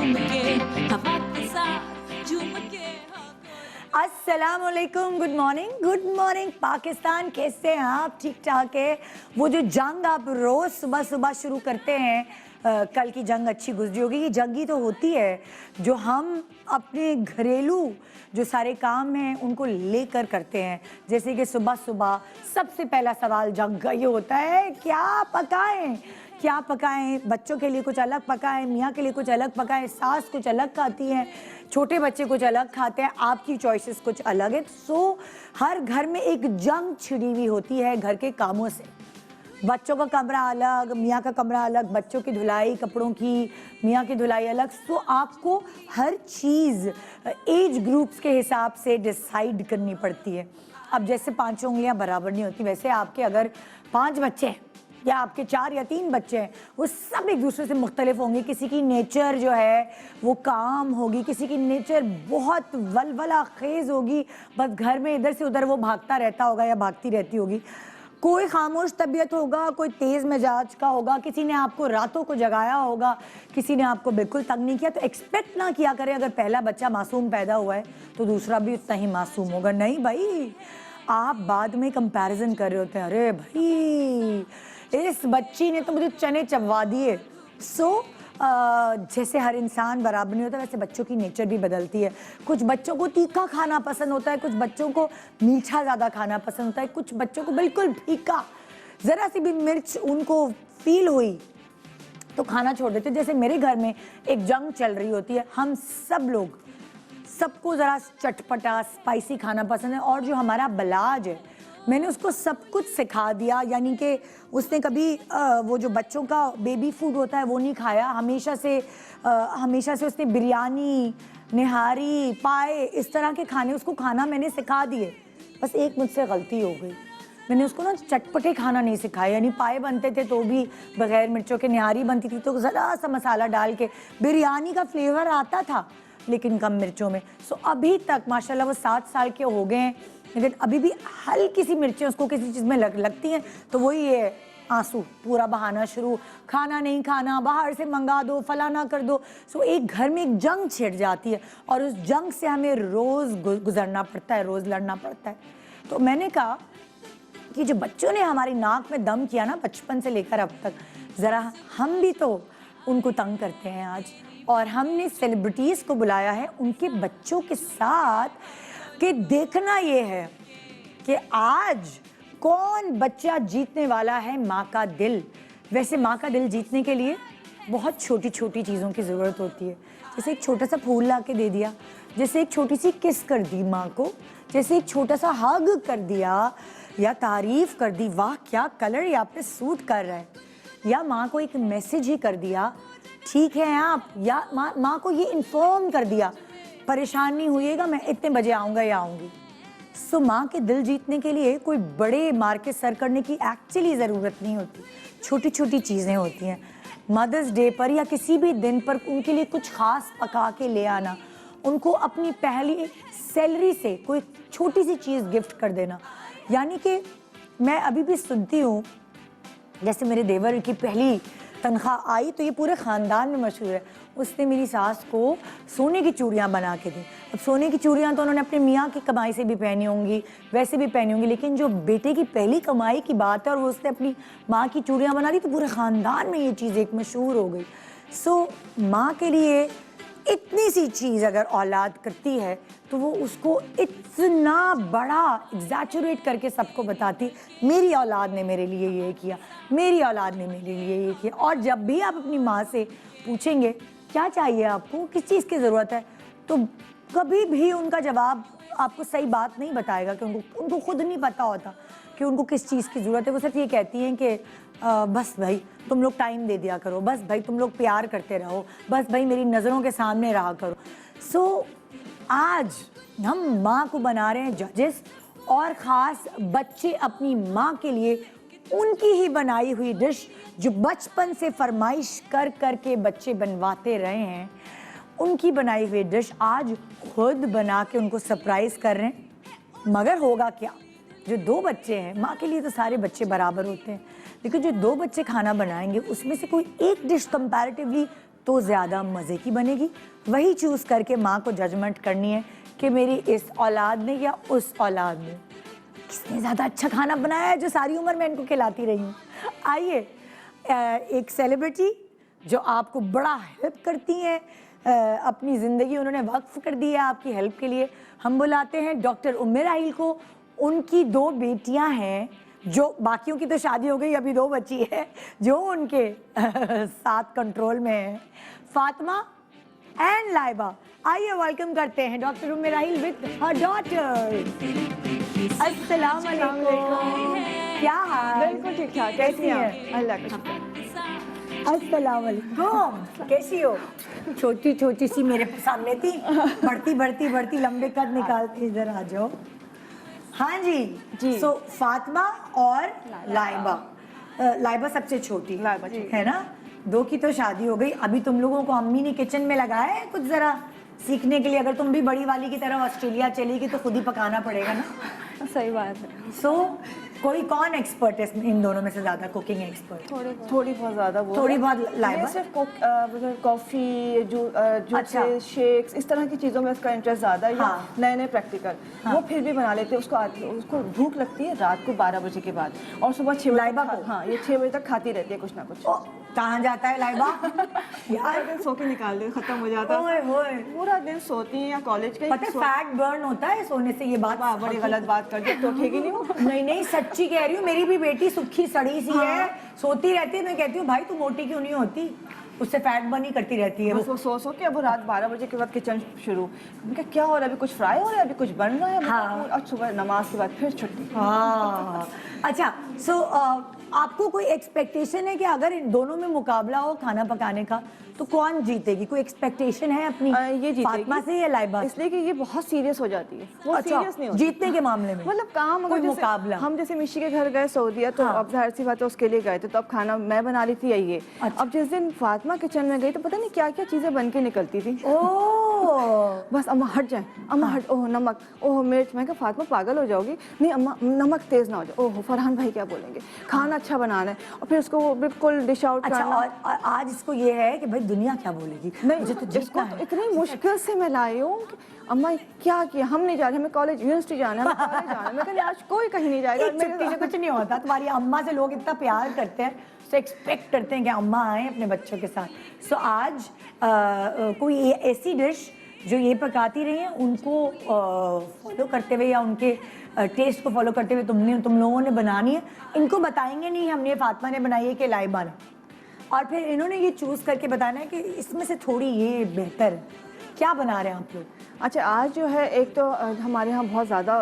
झूम के हवा के साथ झूम के। अस्सलाम वालेकुम, गुड मॉर्निंग पाकिस्तान। कैसे हैं आप? ठीक ठाक है। वो जो जंग आप रोज़ सुबह सुबह शुरू करते हैं, कल की जंग अच्छी गुजरी होगी। ये जंग ही तो होती है जो हम अपने घरेलू जो सारे काम हैं उनको लेकर करते हैं। जैसे कि सुबह सुबह सबसे पहला सवाल जंग का ये होता है, क्या पकाएं। बच्चों के लिए कुछ अलग पकाएं, मियाँ के लिए कुछ अलग पकाएं, सास कुछ अलग खाती हैं, छोटे बच्चे कुछ अलग खाते हैं, आपकी चॉइसेस कुछ अलग है। सो हर घर में एक जंग छिड़ी हुई होती है घर के कामों से। बच्चों का कमरा अलग, मियाँ का कमरा अलग, बच्चों की धुलाई कपड़ों की, मियाँ की धुलाई अलग। तो आपको हर चीज़ एज ग्रुप्स के हिसाब से डिसाइड करनी पड़ती है। अब जैसे 5 उंगलियां बराबर नहीं होती, वैसे आपके अगर 5 बच्चे हैं या आपके 4 या 3 बच्चे हैं, वो सब एक दूसरे से मुख्तलिफ होंगे। किसी की नेचर जो है वो काम होगी, किसी की नेचर बहुत वलवला खेज होगी, बस घर में इधर से उधर वो भागता रहता होगा या भागती रहती होगी। कोई खामोश तबीयत होगा, कोई तेज़ मिजाज का होगा, किसी ने आपको रातों को जगाया होगा, किसी ने आपको बिल्कुल तंग नहीं किया। तो एक्सपेक्ट ना किया करें अगर पहला बच्चा मासूम पैदा हुआ है तो दूसरा भी उतना ही मासूम होगा। नहीं भाई, आप बाद में कंपैरिजन कर रहे होते हैं, अरे भाई इस बच्ची ने तो मुझे चने चबवा दिए। जैसे हर इंसान बराबर नहीं होता, वैसे बच्चों की नेचर भी बदलती है। कुछ बच्चों को तीखा खाना पसंद होता है, कुछ बच्चों को मीठा ज़्यादा खाना पसंद होता है, कुछ बच्चों को बिल्कुल फीका, ज़रा सी भी मिर्च उनको फील हुई तो खाना छोड़ देते। जैसे मेरे घर में एक जंग चल रही होती है, हम सबको ज़रा चटपटा स्पाइसी खाना पसंद है। और जो हमारा बलाज है, मैंने उसको सब कुछ सिखा दिया, यानी कि उसने कभी वो जो बच्चों का बेबी फूड होता है वो नहीं खाया। हमेशा से उसने बिरयानी, निहारी, पाए, इस तरह के खाने उसको खाना मैंने सिखा दिए। बस एक मुझसे गलती हो गई, मैंने उसको ना चटपटे खाना नहीं सिखाया। यानी पाए बनते थे तो भी बग़ैर मिर्चों के, निहारी बनती थी तो ज़रा सा मसाला डाल के, बिरयानी का फ्लेवर आता था लेकिन कम मिर्चों में। अभी तक माशाल्लाह वो 7 साल के हो गए हैं, लेकिन अभी भी हल्की सी मिर्चें उसको किसी चीज़ में लगती हैं तो वही है आंसू, पूरा बहाना शुरू, खाना नहीं खाना, बाहर से मंगा दो, फलाना कर दो। एक घर में एक जंग छिड़ जाती है और उस जंग से हमें रोज़ गुजरना पड़ता है, रोज़ लड़ना पड़ता है। तो मैंने कहा कि जो बच्चों ने हमारी नाक में दम किया ना बचपन से लेकर अब तक, ज़रा हम भी तो उनको तंग करते हैं आज। और हमने सेलिब्रिटीज़ को बुलाया है उनके बच्चों के साथ कि देखना ये है कि आज कौन बच्चा जीतने वाला है माँ का दिल। वैसे माँ का दिल जीतने के लिए बहुत छोटी छोटी चीज़ों की ज़रूरत होती है। जैसे एक छोटा सा फूल ला के दे दिया, जैसे एक छोटी सी किस कर दी माँ को, जैसे एक छोटा सा हग कर दिया या तारीफ़ कर दी, वाह क्या कलर ये आप पे सूट कर रहा है, या माँ को एक मैसेज ही कर दिया, ठीक है आप, या माँ को ये इन्फॉर्म कर दिया, परेशान नहीं होइएगा, मैं इतने बजे आऊँगा या आऊँगी। माँ के दिल जीतने के लिए कोई बड़े मार के सर करने की एक्चुअली ज़रूरत नहीं होती, छोटी छोटी चीज़ें होती हैं। मदर्स डे पर या किसी भी दिन पर उनके लिए कुछ ख़ास पका के ले आना, उनको अपनी पहली सैलरी से कोई छोटी सी चीज़ गिफ्ट कर देना। यानी कि मैं अभी भी सुनती हूँ, जैसे मेरे देवर की पहली तनख्वाह आई तो ये पूरे ख़ानदान में मशहूर है, उसने मेरी सास को सोने की चूड़ियाँ बना के दी। अब सोने की चूड़ियाँ तो उन्होंने अपने मियाँ की कमाई से भी पहनी होंगी, वैसे भी पहनी होंगी, लेकिन जो बेटे की पहली कमाई की बात है और वो उसने अपनी माँ की चूड़ियाँ बना दी तो पूरे ख़ानदान में ये चीज़ एक मशहूर हो गई। माँ के लिए इतनी सी चीज़ अगर औलाद करती है तो वो उसको इतना बड़ा एग्जैचुरेट करके सबको बताती, मेरी औलाद ने मेरे लिए ये किया, मेरी औलाद ने मेरे लिए ये किया। और जब भी आप अपनी माँ से पूछेंगे क्या चाहिए आपको, किस चीज़ की ज़रूरत है, तो कभी भी उनका जवाब आपको सही बात नहीं बताएगा कि उनको खुद नहीं पता होता कि उनको किस चीज़ की ज़रूरत है। वो सिर्फ ये कहती हैं कि बस भाई तुम लोग टाइम दे दिया करो, बस भाई तुम लोग प्यार करते रहो, बस भाई मेरी नज़रों के सामने रहा करो। आज हम माँ को बना रहे हैं जजेस, और ख़ास बच्चे अपनी माँ के लिए उनकी ही बनाई हुई डिश जो बचपन से फरमाइश कर कर के बच्चे बनवाते रहे हैं, उनकी बनाई हुई डिश आज खुद बना के उनको सरप्राइज़ कर रहे हैं। मगर होगा क्या, जो 2 बच्चे हैं, माँ के लिए तो सारे बच्चे बराबर होते हैं, लेकिन जो 2 बच्चे खाना बनाएंगे उसमें से कोई एक डिश कंपैरेटिवली तो ज़्यादा मज़े की बनेगी। वही चूज़ करके माँ को जजमेंट करनी है कि मेरी इस औलाद ने या उस औलाद ने किसने ज़्यादा अच्छा खाना बनाया है जो सारी उम्र मैं इनको खिलाती रही हूँ। आइए एक सेलिब्रिटी जो आपको बड़ा हेल्प करती हैं, अपनी ज़िंदगी उन्होंने वक्फ कर दी है आपकी हेल्प के लिए, हम बुलाते हैं डॉक्टर उम्मे राहिल को। उनकी 2 बेटियां हैं, जो बाकियों की तो शादी हो गई, अभी 2 बची है जो उनके साथ कंट्रोल में है, फातिमा एंड लाइबा। आइए वेलकम करते हैं doctor Umme Rahil with her daughter. अस्सलाम वालेकुम, क्या हाल? बिल्कुल ठीक ठाक। कैसी हैं? अल्लाह का शुक्र। अस्सलाम वालेकुम, कैसी हो? छोटी छोटी सी मेरे सामने थी, बढ़ती बढ़ती बढ़ती लंबे कद निकालती, इधर आ जाओ। हाँ जी जी। सो फातिमा और लाइबा। लाइबा सबसे छोटी लाइबा छोटी। है ना, 2 की तो शादी हो गई। अभी तुम लोगों को अम्मी ने किचन में लगाया है कुछ जरा सीखने के लिए? अगर तुम भी बड़ी वाली की तरह ऑस्ट्रेलिया चलेगी तो खुद ही पकाना पड़ेगा ना। सही बात है। सो कोई कौन एक्सपर्ट है इन दोनों में से ज्यादा कुकिंग एक्सपर्ट? थोड़ी बहुत ज़्यादा वो थोड़ी है। बहुत लाइबा? ये सिर्फ कॉफ़ी, अच्छा। जूसेस, शेक्स, इस तरह की चीज़ों में उसका इंटरेस्ट ज़्यादा है। हाँ। नए नए प्रैक्टिकल वो फिर भी बना लेते हैं। उसको भूख लगती है रात को 12 बजे के बाद, और सुबह 6 बजे लाइबा को? हाँ, ये 6 बजे तक खाती रहती है कुछ ना कुछ। ओ, कहाँ जाता है लाइबा? पूरा दिन सो के निकाल दे, खत्म हो जाता है। ओए होए, पूरा दिन सोती है या कॉलेज के पता है फैट बर्न होता है सोने से, ये बात बड़ी गलत बात कर दी, तो उठेगी नहीं वो। नहीं नहीं सच्ची कह रही हूँ, मेरी भी बेटी सुखी सड़ी सी है, सोती रहती है। मैं कहती हूँ भाई तू मोटी क्यों नहीं होती, उससे फैट बर्न ही करती रहती है बस वो सो के अब वो रात 12 बजे के बाद किचन शुरू। मैं कहा क्या हो रहा है, अभी कुछ फ्राई हो रहा है, अभी कुछ बन रहा है। हाँ। और सुबह नमाज के बाद फिर छुट्टी। हाँ अच्छा। सो आपको कोई एक्सपेक्टेशन है कि अगर इन दोनों में मुकाबला हो खाना पकाने का तो कौन जीतेगी? कोई एक्सपेक्टेशन है अपनी ये जीतेगी। फातिमा से या लाइबा से? इसलिए कि ये बहुत सीरियस हो जाती है। वो अच्छा, सीरियस नहीं होती जीतने के मामले में मतलब काम कोई अगर जैसे मुकाबला? हम जैसे मिशी के घर गए सऊदीया, तो हाँ। अब जाहिर सी बात है उसके लिए गए थे, तो अब खाना मैं बना रही थी ये। अच्छा। अब जिस दिन फातिमा किचन में गई तो पता नहीं क्या क्या चीजें बन के निकलती थी। ओह बस अम्मा हट जाए, अम्मा हट, ओह नमक, ओह मिर्च। मैं कहा फातिमा पागल हो जाओगी, नहीं अम्मा नमक तेज ना हो जाए, ओह फरहान भाई क्या बोलेंगे, खाना अच्छा बनाना है, और फिर उसको बिल्कुल डिश आउट अच्छा। करना। और आज इसको ये है कि भाई दुनिया क्या बोलेगी, नहीं मुझे तो इसको जीतना तो है। इतनी मुश्किल से मैं लाई हूँ कि अम्मा क्या किया, हम नहीं जा रहे, हमें कॉलेज यूनिवर्सिटी जाना है, हमें कॉलेज जाना है। मैं कहती आज कोई कहीं नहीं जाएगा। एक छुट्टी से कुछ नहीं होता। तुम्हारी अम्मा से लोग इतना प्यार करते हैं, तो एक्सपेक्ट करते हैं कि अम्मा आए अपने बच्चों के साथ। सो आज कोई ऐसी डिश जो ये पकाती रही हैं उनको फॉलो करते हुए या उनके टेस्ट को फॉलो करते हुए तुम लोगों ने बनानी है। इनको बताएंगे नहीं हमने फातिमा ने बनाई है कि लाइबा ने, और फिर इन्होंने ये चूज़ करके बताना है कि इसमें से थोड़ी ये बेहतर है। क्या बना रहे हैं आप लोग? अच्छा आज जो है एक तो हमारे यहाँ बहुत ज़्यादा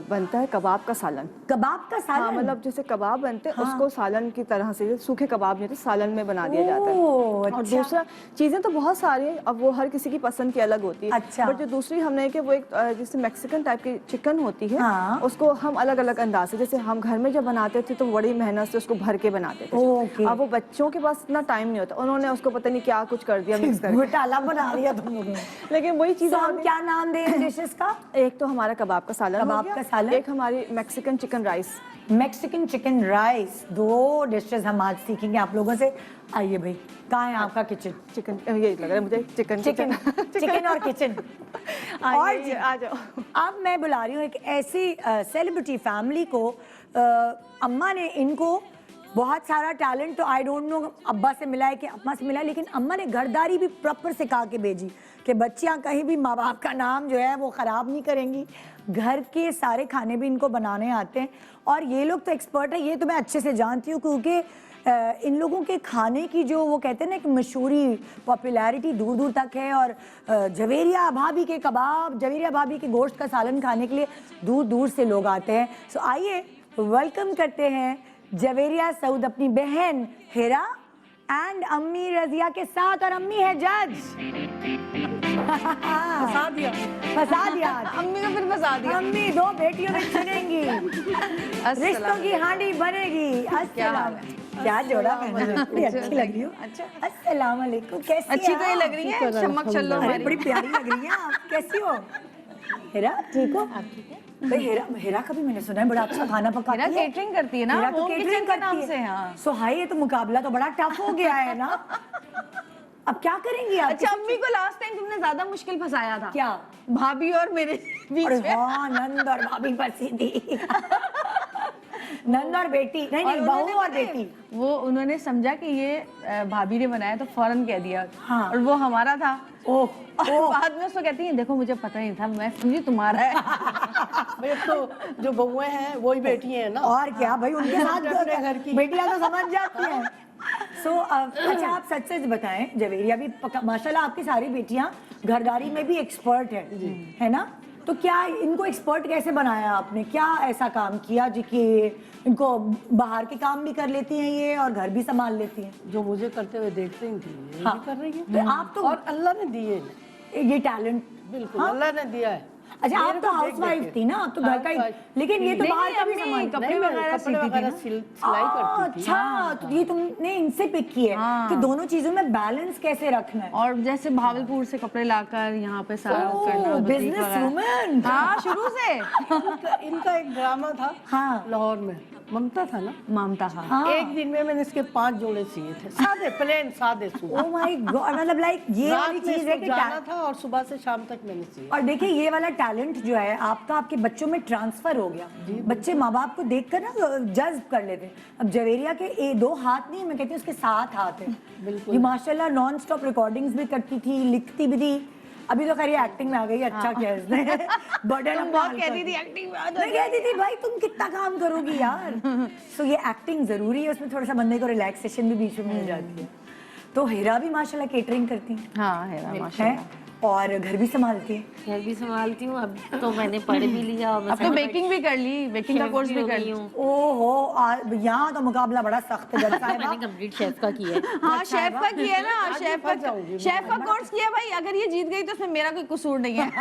बनता है कबाब का सालन। कबाब का सालन? हाँ मतलब जैसे कबाब बनते हैं हाँ। उसको सालन की तरह से, सूखे कबाब नहीं होते, सालन में बना दिया जाता है। ओह, और अच्छा। दूसरा चीज़ें तो बहुत सारी है, अब वो हर किसी की पसंद की अलग होती है। अच्छा। बट जो दूसरी हमने कि वो एक जैसे मैक्सिकन टाइप की चिकन होती है, हाँ। उसको हम अलग अलग अंदाज से, जैसे हम घर में जब बनाते थे तो बड़ी मेहनत से उसको भर के बनाते थे। ओके। अब वो बच्चों के पास इतना टाइम नहीं होता, उन्होंने उसको पता नहीं क्या कुछ कर दिया मिक्स करके। घोटाला बना दिया तुम लोगों ने। लेकिन वही चीज़ें तो हम क्या नाम दें डिशेस का? एक तो हमारा कबाब का सालन हो कबाब गया, का सालन। एक हमारी Mexican chicken rice. Mexican chicken rice, 2 dishes हम आज सीखेंगे आप लोगों से। आइए भाई, कहाँ है आपका किचन? चिकन यही लग रहा है मुझे, चिकन चिकन और किचन। और जी, आ जाओ। अब मैं बुला रही हूँ एक ऐसी सेलिब्रिटी फैमिली को। अम्मा ने इनको बहुत सारा टैलेंट तो आई डोंट नो अब्बा से मिला है कि अम्मा से मिला है, लेकिन अम्मा ने घरदारी भी प्रॉपर सिखा के भेजी कि बच्चियां कहीं भी माँ बाप का नाम जो है वो ख़राब नहीं करेंगी। घर के सारे खाने भी इनको बनाने आते हैं, और ये लोग तो एक्सपर्ट है, ये तो मैं अच्छे से जानती हूँ क्योंकि इन लोगों के खाने की जो वो कहते हैं ना कि मशहूरी पॉपुलैरिटी दूर दूर तक है। और जवेरिया भाभी के कबाब, जवेरिया भाभी के गोश्त का सालन खाने के लिए दूर दूर से लोग आते हैं। सो आइए वेलकम करते हैं जवेरिया सऊद अपनी बहन हिरा एंड अम्मी रजिया के साथ, और अम्मी है जज। फंसा दिया अम्मी को फिर फंसा दिया। अम्मी 2 बेटियों में चुनेंगी, रिश्तों की हांडी बनेगी। अस्सलाम, क्या जोड़ा पहना है, बड़ी अच्छी लग रही हो। अच्छा। अस्सलाम वालेकुम, कैसी अच्छी हैं तो ये आप? लग रही है, चमक चलो अरे हमारी। बड़ी प्यारी लग रही हैं आप, कैसी हो? हिरा ठीक हो? भाई हिरा का भी मैंने सुना है बड़ा अच्छा खाना पकाती है। हिरा केटरिंग करती है ना, हिरा तो होम केटरिंग किचन के करती नाम है। से, हाँ। सो हाय, ये तो मुकाबला तो बड़ा टफ हो गया है ना। अब क्या करेंगी आप? अच्छा अम्मी को लास्ट टाइम तुमने ज्यादा मुश्किल फंसाया था क्या? भाभी और मेरे बीच अरे में। हाँ, नंद और भाभी फंसी थी। नंद और बेटी, नहीं नहीं, बहू उन्होंने और पता है, बेटी। वो उन्होंने समझा कि ये भाभी ने बनाया तो फौरन कह दिया। हाँ। और वो हमारा था। ओह और बाद में उसको कहती है देखो मुझे पता नहीं था, मैं समझी तुम्हारा है। भाई अब तो जो बहुएं हैं वही बेटी हैं ना। और क्या भाई, उनके साथ अपने घर की। बेटियां तो समझ जाती हैं। अच्छा आप सच सच बताएं, जवेरिया भी माशाल्लाह आपकी सारी बेटियां घरदारी में भी एक्सपर्ट है ना? तो क्या इनको एक्सपर्ट कैसे बनाया आपने? क्या ऐसा काम किया जी कि इनको बाहर के काम भी कर लेती हैं ये और घर भी संभाल लेती हैं? जो मुझे करते हुए देखते ही थी ये हाँ। भी कर रही है। तो आप तो और अल्लाह ने दिए इन्हें। ये टैलेंट, बिल्कुल हाँ? अल्लाह ने दिया है। अच्छा आप मेरे तो को हाउस देख वाइफ देख थी ना, आप तो घर का ही, Housewife लेकिन ये तो नहीं, बाहर का भी अम्मी संभाल कपड़े नहीं, मैं वगैरह कपड़े सीती थी वगैरह ना। सिलाई करती थी। अच्छा तो ये तुमने इनसे पिक किया है हाँ। कि दोनों चीजों में बैलेंस कैसे रखना है। और जैसे भावलपुर से कपड़े लाकर यहाँ पे सारा करना, बुटीक बिजनेस वगैरह। वुमन। हाँ शुरू से। इनका एक ड्रामा था हाँ। लाहौर में, ममता था ना। ममता हाँ। हाँ। एक दिन में मैंने इसके 5 जोड़े सिए थे, सादे प्लेन सादे सूट। ओह माय गॉड, मतलब लाइक ये वाली रात में चीज है इसको कि जाना था और सुबह से शाम तक मैंने सिए। और देखिए ये वाला टैलेंट जो है आपका आपके बच्चों में ट्रांसफर हो गया। बच्चे माँ बाप को देखकर ना जज्ब कर लेते हैं। अब जवेरिया के 2 हाथ नहीं, मैं कहती हूँ उसके 7 हाथ हैं। बिल्कुल। ये माशाल्लाह नॉन स्टॉप रिकॉर्डिंग्स भी करती थी, लिखती भी थी। अभी तो खैर ये एक्टिंग में आ गई, अच्छा किया इसने। बर्डन तुम बहुत कहती थी एक्टिंग में आ जाओ। मैं कहती थी भाई तुम कितना काम करोगी यार। सो ये एक्टिंग जरूरी है, उसमें थोड़ा सा बंदे को रिलैक्सेशन भी बीच में मिल जाती है। तो हिरा भी माशाल्लाह केटरिंग करती है, हाँ है माशाल्लाह। और घर भी संभालती है। घर भी संभालती हूँ, अब तो मैंने पढ़ भी लिया और अब तो बेकिंग भी कर ली, बेकिंग का कोर्स भी कर ली। ओहो यहाँ तो मुकाबला बड़ा सख्त है जज साहिबा। मैंने कंप्लीट शेफ का किया है। हाँ शेफ का किया है ना, जाऊंगी शेफ का कोर्स किया भाई। अगर ये जीत गई तो उसमें मेरा कोई कसूर नहीं है।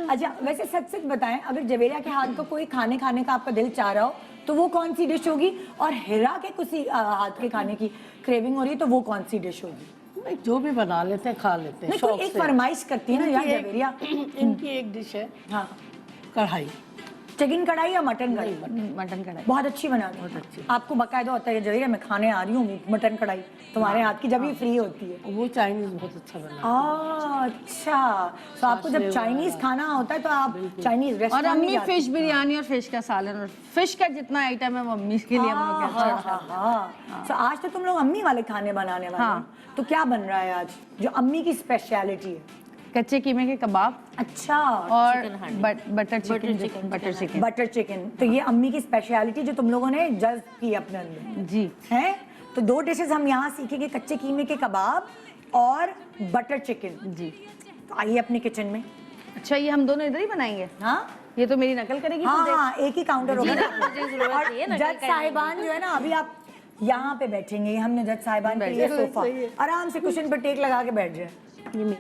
अच्छा वैसे सच सच बताएं, अगर जवेरिया के हाथ का कोई खाने खाने का आपका दिल चाह रहा हो तो वो कौन सी डिश होगी? और हिरा के किसी हाथ के खाने की क्रेविंग हो रही है तो वो कौन सी डिश होगी? नहीं, जो भी बना लेते हैं खा लेते हैं नहीं शौक कोई एक से। फरमाइश करती है ना यार जवेरिया। इनकी एक डिश है हाँ, कढ़ाई। चिकन कढ़ाई या मटन कढ़ाई? मटन कढ़ाई बहुत अच्छी बनाती है। बहुत अच्छी। आपको बकायदा होता है जवेरिया मैं खाने आ रही हूँ मटन कढ़ाई तुम्हारे हाथ की, जब भी फ्री होती है। वो चाइनीज बहुत अच्छा बना। अच्छा तो आपको जब चाइनीज खाना होता है तो आप चाइनीज और रेस्टोरेंट अम्मी फिश बिरयानी और फिश का सालन और फिश का जितना आइटम है वो अम्मी के लिए हम लोग कहते तो आज तो तुम लोग अम्मी वाले खाने बनाने वाले हो। हाँ। तो क्या बन रहा है आज जो अम्मी की स्पेशलिटी है? कच्चे कीमे के कबाब अच्छा, और चिकन हांडी। Butter chicken. Butter chicken. तो ये अम्मी की स्पेशलिटी जो तुम लोगों ने जज की अपने अंदर जी। है। तो 2 डिशेस हम यहाँ सीखेंगे, कच्चे कीमे के कबाब और बटर चिकन। जी तो आइए अपने किचन में। अच्छा ये हम दोनों इधर ही बनाएंगे? हाँ ये तो मेरी नकल करेगी हाँ तुझे? हाँ, एक ही काउंटर होगा ना। मुझे जरूरत और नहीं है नकल जज करने की। साहिबान जो है ना, अभी आप यहाँ पे बैठेंगे, हमने जज साहिबान के लिए सोफा आराम से कुशन पर टेक लगा के बैठ जाए।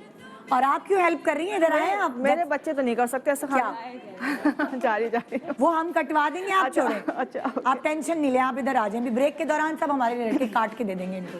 और आप क्यों हेल्प कर रही हैं? इधर आए आप। मेरे बच्चे तो नहीं कर सकते ऐसा खाना। जा रही वो हम कटवा देंगे, आप छोड़े। अच्छा आप टेंशन नहीं ले, आप इधर आ जाएं। ब्रेक के दौरान सब हमारे लड़के काट के दे देंगे इनको।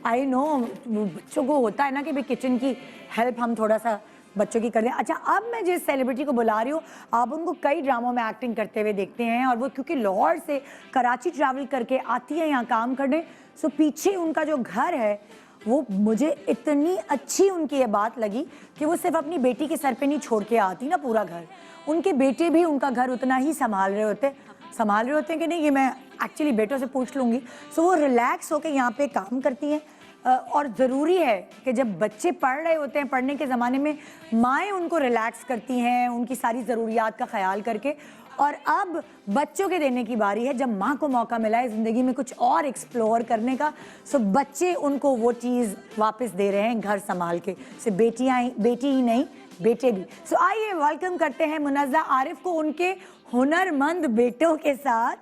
आई नो बच्चों को होता है ना कि भाई किचन की हेल्प हम थोड़ा सा बच्चों की कर दें। अच्छा अब मैं जिस सेलिब्रिटी को बुला रही हूँ, आप उनको कई ड्रामों में एक्टिंग करते हुए देखते हैं, और वो क्योंकि लाहौर से कराची ट्रैवल करके आती है यहाँ काम करने, सो पीछे उनका जो घर है वो मुझे इतनी अच्छी उनकी ये बात लगी कि वो सिर्फ अपनी बेटी के सर पे नहीं छोड़ के आती ना पूरा घर, उनके बेटे भी उनका घर उतना ही संभाल रहे होते हैं कि नहीं, ये मैं एक्चुअली बेटों से पूछ लूँगी। सो वो रिलैक्स होकर यहाँ पे काम करती हैं। और ज़रूरी है कि जब बच्चे पढ़ रहे होते हैं, पढ़ने के ज़माने में माएँ उनको रिलैक्स करती हैं, उनकी सारी ज़रूरियात का ख्याल करके। और अब बच्चों के देने की बारी है, जब माँ को मौका मिला है ज़िंदगी में कुछ और एक्सप्लोर करने का, सो बच्चे उनको वो चीज़ वापस दे रहे हैं घर संभाल के। सिर्फ बेटी ही नहीं, बेटे भी। सो आइए वेलकम करते हैं मुनज़्ज़ा आरिफ को उनके हुनरमंद बेटों के साथ,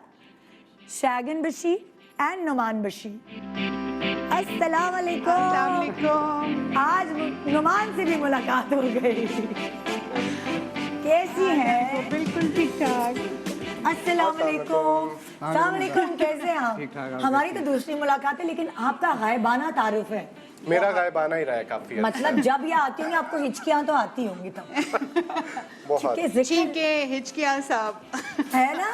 शैगन बशी एंड नुमान बशी। अस्सलाम वालेकुम। आज नुमान से भी मुलाकात हो गई। कैसी हैं? बिल्कुल ठीक ठाक। अस्सलाम वालेकुम। अस्सलाम वालेकुम, कैसे हैं आप? हमारी तो दूसरी मुलाकात है, लेकिन आपका गायबाना तारुफ है। मेरा गायबाना ही रहा है काफी। मतलब जब ये आती होंगी आपको हिचकियां तो आती होंगी तब। बहुत। ठीक है, हिचकियाँ साहब। है ना।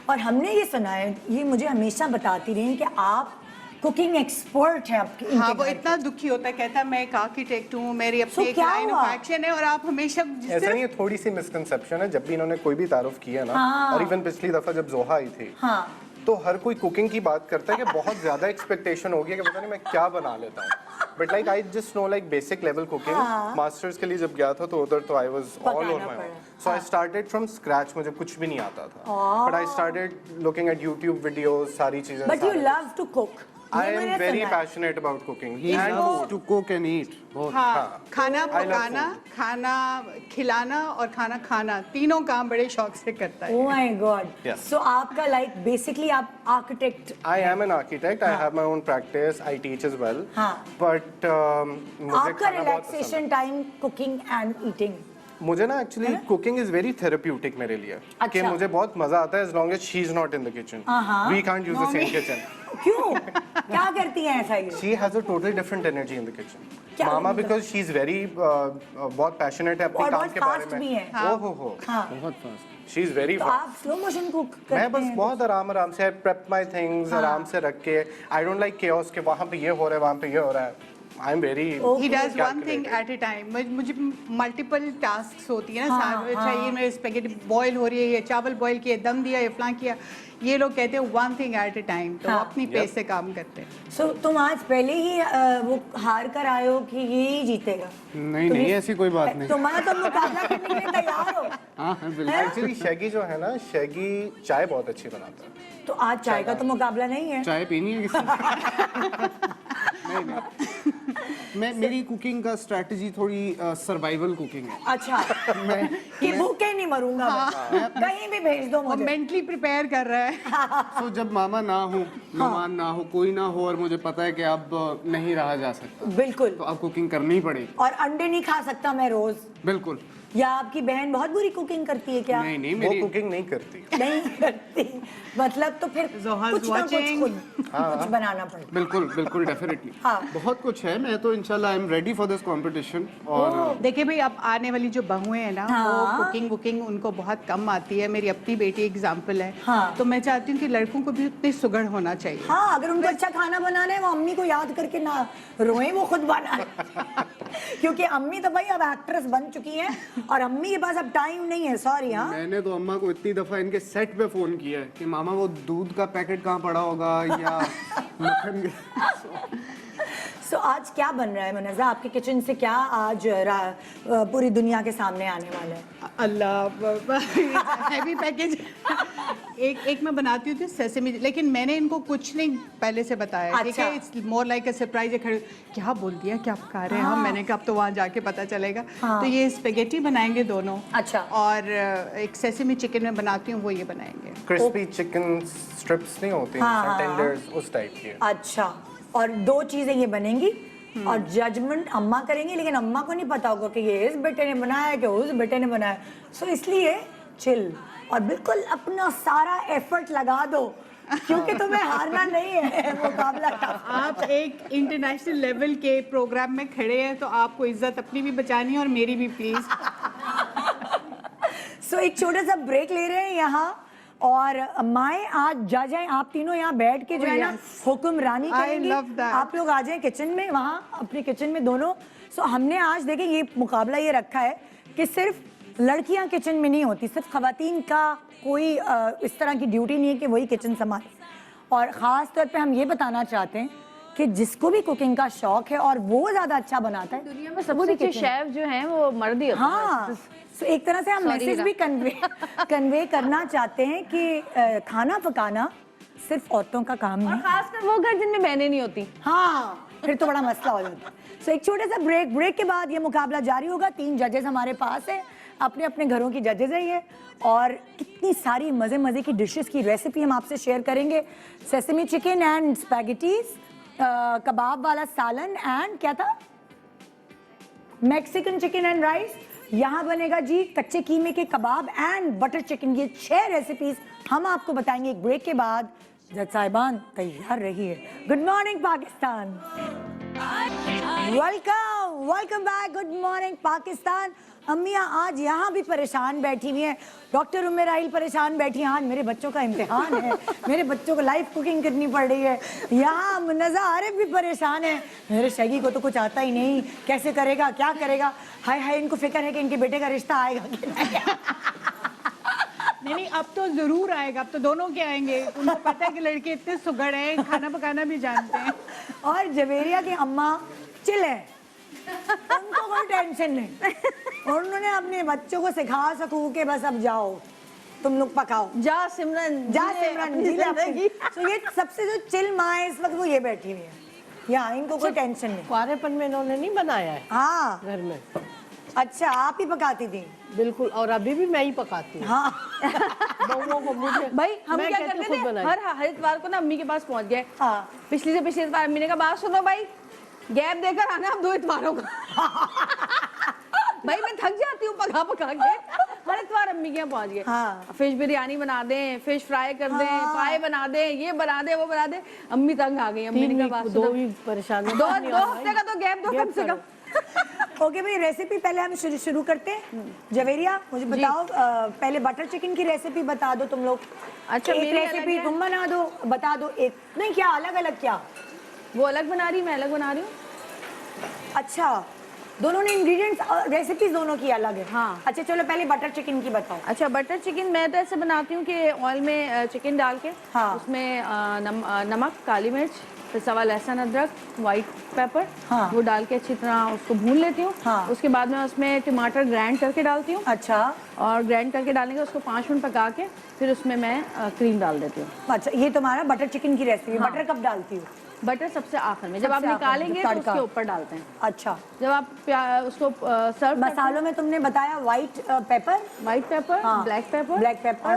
और हमने ये सुना है, ये मुझे हमेशा बताती रही कि आप कुकिंग एक्सपर्ट है आपके हाँ, इनके वो घर इतना दुखी होता है, कहता है मैं एक आर्किटेक्ट हूँ, मेरी So, अपनी एक क्या लाइन हुआ? ऑफ एक्शन है और आप हमेशा ऐसा नहीं है, थोड़ी सी मिसकंसेप्शन है। जब भी इन्होंने कोई भी तारुफ किया ना, हाँ। और इवन पिछली दफा जब जोहा आई थी, हाँ तो हर कोई कुकिंग की बात करता है कि बहुत ज्यादा एक्सपेक्टेशन हो गया कि पता नहीं मैं क्या बना लेता हूँ। But like I just know like basic level cooking. Masters के लिए जब गया था तो उधर तो I was all on my own. So I started from scratch, मुझे कुछ भी नहीं आता था। But I started looking at YouTube videos, सारी चीजें। But you love to cook. I am very passionate about cooking and to cook and eat. both. हाँ, खाना I love पकाना, खाना खिलाना और खाना खाना, तीनों काम बड़े शौक से करता है। Oh my God. Yes. So आपका like basically आप architect. I am an architect. I have my own practice. I teach as well. हाँ. But मुझे आपका खाना बहुत पसंद है। relaxation time cooking and eating. मुझे ना actually cooking is very therapeutic मेरे लिए। कि अच्छा। मुझे बहुत मजा आता है as long as she is not in the kitchen. We can't use the same kitchen. क्यों? क्या करती हैं ऐसा ये? She has a totally different energy in the kitchen. क्या मामा मतलब? because she is very बहुत passionate है अपने और काम बहुत के बारे fast में। भी हैं। ओह हो। हाँ। बहुत fast. She is very तो fast. आप स्लो मोशन कुक करते मैं बस हैं? बहुत आराम से prep my things, आराम से रख के। I don't like chaos के वहाँ पे ये हो रहा है, वहाँ पे ये हो रहा है। I am very He does one thing calculated. at a time. मुझे मल्टीपल टास्क होती है ना, हाँ, चाहिए मेरे स्पेगेटी बॉईल हो रही है, ये चावल बॉईल किए, दम दिया, ये फलां किया। ये लोग कहते हैं one thing at A time, तो वो हाँ। अपनी पेस से काम करते हैं। So तुम आज पहले ही वो हार कर आए हो कि ये ही जीतेगा? नहीं नहीं, ऐसी कोई बात नहीं। तुम्हारा तो मुकाबला करने के लिए तैयार हो? हाँ हाँ बिल्कुल। Actually शैगी जो है ना, शैगी चाय बहुत अच्छी बनाता है। तो आज चाय का तो मुकाबला नहीं है। चाय पीनी है किसी नहीं नहीं, मैं मेरी कुकिंग का स्ट्रेटजी थोड़ी सर्वाइवल कुकिंग है। अच्छा कि भूखे नहीं मरूंगा मैं। कहीं भी भेज दो वो मुझे। मेंटली प्रिपेयर कर रहा है। तो जब मामा ना हो, मेहमान ना हो, कोई ना हो और मुझे पता है कि अब नहीं रहा जा सकता, बिल्कुल। तो अब कुकिंग करनी ही पड़ेगी। और अंडे नहीं खा सकता मैं रोज। बिल्कुल। या आपकी बहन बहुत बुरी कुकिंग करती है क्या? नहीं नहीं, वो मेरी कुकिंग नहीं करती। नहीं करती, मतलब तो फिर Zoha's कुछ ना कुछ watching. खुद कुछ बनाना पड़ेगा। बिल्कुल बिल्कुल डेफिनेटली हाँ। बहुत कुछ है। मैं तो इंशाल्लाह I am ready for this competition. और देखिए भाई, अब आने वाली जो बहुएं हैं ना, वो कुकिंग वुकिंग उनको बहुत कम आती है। मेरी अपनी बेटी एग्जाम्पल है। हाँ। तो मैं चाहती हूँ कि लड़कों को भी उतने सुगढ़ होना चाहिए। हाँ, अगर उनको अच्छा खाना बनाना है वो अम्मी को याद करके ना रोएं, वो खुद बनाए। क्योंकि अम्मी तो भाई अब एक्ट्रेस बन चुकी हैं और अम्मी के पास अब टाइम नहीं है। सॉरी। हाँ, मैंने तो अम्मा को इतनी दफा इनके सेट पे फोन किया है कि मामा वो दूध का पैकेट कहाँ पड़ा होगा या मक्खन। सो आज क्या बन रहा है मुनज़्ज़ा? आपके किचन से क्या आज पूरी दुनिया के सामने आने वाला है? अल्लाह, हैवी पैकेज। एक मैं बनाती हूँ सेसेमी, लेकिन मैंने इनको कुछ नहीं पहले से बताया। ठीक है, it's more like a surprise. क्या बोल दिया, क्या पका रहे हैं हम? मैंने कहा अब तो वहाँ जाके पता चलेगा। तो ये स्पेगेटी बनाएंगे दोनों। अच्छा। और एक सेसेमी चिकन में बनाती हूँ, वो ये बनाएंगे। क्रिस्पी चिकन स्ट्रिप्स नहीं होती, हाँ। टेंडर्स उस टाइप की है। अच्छा, और दो चीजें ये बनेंगी और जजमेंट अम्मा करेंगी, लेकिन अम्मा को नहीं पता होगा कि ये इस बेटे ने बनाया है कि उस बेटे ने बनाया। सो इसलिए चिल और बिल्कुल अपना सारा एफर्ट लगा दो, क्योंकि तुम्हें हारना नहीं है मुकाबला। आप एक इंटरनेशनल लेवल के प्रोग्राम में खड़े हैं, तो आपको इज्जत अपनी भी बचानी है और मेरी भी, प्लीज। सो एक छोटा सा ब्रेक ले रहे हैं यहाँ, और माए आज जज हैं। आप तीनों यहाँ बैठ के जो है ना हुक्मरानी करेंगी। love that. आप लोग आ जाएं किचन में, वहाँ अपने किचन में दोनों। सो हमने आज देखें ये मुकाबला ये रखा है कि सिर्फ लड़कियाँ किचन में नहीं होती, सिर्फ खवातीन का कोई इस तरह की ड्यूटी नहीं है कि वही किचन संभाले। और ख़ास तौर पे हम ये बताना चाहते हैं कि जिसको भी कुकिंग का शौक है और वो ज़्यादा अच्छा बनाता है, दुनिया में सबसे अच्छे शेफ जो हैं वो मर्द ही होते हैं। हाँ। सो एक तरह से हम मैसेज भी कन्वे करना चाहते हैं कि खाना पकाना सिर्फ औरतों का काम नहीं। खासकर वो घर जिनमें बहनें नहीं होती। हाँ, फिर तो बड़ा मसला हो जाता है। सो एक छोटे सा ब्रेक के बाद ये मुकाबला जारी होगा। 3 जजेस हमारे पास है, अपने अपने घरों की जजेस है ये, और कितनी सारी मज़े की डिशेस की रेसिपी हम आपसे शेयर करेंगे। सेसमी चिकन एंड स्पैगेटीज, कबाब वाला सालन एंड क्या था, मैक्सिकन चिकन एंड राइस। यहाँ बनेगा जी कच्चे कीमे के कबाब एंड बटर चिकन। ये 6 रेसिपीज हम आपको बताएंगे एक ब्रेक के बाद। जज साहिबान तैयार रहिए। Good morning Pakistan, welcome back. Good morning Pakistan. अम्मियाँ आज यहाँ भी परेशान बैठी हुई हैं, डॉक्टर उम्मे राहिल परेशान बैठी हैं, आज मेरे बच्चों का इम्तिहान है, मेरे बच्चों को लाइव कुकिंग करनी पड़ रही है। यहाँ मुन्नज़ा आरिफ भी परेशान है, मेरे शैगी को तो कुछ आता ही नहीं, कैसे करेगा, क्या करेगा। हाय हाय, इनको फिक्र है कि इनके बेटे का रिश्ता आएगा कि नहीं। नहीं, अब तो जरूर आएगा, अब तो दोनों के आएंगे। उनको पता है कि लड़के इतने सुगड़ हैं, खाना पकाना भी जानते हैं। और जवेरिया की अम्मा चिल है, उनको कोई टेंशन नहीं, उन्होंने अपने बच्चों को सिखा सकूं कि बस अब जाओ तुम लोग पकाओ, जा सिमरन जी ले अपनी। तो ये सबसे जो चिल माँ है इस वक्त वो ये बैठी हुई है, यहाँ इनको कोई टेंशन नहीं। कुआरेपन में इन्होंने नहीं बनाया है हाँ घर में, अच्छा, आप ही पकाती थी? बिल्कुल, और अभी भी मैं ही पकाती हूँ हाँ बहुओं को। मुझे भाई हम मैं क्या कहती करते हूँ थे, खुद बनाई। हर इतवार को ना अम्मी के पास पहुंच गए। हाँ। पिछली से पिछली बार अम्मी ने कहा बात सुनो भाई, गैप देकर आना अब 2 इतवारों का। भाई मैं थक जाती हूँ पका पका के, हर इतवार अम्मी के यहाँ पहुंच गए। हाँ। फिश बिरयानी बना दें, फिश फ्राई कर दें, पाए बना दें, ये बना दें, वो बना दें। अम्मी तंग आ गई। अम्मी ने कहा बात दो सुनो, भी परेशान 2 हफ्ते का तो गैप दो कम से कम। ओके भाई, रेसिपी पहले हम शुरू करते हैं। जवेरिया मुझे बताओ, पहले बटर चिकन की रेसिपी बता दो तुम लोग। अच्छा, एक मेरी अलग रेसिपी है। तुम बना दो, बता दो एक, नहीं क्या अलग अलग क्या? वो अलग बना रही, मैं अलग बना रही हूँ। अच्छा, दोनों ने इंग्रेडिएंट्स, रेसिपीज दोनों की अलग है। हाँ। अच्छा चलो पहले बटर चिकन की बताओ। अच्छा, बटर चिकन मैं तो ऐसे बनाती हूँ कि ऑयल में चिकन डाल के, हाँ। उसमें नमक, काली मिर्च, फिर सवा लहसुन, अदरक, वाइट पेपर, हाँ। वो डाल के अच्छी तरह उसको भून लेती हूँ। हाँ। उसके बाद में उसमें टमाटर ग्राइंड करके डालती हूँ, अच्छा और ग्राइंड करके डालने के उसको 5 मिनट पका के फिर उसमें मैं क्रीम डाल देती हूँ। अच्छा, ये तुम्हारा बटर चिकन की रेसिपी। हाँ। बटर कब डालती हो? बटर सबसे आखिर में, जब आप सबसे आखिर में, निकालेंगे जब तो तड़का। उसके ऊपर डालते हैं। अच्छा, जब आप उसको सर्व मसालों में तुमने बताया व्हाइट पेपर, वाइट पेपर, हाँ, ब्लैक पेपर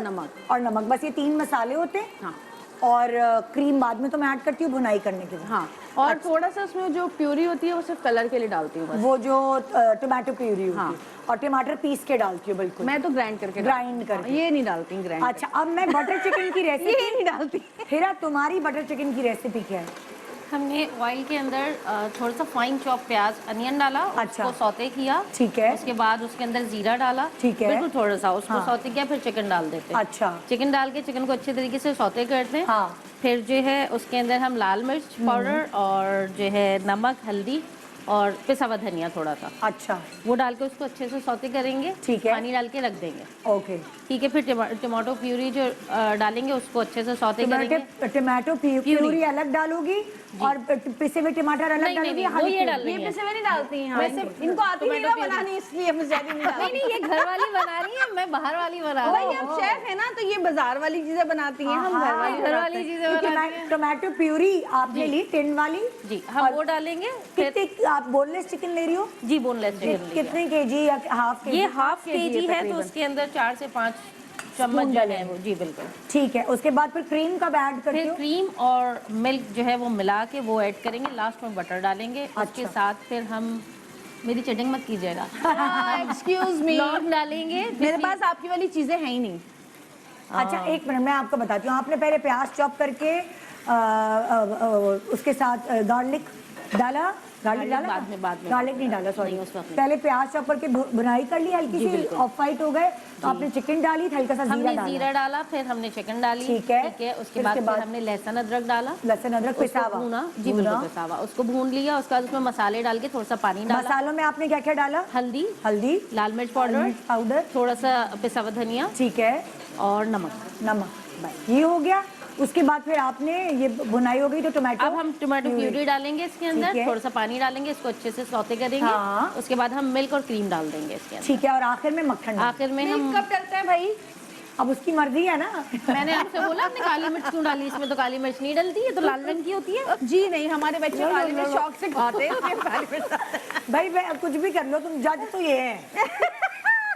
और नमक, बस ये 3 मसाले होते हैं। हाँ। और क्रीम बाद में तो मैं ऐड करती हूँ भुनाई करने के लिए। हाँ, और थोड़ा सा उसमें जो प्यूरी होती है वो सिर्फ कलर के लिए डालती हूँ बस। वो जो टोमेटो प्यूरी होती हाँ। है, और टमाटर पीस के डालती हूँ बिल्कुल। मैं तो ग्राइंड करके ग्राइंड डालती हूँ। करके। ये नहीं डालती ग्राइंड। अच्छा, अब मैं बटर चिकन की रेसिपी ये नहीं डालती। हिरा, तुम्हारी बटर चिकन की रेसिपी क्या है? हमने ऑयल के अंदर थोड़ा सा फाइन चॉप प्याज अनियन डाला, अच्छा। उसको सौते किया। ठीक है। उसके बाद उसके अंदर जीरा डाला। ठीक है। बिल्कुल थोड़ा सा उसको हाँ। सौते किया, फिर चिकन डाल देते हैं। अच्छा। चिकन डाल के चिकन को अच्छे तरीके से सौते करते हैं। हाँ। फिर जो है उसके अंदर हम लाल मिर्च पाउडर और जो है नमक, हल्दी और पिसा हुआ धनिया थोड़ा सा, अच्छा, वो डाल के उसको अच्छे से सौते करेंगे। ठीक है। पानी डाल के रख देंगे। ओके। ठीक है, फिर टमाटो प्यूरी जो डालेंगे उसको अच्छे से सौते करेंगे। टमाटो प्यूरी अलग डालोगी और पिसे हुए टमाटर अलग नहीं, डालोगी? नहीं, वो ये डाल ये रही है। पिसे हुए नहीं डालती हैं। वैसे इनको आती नहीं ना बनानी, इसलिए मैं ज्यादा नहीं डालती। नहीं नहीं, ये घर वाली बना रही है, मैं बाहर वाली बना रही भाई हूँ। आप शेफ है ना, तो ये बाजार वाली चीजें बनाती हैं, हम घर वाली घर वाली चीजें बनाती हैं। टमाटो प्यूरी आपने ली टिन वाली? जी, हम वो डालेंगे। फिर कितने आप बोनलेस चिकन ले रही हो? जी, बोनलेस चिकन कितने केजी या हाफ केजी? ये हाफ केजी है, तो उसके अंदर 4 से 5 चम्मच जो है वो। जी बिल्कुल। ठीक है, उसके बाद फिर क्रीम कब ऐड करते फिर हो? क्रीम और मिल्क जो है वो मिला के वो ऐड करेंगे। लास्ट में बटर डालेंगे। उसके साथ फिर हम, मेरी चटिंग मत कीजिएगा, एक्सक्यूज मी, लौंग डालेंगे। मेरे पास आपकी वाली चीजें हैं ही नहीं। अच्छा, एक मिनट मैं आपको बताती हूँ। आपने पहले प्याज चॉप करके उसके साथ गार्लिक डाला? गार्लिक डाला? बाद में। गार्लिक नहीं डाला, सॉरी। नहीं, उस वक्त नहीं। पहले प्याज चॉप करके भुनाई कर ली, हल्की सी ऑफ वाइट हो गए तो आपने चिकन डाली, हल्का सा जीरा हमने डाला। जीरा डाला, फिर हमने चिकन डाली। ठीक है। उसके फिर बाद उसके बाद हमने लहसुन अदरक डाला। लहसुन अदरक पिसा उसको हुआ? भूना। जी बिल्कुल पिसा हुआ। उसको भून लिया। उसके बाद उसमें मसाले डाल के थोड़ा सा पानी डाला। मसालों में आपने क्या क्या डाला? हल्दी, हल्दी, लाल मिर्च पाउडर, पाउडर, थोड़ा सा पिसा हुआ धनिया ठीक है, और नमक। नमक, ये हो गया। उसके बाद फिर आपने ये भुनाई हो गई तो टोमेटो, अब हम टोमेटो प्यूरी डालेंगे इसके ठीक अंदर, है। थोड़ा सा पानी डालेंगे, इसको अच्छे से सौते करेंगे। हाँ। उसके बाद हम मिल्क और क्रीम डाल देंगे इसके अंदर। ठीक है, और आखिर में मक्खन डाल। आखिर में हम, कब डलता है भाई? अब उसकी मर्जी है ना। मैंने आपसे बोला आपने काली मिर्च क्यों डाली, इसमें तो काली मिर्च नहीं डलती है, तो लाल रंग की होती है। जी नहीं, हमारे बच्चे काली मिर्च शौक से खाते हैं। भाई कुछ भी कर लो, तुम जज तो ये है।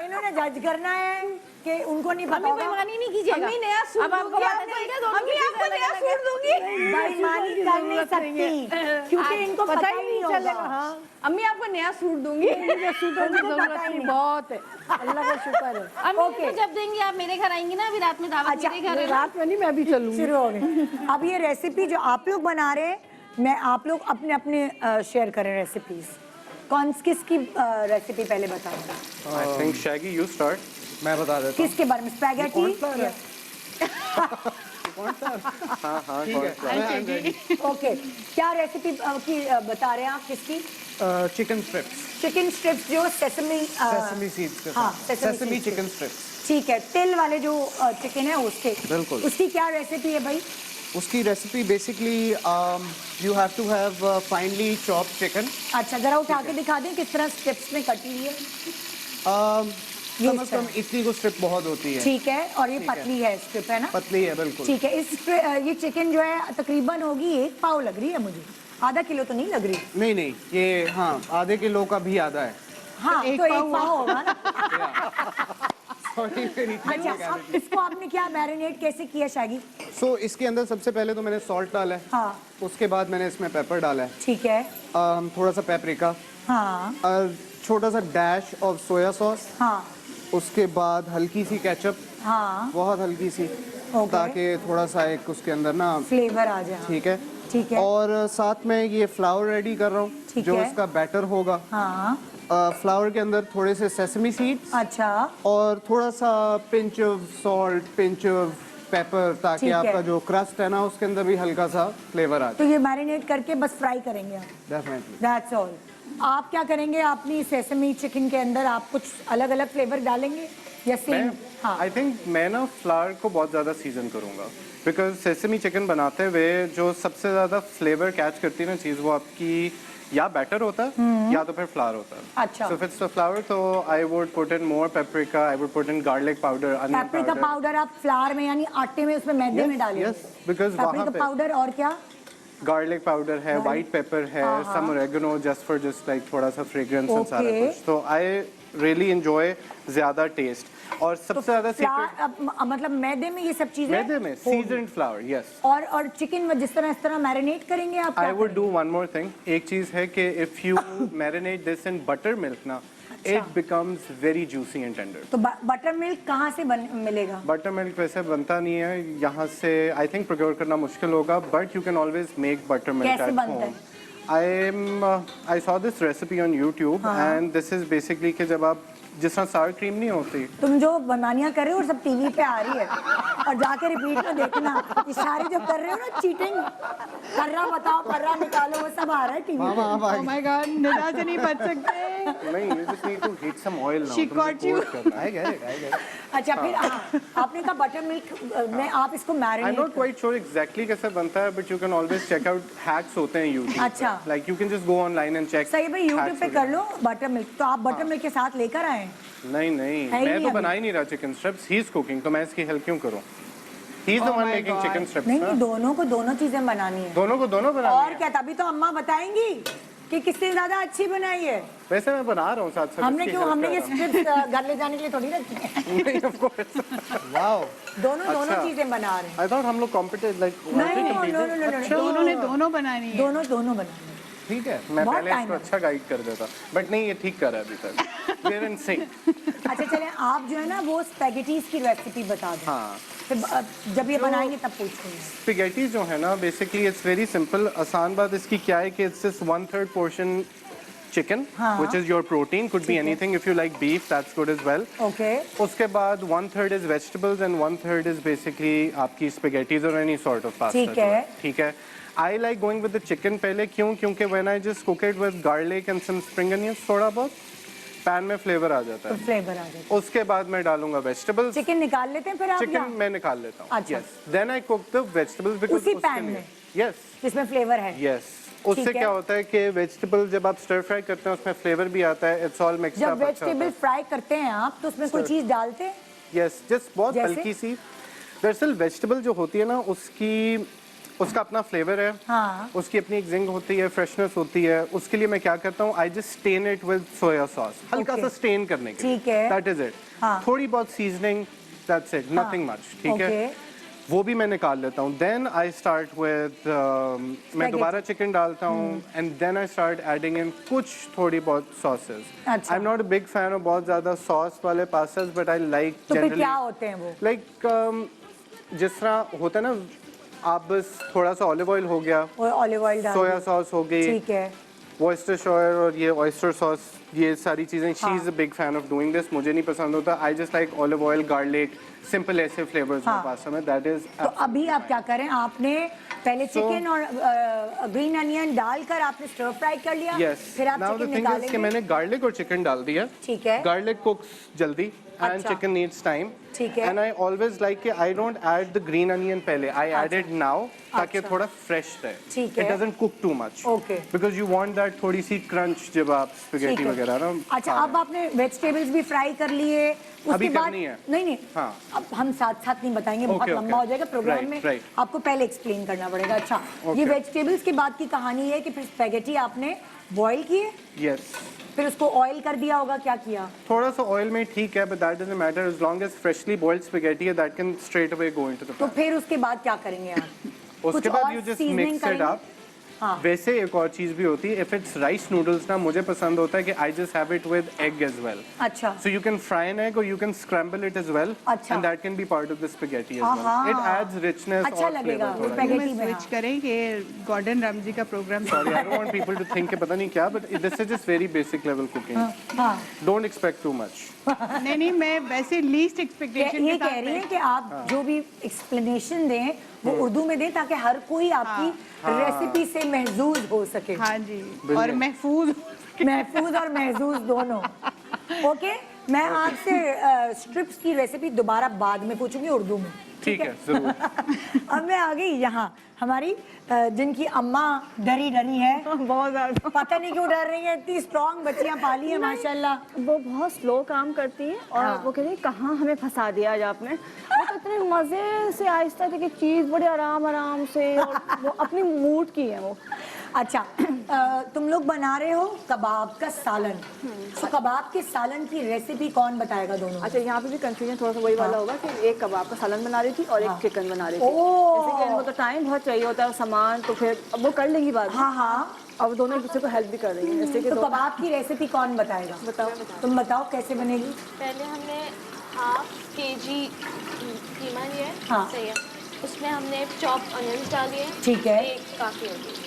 इन्होंने जज करना है कि उनको नहीं पता होगा। बेईमानी नहीं कीजिएगा। अम्मी नया सूट अब आपको दूंगी, पता चलेगा दोनों अम्मी की आपको चीज़ें नया अलग-अलग सूट दूंगी। बेईमानी कर नहीं सकती क्योंकि इनको पता ही नहीं होगा। अम्मी आपको नया सूट दूंगी। उनको पता ही नहीं। बहुत है, अल्लाह का शुक्र है। अम्मी को जब देंगी, आप मेरे घर आएंगी ना, अभी रात में दावत अच्छा, मेरे घर है। रात में नहीं, मैं भी चलूंगी। शुरू हो गए। अब ये रेसिपी जो आप लोग बना रहे हैं, मैं आप लोग अपने अपने शेयर करें रेसिपीज। कौन किसकी रेसिपी पहले बताओ? I think Shaggy you start. मैं बता देता हूँ. किसके बारे में? स्पैगेटी? हाँ ठीक है. ओके, क्या रेसिपी की बता रहे हैं आप? किसकी? Chicken strips. चिकन स्ट्रिप्स जो सेसमी सेसमी सीड्स के हाँ, साथ. sesame sesame seeds. Chicken strips. ठीक है, तिल वाले जो चिकन है उसके. बिल्कुल. उसकी क्या रेसिपी है भाई? उसकी recipe basically you have to have finally chopped chicken. अच्छा, जरा उठा के दिखा दें किस तरह स्ट्रिप्स में कटी हुई है. कम इस से कम इतनी को स्ट्रिप बहुत होती है. ठीक है, और ये पतली है स्ट्रिप, है ना? पतली है बिल्कुल. ठीक है. ये चिकन जो है तकरीबन होगी 1 पाव लग रही है मुझे. आधा किलो तो नहीं लग रही. नहीं नहीं, ये हाँ आधे किलो का भी आधा है. हाँ, तो 1 पाव होगा ना. सॉरी मेरी. अच्छा, अब इसको आपने क्या मैरिनेट कैसे किया शैगी? सो इसके अंदर सबसे पहले तो मैंने सॉल्ट डाला है. हाँ. उसके बाद मैंने इसमें पेपर डाला है. ठीक है. थोड़ा सा पेपरिका. हाँ. छोटा सा डैश ऑफ सोया सॉस. हाँ. उसके बाद हल्की सी केचप. हाँ. बहुत हल्की सी. ओके. ताकि थोड़ा सा एक उसके अंदर ना फ्लेवर आ जाए. ठीक है. ठीक है. और साथ में ये फ्लावर रेडी कर रहा हूँ ठीक जो है. इसका बैटर होगा. हाँ. फ्लावर के अंदर थोड़े से सेसमी सीड्स अच्छा. और थोड़ा सा pinch of salt, pinch of paper, ताकि ठीक है. आपका जो क्रस्ट है ना उसके अंदर भी हल्का सा फ्लेवर आ तो जाए. ये मैरिनेट करके बस फ्राई करेंगे आप. डेफिनेटली. That's all. आप क्या करेंगे अपनी सेसमी चिकन के अंदर? आप कुछ अलग अलग फ्लेवर डालेंगे या सेम? हाँ. आई थिंक मैं ना फ्लावर को बहुत ज़्यादा सीजन करूँगा बिकॉज सेसमी चिकन बनाते हुए जो सबसे ज़्यादा फ्लेवर कैच करती है ना चीज़, वो आपकी या बैटर होता है या तो फिर फ्लावर होता है. अच्छा. So if it's the flour तो I would put in more paprika, I would put in garlic powder, onion paprika powder आप फ्लावर में यानी आटे में उसमें मैदे में डालेंगे? yes, because वहाँ पेपरिका पे- पाउडर और क्या? गार्लिक पाउडर है, व्हाइट पेपर है, सम ओरेगनो जस्ट लाइक थोड़ा सा फ्रेग्रेंस एंड सारा Okay. कुछ. तो आई रियली एंजॉय ज्यादा टेस्ट. और सबसे ज्यादा सीक्रेट मतलब मैदे में ये सब चीजें मैदे में सीजन्ड फ्लावर. यस. और चिकन में जिस तरह इस तरह मैरिनेट करेंगे आप? I would do one more thing. एक चीज है कि if you marinate this in buttermilk ना, it becomes very juicy and tender. तो बटर मिल्क कहाँ से मिलेगा? बटर मिल्क वैसे बनता नहीं है यहाँ से. आई थिंक प्रोक्योर करना मुश्किल होगा, but you can always make butter milk कैसे एट बनता होम. है? I saw this recipe on YouTube and this is basically कि जब आप जिस तरह सार क्रीम नहीं होती, तुम जो बनानियां कर रहे हो और सब टीवी पे आ रही है और जाके रिपीट में देखना. इशारे जो कर रहे हो ना, चीटिंग कर रहा बताओ, कर रहा निकालो, वो सब आ रहा है टीवी पे. Oh my God, निदा से नहीं बच सकते. नहीं, you just need to heat some oil now. She तुमने caught you. coat करना है. I get it. अच्छा, फिर आपने कहा बटर मिल्क में आप इसको I'm marinate. not quite sure exactly कैसे बनता है, but you can always check out hacks होते हैं YouTube. अच्छा. Like you can just go online and check. सही भाई, यूट्यूब hacks पे वगैरह. कर लो बटर मिल्क. तो आप बटर मिल्क के साथ लेकर आए? नहीं नहीं, है ही मैं नहीं तो अभी. बना ही नहीं रहा chicken strips. He is cooking, तो मैं इसकी हेल्प क्यों करूँ? He is the one making chicken strips. नहीं ना. नहीं, दोनों को दोनों चीजें बनानी है. दोनों को दोनों बनानी और है. क्या, तभी तो अम्मा बताएंगी कि किसने ज्यादा अच्छी बनाई है. वैसे मैं बना रहा हूँ साथ साथ. हमने इसकी क्यों, help हमने कर ये रहा स्ट्रिप्स घर ले जाने के लिए थोड़ी रखी है. हूँ. नहीं, of course. वाओ. दोनों दोनों अच्छा. चीजें बना रहे हैं. I thought हम लोग competitive like. नहीं नो. दोनों ने दोनों बनानी है. दोनों दोनों बनानी है. ठीक है. मैं बहुत पहले time इसको है. अच्छा गाइड कर देता, बट नहीं, ये ठीक कर रहा है अभी तक. We're in sync. अच्छा चलें, आप जो है ना वो स्पैगेटीज की रेसिपी बता दें. हाँ. फिर जब ये बनाएंगे तब पूछेंगे. स्पेगेटी जो है ना, बेसिकली इट्स वेरी सिंपल. आसान बात इसकी क्या है कि इट्स जस्ट 1/3 पोर्शन चिकन, हाँ. which is your protein. Could be anything. If you like beef, that's good as well. Okay. उसके बाद 1/3 is vegetables and 1/3 is basically आपकी spaghettis or any sort of pasta. ठीक है. ठीक है. I like going with the chicken पहले. क्यों? क्योंकि when I just cook it with garlic and some spring onions थोड़ा बहुत, पैन में फ्लेवर आ जाता तो है. फ्लेवर आ जाए. उसके बाद मैं डालूंगा वेजिटेबल्स. चिकन निकाल लेते हैं फिर आप? चिकन या मैं निकाल लेता हूँ. अच्छा. Yes. Then I cook the vegetables because उसी उसके pan लिए- में? Yes. जिसमें फ्लेवर है. Yes. उससे ठीक है. क्या होता है कि वेजिटेबल जब आप स्टर फ्राई करते हैं उसमें फ्लेवर भी आता है. इट्स ऑल मिक्स्ड जब अप. अच्छा वेजिटेबल फ्राई करते हैं आप तो उसमें कोई चीज डालते हैं? यस, जस्ट बहुत जैसे? हल्की सी. दरअसल वेजिटेबल जो होती है ना, उसका अपना फ्लेवर है. हाँ. उसकी अपनी एक जिंग होती है, फ्रेशनेस होती है. उसके लिए मैं क्या करता हूँ, I just stain it with soya sauce. हल्का Okay. सा स्टेन करने के लिए. ठीक है. That is it. हाँ. थोड़ी बहुत seasoning, that's it, nothing much. ठीक है. Okay. वो भी मैं निकाल लेता हूँ. देन आई स्टार्ट विद मैं दोबारा चिकन डालता हूँ and then I start adding in कुछ थोड़ी बहुत सॉसेस. अच्छा. I am not a big fan of बहुत ज्यादा सॉस वाले पास्तास, बट आई लाइक तो फिर जनरली क्या होते हैं वो? लाइक जिस तरह होता है ना, आप बस थोड़ा सा ऑलिव ऑयल हो गया, ऑलिव ऑयल डाल सोया दो. सॉस हो गई, ठीक है. Worcestershire और ये oyster sauce, ये सारी चीज़ें, she is a big fan of doing this. मुझे नहीं पसंद होता. I just like olive oil, garlic, simple ऐसे flavors में पास्ता में. That is. तो अभी आप क्या करें, आपने पहले चिकन और ग्रीन अनियन डालकर आपने स्टर फ्राई कर लिया, Yes. फिर आप Now the chicken thing is कि निकालेंगे। मैंने garlic और chicken डाल दिया. ठीक है। Garlic cooks जल्दी and अच्छा। chicken needs time. ठीक है। And I always like कि I don't add the green onion पहले. I add it now ताकि अच्छा। थोड़ा fresh रहे. ठीक है। It doesn't cook too much. Okay. Because you want that थोड़ी सी crunch जब आप ठीक spaghetti है। वगैरह ना अच्छा, खा अब आपने वेजिटेबल्स भी फ्राई कर लिए, उसके अभी बाद करनी है। नहीं हाँ। अब हम साथ साथ नहीं बताएंगे, बहुत Okay, लंबा हो जाएगा प्रोग्राम Right, में, right. आपको पहले एक्सप्लेन करना पड़ेगा। अच्छा, ये Okay. वेजिटेबल्स के बाद की कहानी है कि फिर स्पेगेटी आपने बॉईल किए, Yes. फिर उसको ऑयल कर दिया होगा, क्या किया? थोड़ा सा ऑयल में ठीक है, but that doesn't matter as long as freshly boiled spaghetti है, that can straight away go into the तो pan. फिर उसके बाद क्या करेंगे आप? उसके कुछ बाद और you just seasoning mix it करेंगे? up. हाँ। वैसे एक और चीज भी होती है, if it's rice noodles ना मुझे पसंद होता है कि I just have it with egg as well. अच्छा, So you can fry an egg or you can scramble it as well, अच्छा। and that can be part of the spaghetti as well. हाँ। It adds richness अच्छा और लगेगा, flavor थोड़ा. spaghetti में में, switch करें कि गॉर्डन रामजी का programme Sorry, I don't want people to think कि पता नहीं क्या, but this is just very basic level cooking. हाँ। Don't expect too much. नहीं मैं वैसे लीस्ट एक्सपेक्टेशन ये के कह साथ रही है कि आप जो भी एक्सप्लेनेशन दें वो उर्दू में दें ताकि हर कोई आपकी रेसिपी से महजूज हो सके, हाँ जी, और महफूज महफूज और महजूज दोनों। ओके, मैं आपसे स्ट्रिप्स की रेसिपी दोबारा बाद में पूछूंगी उर्दू में, ठीक है, जरूर. अब मैं आ गई यहाँ हमारी जिनकी अम्मा डरी डरी है, बहुत ज़्यादा। पता नहीं क्यों डर रही है, इतनी स्ट्रॉन्ग बच्चियाँ पाली है माशाल्लाह। वो बहुत स्लो काम करती है और हाँ। वो कहती है कहाँ हमें फंसा दिया आज आपने। वो तो इतने मज़े से आहिस्ता कि चीज़ बड़े आराम आराम से, और वो अपनी मूड की है वो। अच्छा, तुम लोग बना रहे हो कबाब का सालन, तो कबाब के सालन की रेसिपी कौन बताएगा दोनों? अच्छा, यहाँ पे भी कंफ्यूजन थोड़ा सा वही वाला होगा कि एक कबाब का सालन बना रही थी और एक चिकन बना रही थी। ओह। जैसे कि इनको तो टाइम बहुत चाहिए होता है, सामान तो फिर अब वो कर लेंगी बाद में। हाँ हाँ, अब दोनों एक दूसरे को हेल्प भी कर रही हैं, जैसे कि तो कबाब की रेसिपी कौन बताएगा? बताओ। तुम बताओ कैसे बनेगी? पहले हमने हाफ केजी कीमा लिया है, हाँ। सही है। उसमें हमने चॉप अनियंस डाली है, ठीक है। एक काफ़ी होगी।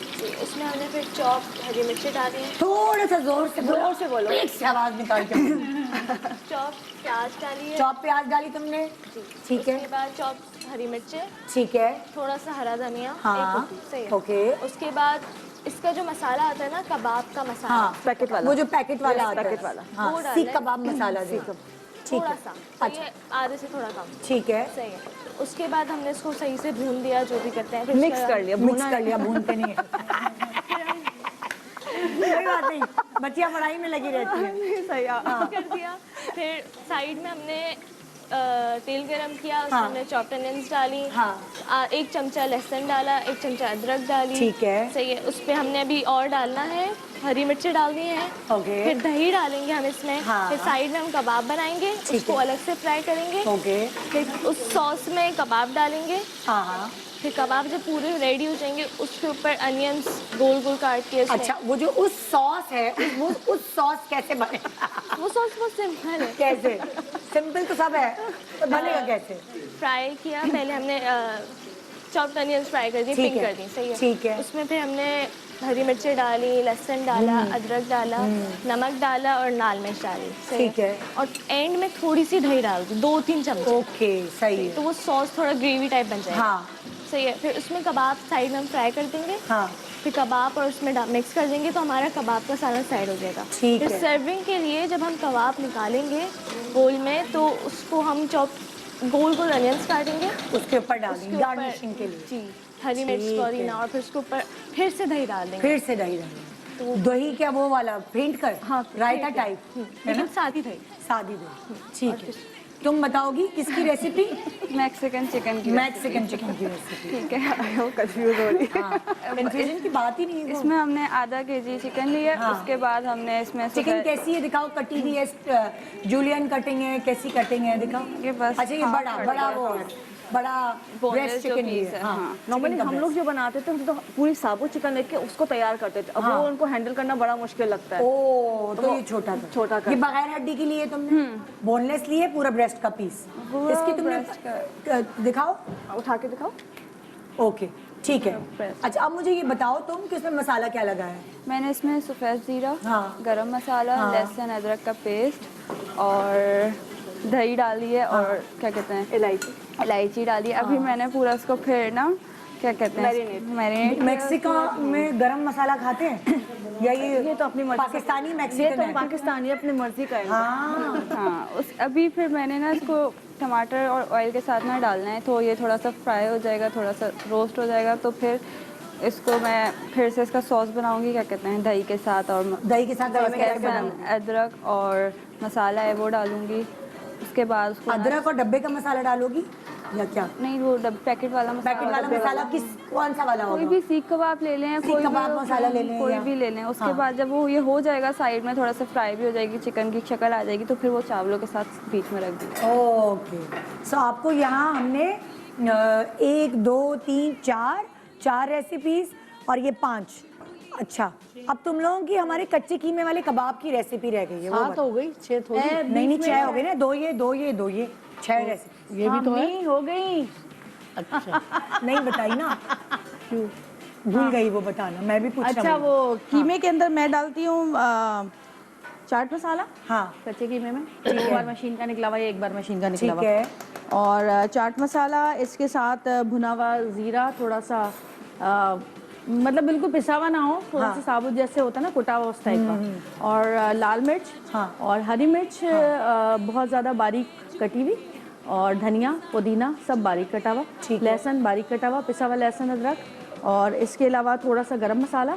उसमें हमने फिर चॉप हरी मिर्ची डाली है, थोड़ा सा जोर से बोलो, एक से आवाज निकाल के बोलो। चॉप प्याज डाली है, चॉप प्याज डाली तुमने, ठीक है। उसके बाद चॉप हरी मिर्ची, ठीक है, थोड़ा सा हरा धनिया, हाँ, एक होगी, सही है। ओके। उसके बाद इसका जो मसाला आता है ना, कबाब का मसाला, हाँ, पैकेट वाला। वो जो पैकेट वाला आता है, पैकेट वाला। हाँ, वो डालना सीख है। कबाब मसाला जो, ठीक थोड़ा है। सा, अच्छा, ये आधे से थोड़ा कम, ठीक है, सही है। उसके बाद हमने इसको सही से भून दिया, जो भी करते हैं, फिर मिक्स उसके कर लिया, मिक्स भुना कर लिया, भूनते नहीं है। कोई बात नहीं, बच्चियाँ पढ़ाई में लगी रहती हैं। सही है। बाद कर दिया। फिर साइड में हमने तेल गरम किया, उसमें हाँ। हमने चॉप्ड अनियंस डाली, हाँ। एक चमचा लहसुन डाला, एक चमचा अदरक डाली, ठीक है। सही है। उस पे हमने अभी और डालना है, हरी मिर्ची डालनी है, ओके। फिर दही डालेंगे हम इसमें, हाँ। फिर साइड में हम कबाब बनाएंगे, उसको है। अलग से फ्राई करेंगे, ओके, फिर उस सॉस में कबाब डालेंगे, हाँ हाँ। फिर कबाब जब पूरे रेडी हो जाएंगे उसके ऊपर अनियंस गोल गोल काट के उसमें। अच्छा, वो जो उस सॉस है, उस सॉस कैसे बने? वो सॉस बहुत सिंपल है। कैसे? सिंपल तो सब है, तो बनेगा कैसे? फ्राई किया, पहले हमने चॉप्ड अनियंस फ्राई कर दी, ठीक पिंक है, कर दी, सही है। ठीक है। उसमें फिर हमने हरी मिर्ची डाली, लहसुन डाला, अदरक डाला, नमक डाला और लाल मिर्च डाली, सही ठीक है। और एंड में थोड़ी सी दही डाल दी, 2-3 चम्मच, ओके, सही तो है। वो सॉस थोड़ा ग्रेवी टाइप बन जाएगा, हाँ, सही है। फिर उसमें कबाब साइड में हम फ्राई कर देंगे, हाँ, फिर कबाब और उसमें मिक्स कर देंगे, तो हमारा कबाब का सालन साइड हो जाएगा। ठीक फिर है। सर्विंग के लिए जब हम कबाब निकालेंगे बोल में, तो उसको हम गोल गोल अनियंस काटेंगे, उसके ऊपर डाल उसके देंगे ऊपर- गार्निशिंग के लिए। जी, हरी मिर्च ठीक पुदीना, है। और फिर उसके ऊपर फिर से दही डाल देंगे। फिर से दही डालेंगे, दही क्या वो वाला फेंट कर, हाँ, रायता ठीक है। टाइप, है लेकिन ना? साथ ही दही। सादी दही, ठीक है। तुम बताओगी किसकी रेसिपी? मैक्सिकन चिकन की। मैक्सिकन चिकन की रेसिपी। ठीक है, वो कंफ्यूज हो रही है। कंफ्यूजन की बात ही नहीं है। इसमें हमने आधा केजी चिकन लिया, हाँ। उसके बाद हमने इसमें चिकन कैसी है दिखाओ, कटी हुई है, जूलियन कटिंग है, कैसी कटिंग है दिखाओ। ये बस अच्छा, ये हाफ बड़ा कट बड़ा गया, वो है, बड़ा ब्रेस्ट चिकन ही है। हाँ, नॉर्मली हम लोग जो बनाते थे हम तो पूरी साबुत चिकन लेके उसको तैयार करते थे, अब हाँ। वो उनको हैंडल करना बड़ा मुश्किल लगता है। ओ, तो ये छोटा था। छोटा कर। ये बगैर हड्डी की लिए तुमने, बोनलेस लिए, पूरा ब्रेस्ट का पीस। पूरा इसकी तुमने breast दिखाओ, उठा के दिखाओ। ओके, ठीक है। अच्छा अब मुझे ये बताओ तुम कि इसमें मसाला क्या लगा है? मैंने इसमें सफ़ेद ज़ीरा, हाँ। गरम मसाला, लहसुन अदरक का पेस्ट और दही डाली है और क्या कहते हैं इलायची डाली है। अभी मैंने पूरा इसको फिर ना क्या कहते हैं मैरिनेट। मेक्सिको में गरम मसाला खाते हैं या ये तो अपनी मर्जी पाकिस्तानी ये मैक्सिकन तो है? पाकिस्तानी अपनी मर्जी का है। हाँ हाँ अभी फिर मैंने ना इसको टमाटर और ऑयल के साथ ना डालना है, तो ये थोड़ा सा फ्राई हो जाएगा, थोड़ा सा रोस्ट हो जाएगा, तो फिर इसको मैं फिर से इसका सॉस बनाऊंगी, क्या कहते हैं दही के साथ, और दही के साथ लहसुन अदरक और मसाला है वो डालूंगी। उसके बाद उसको अदरक और डब्बे का मसाला डालोगी या क्या? नहीं वो पैकेट वाला मसाला किस कौन सा वाला कोई होगा? भी सीख कबाब ले लें, सीख कबाब मसाला ले लें कोई या- भी ले लें। उसके हाँ। बाद जब वो ये हो जाएगा साइड में, थोड़ा सा फ्राई भी हो जाएगी, चिकन की शक्ल आ जाएगी, तो फिर वो चावलों के साथ बीच में रख दी। ओके सो आपको यहाँ हमने 1 2 3 4 रेसिपीज और ये 5। अच्छा अब तुम लोगों की हमारे कच्चे कीमे वाले कबाब की रेसिपी रह गई है, वो 7 हो गई 6 थोड़ी। नहीं 6 हो गए ना, 2 ये 6 रेसिपी ये भी तो है। हो गई। अच्छा नहीं बताई ना, क्यों भूल गई वो बताना, मैं भी पूछ अच्छा रहा हूँ। वो कीमे के अंदर मैं डालती हूँ चाट मसाला हाँ कच्चे कीमे में। एक बार मशीन का निकला हुआ है, एक बार मशीन का निकला ठीक हुआ है। और चाट मसाला, इसके साथ भुना हुआ जीरा, थोड़ा सा मतलब बिल्कुल पिसा हुआ ना हो, थोड़ा सा साबुत जैसे होता है ना, कुटा हुआ उस टाइप का। और लाल मिर्च हाँ। और हरी मिर्च बहुत ज़्यादा बारीक कटी हुई, और धनिया पुदीना सब बारीक कटा हुआ, लहसुन बारीक कटा हुआ, पिसा हुआ लहसुन अदरक, और इसके अलावा थोड़ा सा गरम मसाला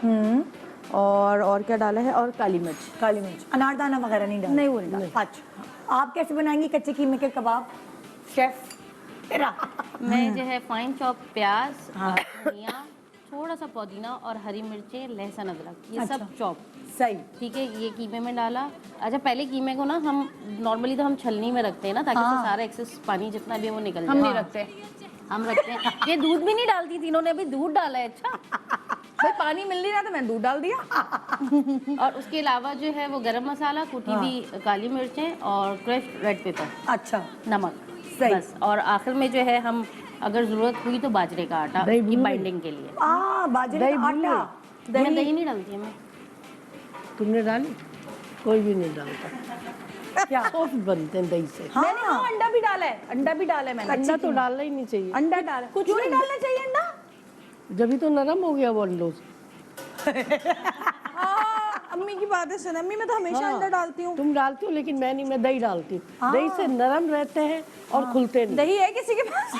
और क्या डाला है, और काली मिर्च। अनारदाना वगैरह नहीं डाला? नहीं वो नहीं डाला। अच्छा आप कैसे बनाएंगी कच्चे कीमे के कबाब शेफ? तेरा मैं जो है फाइन चॉप प्याज, धनिया, थोड़ा सा पुदीना और हरी मिर्चें, लहसुन अदरक, ये सब चॉप। सही ठीक है, ये कीमे में डाला। अच्छा पहले कीमे को ना हम नॉर्मली तो हम छलनी में रखते हैं ना, ताकि उससे सारा एक्सेस पानी जितना भी है वो निकल जाए। हम नहीं रखते। हम रखते हैं। ये दूध भी नहीं डालती थी, इन्होंने अभी दूध डाला है। अच्छा भाई पानी मिल नहीं रहा तो मैंने दूध डाल दिया। और उसके अलावा जो है वो गरम मसाला, कुटी हुई काली मिर्चें और क्रश्ड रेड पेपर, अच्छा नमक, सही। बस। और आखिर में जो है हम अगर जरूरत हुई तो बाजरे का आटा, ये बाइंडिंग के लिए। बाजरे का आटा। मैं दही नहीं डालती है मैं। तुमने डाली? कोई भी नहीं डालता। क्या सॉफ्ट बनते हैं दही से। मैंने अंडा भी डाला है, अंडा भी डाला है मैंने। अंडा तो डालना ही नहीं चाहिए, अंडा डाला, कुछ नहीं डालना चाहिए अंडा। जब तो नरम हो गया वो अंडों से। अम्मी की बातें सुन, अम्मी मैं तो हमेशा अंडा डालती हूँ। तुम डालती हो लेकिन मैं नहीं, मैं दही डालती हूँ। दही से नरम रहते हैं और खुलते नहीं। दही है किसी के पास?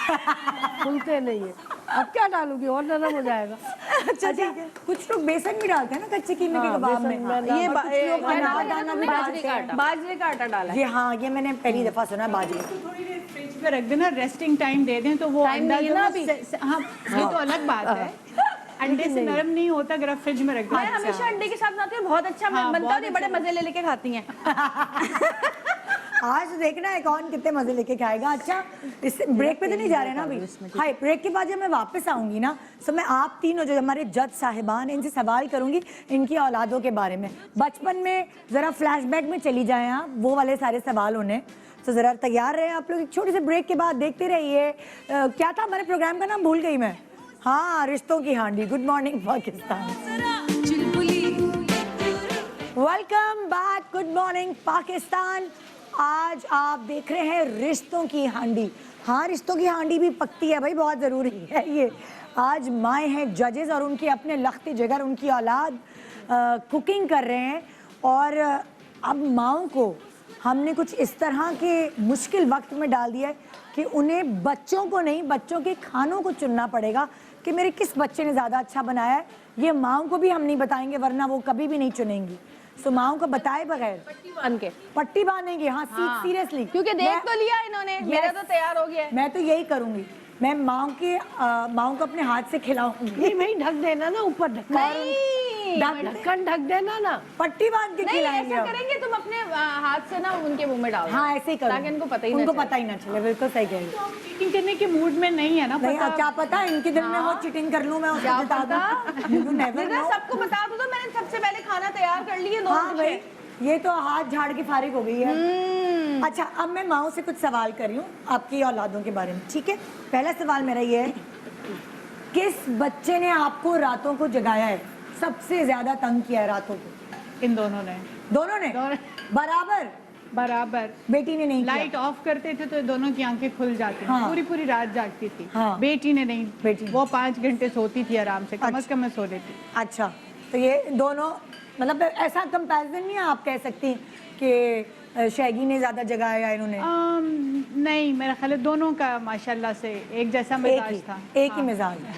खुलते नहीं है। अब क्या डालूंगी, और नरम हो जाएगा। अच्छा ठीक है। कुछ लोग बेसन भी डालते हैं ना कच्चे कीमे के कबाब में। ये अनारदाना भी डालते हैं। बाजरे का आटा डाला है। ये हाँ ये मैंने पहली दफा सुना है बाजरे। थोड़ी देर फ्रिज में रख देना, रेस्टिंग टाइम दे दें तो वो Time नहीं है ना अभी। हाँ ये तो अलग बात है। अंडे से नरम नहीं होता अगर आप फ्रिज में रख मैं दें। हमेशा अंडे के साथ बनाती हूँ, बहुत अच्छा बनता है, बड़े मजे ले लेके खाती हैं। आज देखना है कौन कितने मजे लेके खाएगा। अच्छा इस ब्रेक पे तो नहीं जा रहे ना अभी? हाय ब्रेक के बाद जब मैं वापस आऊंगी ना, तो मैं आप तीनों जो हमारे जज साहिबान इनसे सवाल करूंगी इनकी औलादों के बारे में। बचपन में जरा फ्लैशबैक में चली जाएं आप, वो वाले सारे सवाल उन्हें। तो जरा तैयार रहे आप लोग, एक छोटे से ब्रेक के बाद देखते रहिए। क्या था हमारे प्रोग्राम का नाम, भूल गई मैं। हाँ रिश्तों की हांडी। Good morning Pakistan, welcome back. Good morning Pakistan. आज आप देख रहे हैं रिश्तों की हांडी। हाँ रिश्तों की हांडी भी पकती है भाई, बहुत ज़रूरी है ये। आज माएँ हैं जजेस और उनके अपने लख्ती जिगर, उनकी औलाद कुकिंग कर रहे हैं। और अब माओं को हमने कुछ इस तरह के मुश्किल वक्त में डाल दिया है कि उन्हें बच्चों को नहीं, बच्चों के खानों को चुनना पड़ेगा कि मेरे किस बच्चे ने ज़्यादा अच्छा बनाया है। ये माओं को भी हम नहीं बताएंगे, वरना वो कभी भी नहीं चुनेंगी। सो माओं को बताए बगैर पट्टी बांधेंगे। हाँ सीरियसली, क्योंकि देख तो लिया इन्होंने, मेरा तो तैयार हो गया है। मैं तो यही करूंगी, मैं माओं को अपने हाथ से खिलाऊंगी। नहीं भाई ढक देना ना, ऊपर ढक्कन ढक देना ना, पट्टी बांध के नहीं खिलाएंगे। ऐसा करेंगे, तुम अपने हाथ से ना उनके मुंह में डालो। हाँ ऐसे ही करो, ताकि इनको पता ही उनको ना पता ही ना चले। बिल्कुल सही कह रही हो। चीटिंग करने के मूड में नहीं है ना, नहीं पता। क्या पता इनके दिल में हो चीटिंग कर लूं मैं, उसको बता दूं। You never know। सबको बता दो तो मैंने सबसे पहले खाना तैयार कर लिए। हाँ भाई ये तो हाथ झाड़ के फारिग हो गई है। अच्छा अब मैं माओ से कुछ सवाल कर रही हूँ आपकी औलादों के बारे में, ठीक है? पहला सवाल मेरा ये है किस बच्चे ने आपको रातों को जगाया है, सबसे ज्यादा तंग किया है रातों को? इन दोनों ने दोनों ने बराबर? बराबर। बेटी ने नहीं किया? लाइट ऑफ करते थे तो दोनों की आंखें खुल जाती थी। हाँ। पूरी पूरी रात जागती थी। हाँ। बेटी ने नहीं। बेटी। वो 5 घंटे सोती थी आराम से, कम से कम मैं सो लेती। अच्छा, तो ये दोनों मतलब ऐसा कंपैरिजन नहीं है आप कह सकती कि शैगी ने ज्यादा जगाया इन्होंने? नहीं, मेरा ख्याल है दोनों का माशाल्लाह से एक जैसा मिजाज था। एक ही मिजाज है।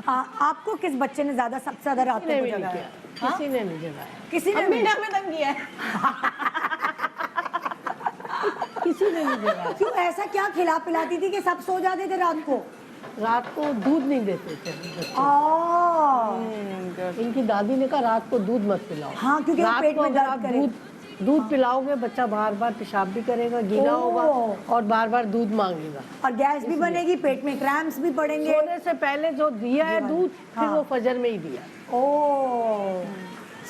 आपको किस बच्चे ने ज्यादा सबसे ज्यादा रातों को जगाया? किसी ने नहीं जगाया, किसी ने अम्मी ने हमें तंग किया है। किसी ने नहीं जगाया। क्यों, ऐसा क्या खिला पिलाती थी कि सब सो जाते थे रात को? रात को दूध नहीं देते थे बच्चे। इनकी दादी ने कहा रात को दूध मत पिलाओ। हाँ, क्योंकि वो रात पेट को में अगर दर्द आप करेगा। दूध पिलाओगे बच्चा बार बार पेशाब भी करेगा, गीला होगा और बार बार दूध मांगेगा। और गैस भी बनेगी, पेट में क्रैम्प्स भी पड़ेंगे। सोने से पहले जो दिया है दूध, फिर वो फजर में ही दिया। ओह,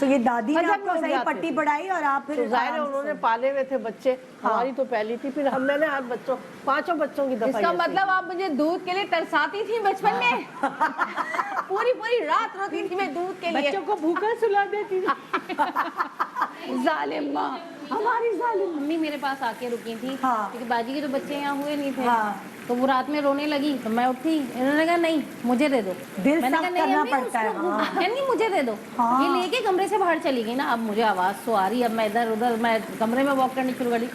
सो ये दादी ने फजर आपको में सही जाते पट्टी थे। पढ़ाई और आप फिर तो जाहिर है उन्होंने पाले हुए थे बच्चे, हमारी तो पहली थी, फिर मैंने हर बच्चों 5 बच्चों की दफा इसका मतलब आप मुझे दूध के लिए तरसाती थी बचपन में। पूरी पूरी रात रोती थी मैं दूध के लिए। बच्चों को भूखा सुला देती थी। जालिम माँ, हमारी जालिम। मम्मी मेरे पास आके रुकी थी हाँ। क्योंकि बाजी के तो बच्चे यहाँ हुए नहीं थे। हाँ। तो वो रात में रोने लगी तो मैं उठी, इन्होंने कहा नहीं मुझे दे दो। दिल मैंने साफ कहा नहीं करना अम्मी, पड़ता है। उसको- हाँ। नहीं मुझे दे दो। हाँ। ये लेके कमरे से बाहर चली गई ना, अब मुझे आवाज़ तो आ रही, अब मैं इधर उधर मैं कमरे में वॉक करनी शुरू कर दी।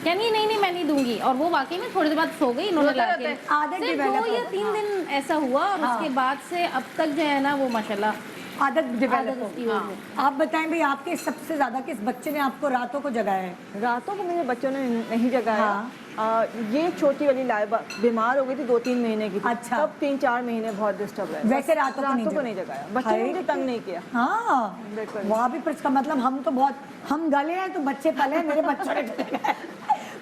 कहनी नहीं मैं नहीं दूंगी, और वो वाकई में थोड़ी देर बाद सो गई। इन्होंने लाके आदत सिर्फ develop 2 या 3 दिन ऐसा हुआ, और उसके बाद से अब तक जो है ना वो माशाल्लाह आदत डेवलप आदत हो उसकी गई। हो गई। आप बताएं भाई, आपके सबसे ज्यादा किस बच्चे ने आपको रातों को जगाया है? रातों को मुझे बच्चों ने नहीं जगाया। हाँ। ये छोटी वाली लाइबा बीमार हो गई थी 2-3 महीने की थी। अच्छा। तब 3-4 महीने बहुत डिस्टर्ब रहे। वैसे रातों को नहीं जगाया। बच्चों ने मुझे तंग नहीं किया। हाँ, बिल्कुल। वहाँ भी पर इसका मतलब हम तो बहुत, हम गले हैं तो बच्चे पले हैं, मेरे बच्चों ने गले हैं।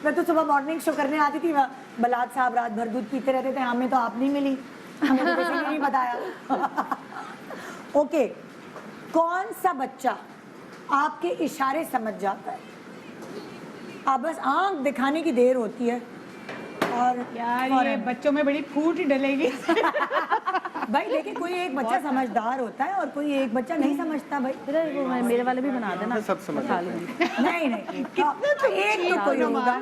मैं तो सुबह मॉर्निंग शो करने आती थी, बलाद साहब रात भर दूध पीते रहते थे, हमें तो आप नहीं मिली, हमें तो किसी ने नहीं बताया। ओके, कौन सा बच्चा आपके इशारे समझ जाता है? आप बस आंख दिखाने की देर होती है और यार ये बच्चों में बड़ी फूट डलेगी। भाई देखिए, कोई एक बच्चा समझदार होता है और कोई एक बच्चा नहीं समझता भाई। मेरे वाले भी बना देना। सब समझ नहीं एक तो कोई होगा,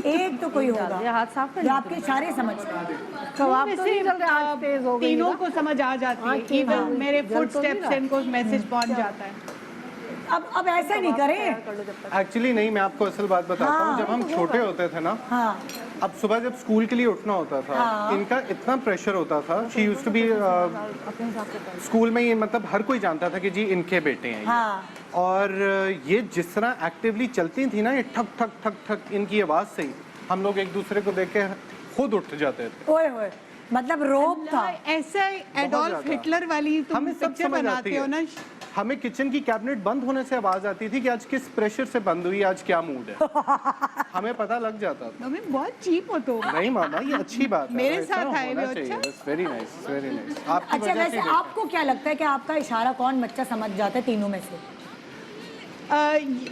एक तो कोई होगा ये हाथ साफ कर जो आपके इशारे समझता है। कबाब तो नहीं चलते, आज तेज हो गई तीनों ना। को समझ आ जाती है। इवन मेरे फुटस्टेप्स से इनको मैसेज पहुंच जाता है। अब ऐसा नहीं करें। एक्चुअली नहीं, मैं आपको असल बात बताता हूँ। जब हम छोटे होते थे ना, हाँ, अब सुबह जब स्कूल के लिए उठना होता था, इनका इतना प्रेशर होता था। She used to be school में, ये मतलब हर कोई जानता था कि जी इनके बेटे हैं ये। हाँ। और ये जिस तरह एक्टिवली चलती थी ना, ये ठक ठक ठक ठक इनकी आवाज़ से ही हम लोग एक दूसरे को देख के खुद उठ जाते थे। ओए होए, मतलब रोब था। ऐसा एडोल्फ ज्यादा। हिटलर वाली तुम हमें सब पिक्चर समझ आती बनाते हो है। ना। हमें किचन की कैबिनेट बंद होने से आवाज आती थी कि आज किस प्रेशर से बंद हुई, आज क्या मूड है। हमें पता लग जाता था। तुम बहुत चीप हो तो। नहीं मामा, ये अच्छी बात है। मेरे ऐसा साथ आए होना हुए चाहिए। अच्छा। That's very nice, very nice। आपकी अच्छा, वजह से वैसे आपको क्या लगता है कि आपका इशारा कौन बच्चा समझ जाता है तीनों में से?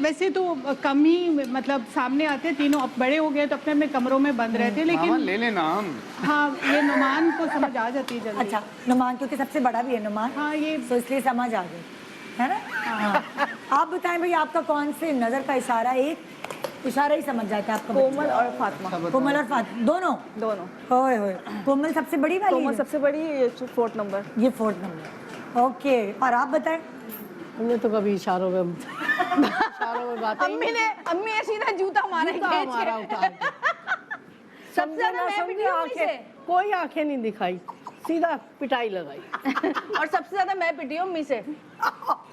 वैसे तो कम ही मतलब सामने आते हैं तीनों। अब बड़े हो गए तो अपने अपने कमरों में बंद रहते हैं, मामा लेकिन ले लेना हम। हाँ ये नुमान को समझ आ जाती है जल्दी। अच्छा, नुमान क्योंकि सबसे बड़ा भी है नुमान, हाँ ये तो इसलिए समझ आ गई है ना। हाँ। आप बताएं भाई, आपका कौन से नजर का इशारा, एक इशारा ही समझ जाता है आपका? कोमल और फातिमा कोमल और फातिमा दोनों? दोनों। ओए होए, कोमल सबसे बड़ी वाली कोमल है? सबसे बड़ी, ये 4th नंबर। ये 4th नंबर। ओके, और आप बताएं? हमने तो कभी इशारों में बातें ही नहीं अम्मी ने सीधा जूता मारा की। हमारा उतार के। सबसे ज्यादा मैं पिटी हूँ अम्मी से। कोई आंखें नहीं दिखाई, सीधा पिटाई लगाई। और सबसे ज्यादा मैं पिटी हूँ अम्मी से।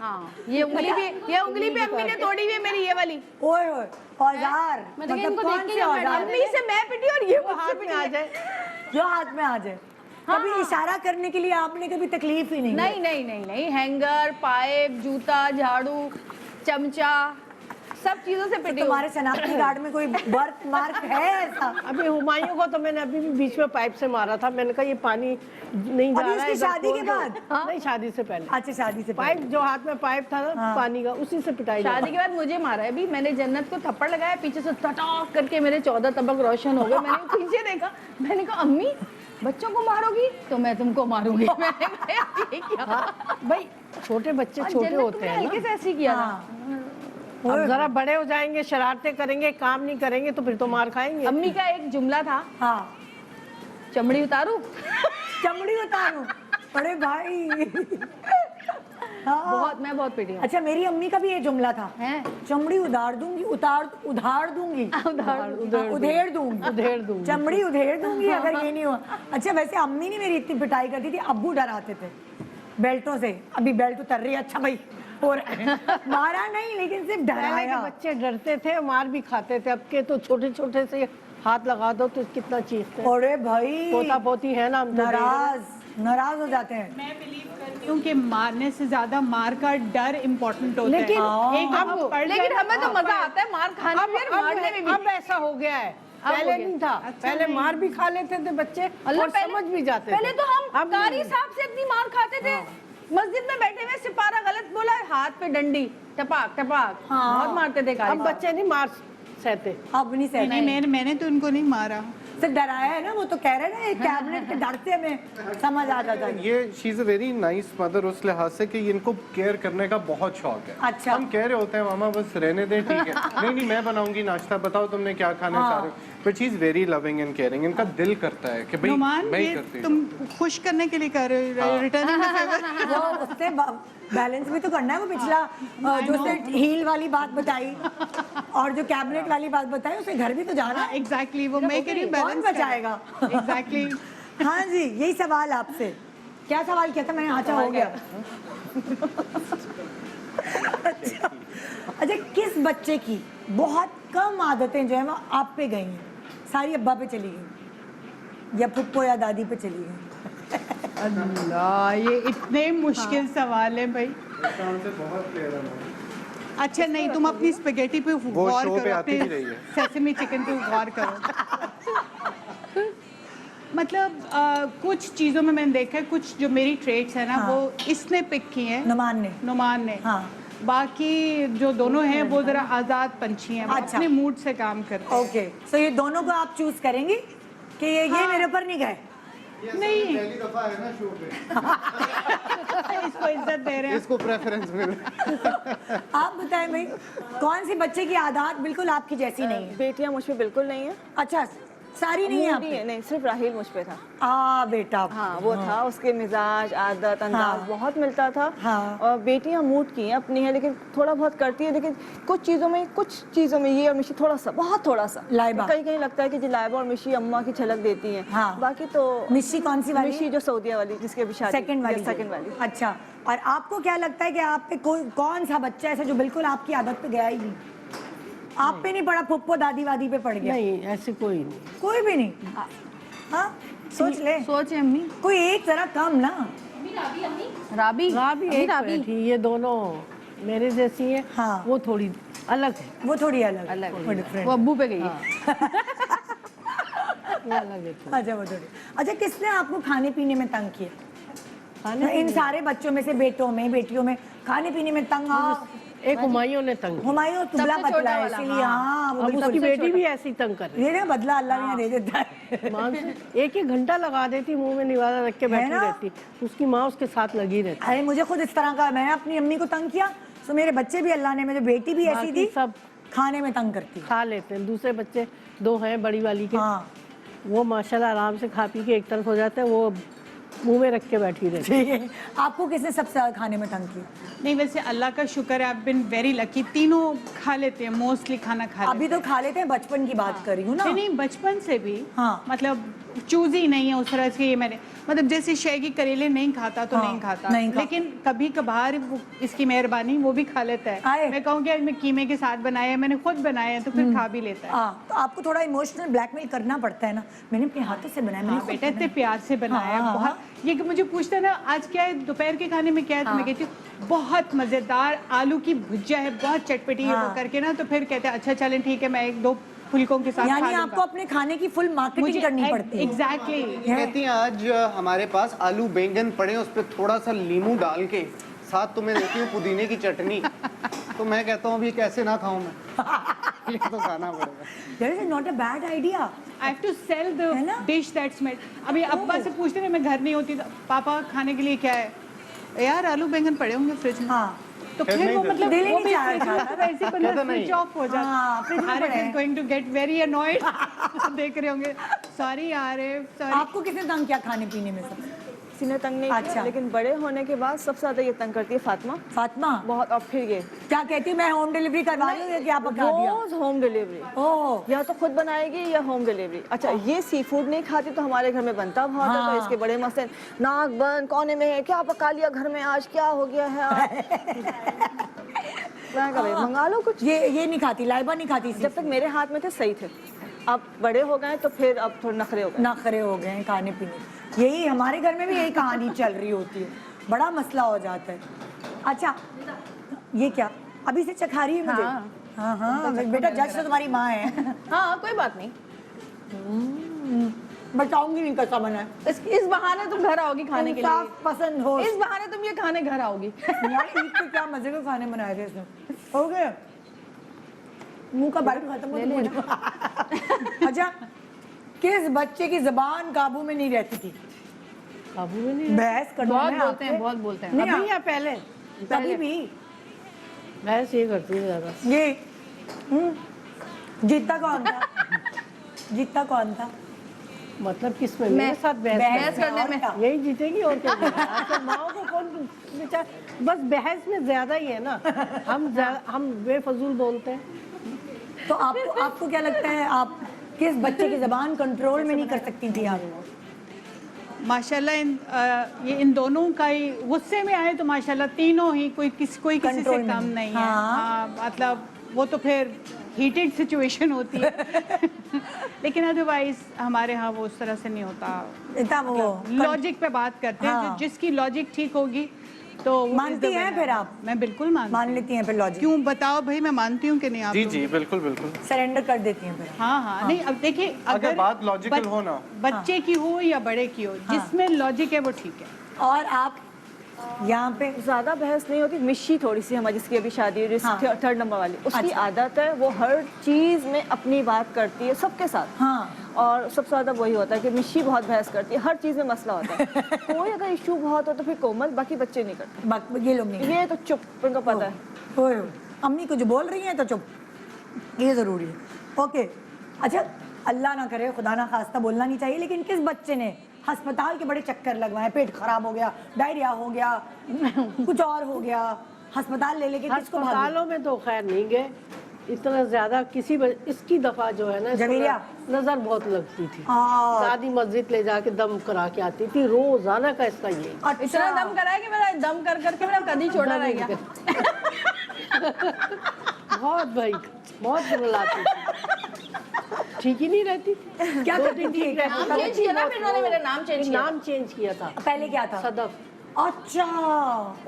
हाँ, ये उंगली भी अम्मी ने तोड़ी हुई है मेरी, ये वाली। ओए होए, औजार, मतलब मतलब इनको कौन देख के से जब औजार? अम्मी से मैं पिटी और ये मुझसे हाथ में पिटी आ है। जाए, जो हाथ में आ जाए। कभी इशारा करने के लिए आपने कभी तकलीफ ही नहीं? नहीं, हैंगर, पाइप, जूता, झाड़ू, चमचा, सब चीजों से पिटी हूँ। तुम्हारे शनाख्ती कार्ड में कोई बर्थ मार्क है ऐसा? अभी हुमायूं को तो मैंने अभी भी बीच में पाइप से मारा था। मैंने कहा ये पानी नहीं जा अभी रहा है। उसकी शादी के बाद? नहीं, शादी से पहले। अच्छा, शादी से पाइप जो हाथ में पाइप था ना पानी का, उसी से पिटाई लगा। शादी के बाद मुझे मारा है। अभी मैंने जन्नत को थप्पड़ लगाया, पीछे से टटॉक करके मेरे 14 तबक रोशन हो गए। मैंने पीछे देखा, मैंने कहा अम्मी बच्चों को मारोगी तो मैं तुमको मारूंगी। मैंने कहा, ये क्या? भाई छोटे बच्चे और छोटे जन्नत होते तुमने हैं हल्के ना, से ऐसे ही किया था। अब जरा बड़े हो जाएंगे, शरारतें करेंगे, काम नहीं करेंगे तो फिर तो मार खाएंगे। अम्मी का एक जुमला था, हाँ, चमड़ी उतारू। चमड़ी उतारूं? अरे भाई हाँ। मैं बहुत पिटी हूँ। अच्छा, मेरी अम्मी का भी ये जुमला था, हैं? चमड़ी उधार दूंगी, उधार दूंगी, उधेड़ दूंगी, चमड़ी उधेड़ दूंगी अगर ये नहीं हुआ। अच्छा, वैसे अम्मी नहीं मेरी इतनी पिटाई करती थी, अब्बू डराते थे बेल्टों से। अभी बेल्ट उतर रही है, अच्छा भाई, और मारा नहीं लेकिन सिर्फ पहले के डराया। बच्चे डरते थे, मार भी खाते थे। अब के तो छोटे छोटे से हाथ लगा दो तो कितना चीखते हैं। अरे भाई, पोता पोती है ना, हम तो नाराज हो जाते हैं। मैं बिलीव करती हूँ कि मारने से ज्यादा मार का डर इम्पोर्टेंट होता है। लेकिन एक दफा पड़ लेकिन जाए हमें तो ना, मजा आता है मार खाने में और मारने में भी। अब ऐसा हो गया है, पहले नहीं था। पहले मार भी खा लेते थे बच्चे और समझ भी जाते थे। पहले तो हम अब कारी नहीं। साहब से इतनी मार खाते थे। मस्जिद में बैठे हुए सिपारा गलत बोला, हाथ पे डंडी, टपाक टपाक, बहुत मारते थे कारी अब बच्चे नहीं मार सहते। अब नहीं सहते, नहीं, मैंने तो उनको नहीं मारा। सिर्फ डराया है ना, वो तो कह रहे हैं ना, एक कैबिनेट के डर से हमें समझ आ जाता है। ये she is a very nice mother उस लिहाज से कि इनको केयर करने का बहुत शौक है। अच्छा। हम कह रहे होते हैं मामा बस रहने दें, ठीक है, नहीं मैं बनाऊंगी नाश्ता, बताओ तुमने क्या खाना है सारे। But she is very loving and caring. इनका दिल करता है कि भाई नुमान, मैं ही ये करती तुम हूँ। खुश करने के लिए कर रहे हो, रिटर्निंग फेवर। वो उससे बैलेंस भी तो करना है। वो पिछला जो उसने हील वाली बात बताई और जो कैबिनेट वाली बात बताई, उसे घर भी तो जाना है। एग्जैक्टली, वो मैं कह रही हूँ कौन बैलेंस बचाएगा? एग्जैक्टली। हाँ जी, यही सवाल आपसे। क्या सवाल किया था मैंने? अच्छा, हो गया। अच्छा, किस बच्चे की बहुत कम आदतें जो है वो आप पे गई हैं, सारी अब्बा पे चली गई, या फुप्पो या दादी पे चली गई? अल्लाह, ये इतने मुश्किल सवाल है भाई। अच्छा नहीं, तुम अपनी स्पेगेटी पे गौर शो पे करो, आती ही रही है। सेसमी चिकन पे गौर करो। मतलब कुछ चीज़ों में मैंने देखा है, कुछ जो मेरी ट्रेट्स है ना, हाँ। वो इसने पिक की हैं, नुमान ने। हाँ। बाकी जो दोनों हैं वो जरा आज़ाद पंछी हैं, वो अच्छा। अपने मूड से काम करते हैं। ओके, सो ये दोनों को आप चूज करेंगे कि ये मेरे ऊपर नहीं गए? नहीं, पहली दफा है ना शो पे, इसको इज्जत दे रहे हैं। इसको प्रेफरेंस मिल आप बताएं भाई, कौन सी बच्चे की आदत बिल्कुल आपकी जैसी नहीं है? बेटियां मुझ पे बिल्कुल नहीं है। अच्छा, सारी नहीं है आप मूडी पे? है, नहीं, सिर्फ राहिल मुझ पे था। बेटा। हाँ, वो था, उसके मिजाज, आदत, अंदाज बहुत मिलता था। हाँ। और बेटियां मूड की हैं, अपनी है, लेकिन थोड़ा बहुत करती है, लेकिन कुछ चीज़ों में ये और मिशी थोड़ा सा, बहुत थोड़ा सा लाइबा। कहीं कहीं लगता है कि जी लाइबा और मिशी अम्मा की झलक देती हैं। हाँ। बाकी तो मिशी कौन सी वाली? मिशी जो सऊदिया वाली, जिसके अभी शादी, सेकंड वाली? सेकंड वाली। अच्छा, और आपको क्या लगता है कि आप पे कौन सा बच्चा ऐसा जो बिल्कुल आपकी आदत पे गया ही नहीं? आप पे नहीं पड़ा, पुप्पो दादी वादी पे पड़ गया? नहीं, ऐसे कोई नहीं। कोई भी नहीं? हाँ, सोच ले, सोचे अम्मी। कोई एक जरा कम ना। राबी एक मिनट ही, ये दोनों मेरे जैसी है। हाँ। वो थोड़ी अलग है, वो थोड़ी अलग अलग डिफरेंट। वो अब्बू पे गई है। वो अलग है थोड़ी। अच्छा, वो थोड़ी। अच्छा, किसने आपको खाने पीने में तंग किया? खाने इन सारे बच्चों में से, बेटों में बेटियों में, खाने पीने में तंग? एक हुमायूं ने तंग किया। हुमायूं दुबला सबसे पतला छोटा है, वाला, इसीलिए हाँ, वो अब बिल्कुल उसकी बेटी भी ऐसी तंग कर रही ये ना बदला अल्लाह भी यहाँ दे देता है। है। माँ से एक घंटा लगा देती, मुंह में निवाला रख के बैठी ना? रहती, उसकी माँ उसके साथ लगी रहती। अरे मुझे खुद इस तरह का, मैंने अपनी अम्मी को तंग किया तो मेरे बच्चे भी अल्लाह ने, मेरी बेटी भी ऐसी बाकी थी, सब खाने में तंग करती। खा लेते हैं। दूसरे बच्चे दो हैं बड़ी वाली के, हाँ, वो माशाल्लाह आराम से खा पी के एक तरफ हो जाते हैं, वो मुंह में रख के बैठी रहती। ठीक है। आपको किसने सबसे ज्यादा खाने में तंग किया? नहीं, वैसे अल्लाह का शुक्र है, आई बिन वेरी लकी, तीनों खा लेते हैं, मोस्टली खाना खा लेते हैं। अभी तो खा लेते हैं, बचपन की बात कर रही हूँ ना। नहीं, बचपन से भी। हाँ। मतलब चूज ही नहीं है उस तरह से। ये मैंने मतलब जैसे शैगी करेले नहीं खाता तो हाँ, नहीं खाता, नहीं खा- लेकिन कभी कभार इसकी मेहरबानी वो भी खा लेता आए। है। मैं कहूँगी आज मैं कीमे के साथ बनाया है, मैंने खुद बनाया है, तो फिर खा भी लेता है। हाँ, तो आपको थोड़ा इमोशनल ब्लैकमेल करना पड़ता है ना। मैंने अपने हाथों से बनाया, मैंने हाँ, खुद बेटा इतने बनाया। प्यार से बनाया है। हाँ, बहुत ये कि मुझे पूछता है ना आज क्या है दोपहर के खाने में क्या है, तो मैं कहती हूँ बहुत मज़ेदार आलू की भुजिया है, बहुत चटपटी है, वो करके ना, तो फिर कहते हैं अच्छा चलें ठीक है, मैं एक दो फुलकों के साथ खा यानी लूंगा। आपको अपने खाने की फुल मार्केटिंग करनी पड़ती है। एग्जैक्टली। कहती हैं आज हमारे पास आलू बैंगन पड़े हैं, उस पर थोड़ा सा नींबू डाल के साथ तुम्हें देती हूँ पुदीने की चटनी। तो मैं कहता हूँ अभी कैसे ना खाऊं मैं। लिए तो खाना पड़ेगा। That is not a bad idea. I have to sell the है ना? dish that's made. अभी अब्बा से पूछते थे मैं घर नहीं होती तो पापा खाने के लिए क्या है यार आलू बैंगन पड़े होंगे फ्रिज में। हाँ तो फिर फिर नहीं वो देते। मतलब दिल ही वो नहीं भी चाह फ्रिज रहा में था। वैसे ही बंदा कहता स्विच नहीं। ऑफ हो हाँ, जाता फ्रिज में आरिफ पड़े इज हैं। Going to get very annoyed देख रहे होंगे सॉरी आरिफ सॉरी। आपको किसने तंग किया खाने पीने में सब? किसी ने तंग नहीं अच्छा। किया, लेकिन बड़े होने के बाद सबसे ज्यादा ये तंग करती है फातिमा फातिमा बहुत। और फिर ये क्या कहती मैं होम डिलीवरी करवा लूँ या क्या पका दिया? रोज होम डिलीवरी, ओह या तो खुद बनाएगी या होम डिलीवरी। अच्छा ये सी फूड नहीं खाती तो हमारे घर में बनता बहुत है, हाँ। तो इसके बड़े मसले नाक बंद कोने में है, क्या पका लिया घर में आज, क्या हो गया है आज? मैं कहा भाई मंगा लो कुछ। ये नहीं खाती, लाइबा नहीं खाती। जब तक मेरे हाथ में थे सही थे, अब बड़े हो गए तो फिर अब थोड़े नखरे हो गए। नखरे हो गए हैं खाने पीने। यही हमारे घर में भी यही कहानी चल रही होती है, बड़ा मसला हो जाता है। अच्छा ये क्या अभी से चखा रही है मुझे? हाँ हाँ बेटा जज तो तुम्हारी माँ है। हाँ कोई बात नहीं, बताऊंगी नहीं कैसा बना है। इस बहाने तुम घर आओगी खाने के लिए, इंसाफ पसंद हो। इस बहाने तुम ये खाने घर आओगी। यार ईद पे क्या मजे के खाने बनाए थे इसने। हो गए मुंह का बाइट खत्म हो गया। अच्छा किस बच्चे की जबान काबू में नहीं रहती थी? काबू में नहीं बहस करने बहुत में बोलते हैं, आपके- बहुत बोलते हैं। नहीं, अभी या पहले? कभी भी भैंस ये करती है ज्यादा। ये जीतता कौन था? जीतता कौन था? मतलब किस में? मेरे साथ बहस करने में। क्या? यही जीतेगी और क्या जीतेगी? आजकल माओ को कौन बेचारा, बस बहस में ज्यादा ही है ना। हम बेफजूल बोलते हैं। तो आपको क्या लगता है आप किस बच्चे की जबान कंट्रोल में नहीं कर सकती थी आप? माशाल्लाह ये इन दोनों का ही गुस्से में आए तो माशाल्लाह तीनों ही कोई किसी Control से में कम नहीं। नहीं है। हाँ। हाँ मतलब वो तो फिर हीटेड सिचुएशन होती है। लेकिन अदरवाइज हमारे यहाँ वो उस तरह से नहीं होता। इतना वो लॉजिक पे बात करते हैं, हाँ। जिसकी लॉजिक ठीक होगी तो वो मानती is the हैं winner। फिर आप? मैं बिल्कुल मान मानती लेती हैं फिर लॉजिक? क्यों बताओ भाई, मैं मानती हूँ कि नहीं आप जी लोग? जी बिल्कुल बिल्कुल। सरेंडर कर देती हैं फिर? हाँ हाँ नहीं अब देखिए अगर बात logical हो ना। बच्चे की हो या बड़े की हो, जिसमें लॉजिक है वो ठीक है। और आप यहाँ पे ज्यादा बहस नहीं होती। मिशी थोड़ी सी हमारी जिसकी अभी शादी हुई हाँ। थर्ड नंबर वाली, उसकी अच्छा। आदत है वो हर चीज में अपनी बात करती है सबके साथ। हाँ और सबसे ज्यादा वही होता है कि मिशी बहुत बहस करती है, हर चीज में मसला होता है। कोई अगर इशू बहुत हो तो फिर कोमल, बाकी बच्चे नहीं करते। ये लोग नहीं। ये तो चुप, उनको पता है। ओए अम्मी कुछ बोल रही हैं तो चुप, ये जरूरी है। ओके अच्छा अल्लाह ना करे, खुदा ना खास्ता बोलना नहीं चाहिए, लेकिन किस बच्चे ने अस्पताल के बड़े चक्कर लगवाए, पेट खराब हो गया, डायरिया हो गया, कुछ और हो गया, अस्पताल ले लेके किसको भागे? अस्पतालों में तो खैर नहीं गए इतना ज्यादा। इसकी दफा जो है ना, इसको जवेरिया? नजर बहुत लगती थी। हाँ। दादी मस्जिद ले जाके दम करा के आती थी, रोजाना का इसका ये। अच्छा। इतना दम कराया कि मेरा दम कर करके मेरा कदी छोड़ा रह गया। बहुत भाई बहुत रुलाती थी, ठीक ही नहीं रहती। क्या दो करती दिन थी? ठीक रहती नाम चेंज किया ना, फिर उन्होंने मेरा नाम चेंज किया। नाम चेंज किया था। पहले क्या था? सदफ। अच्छा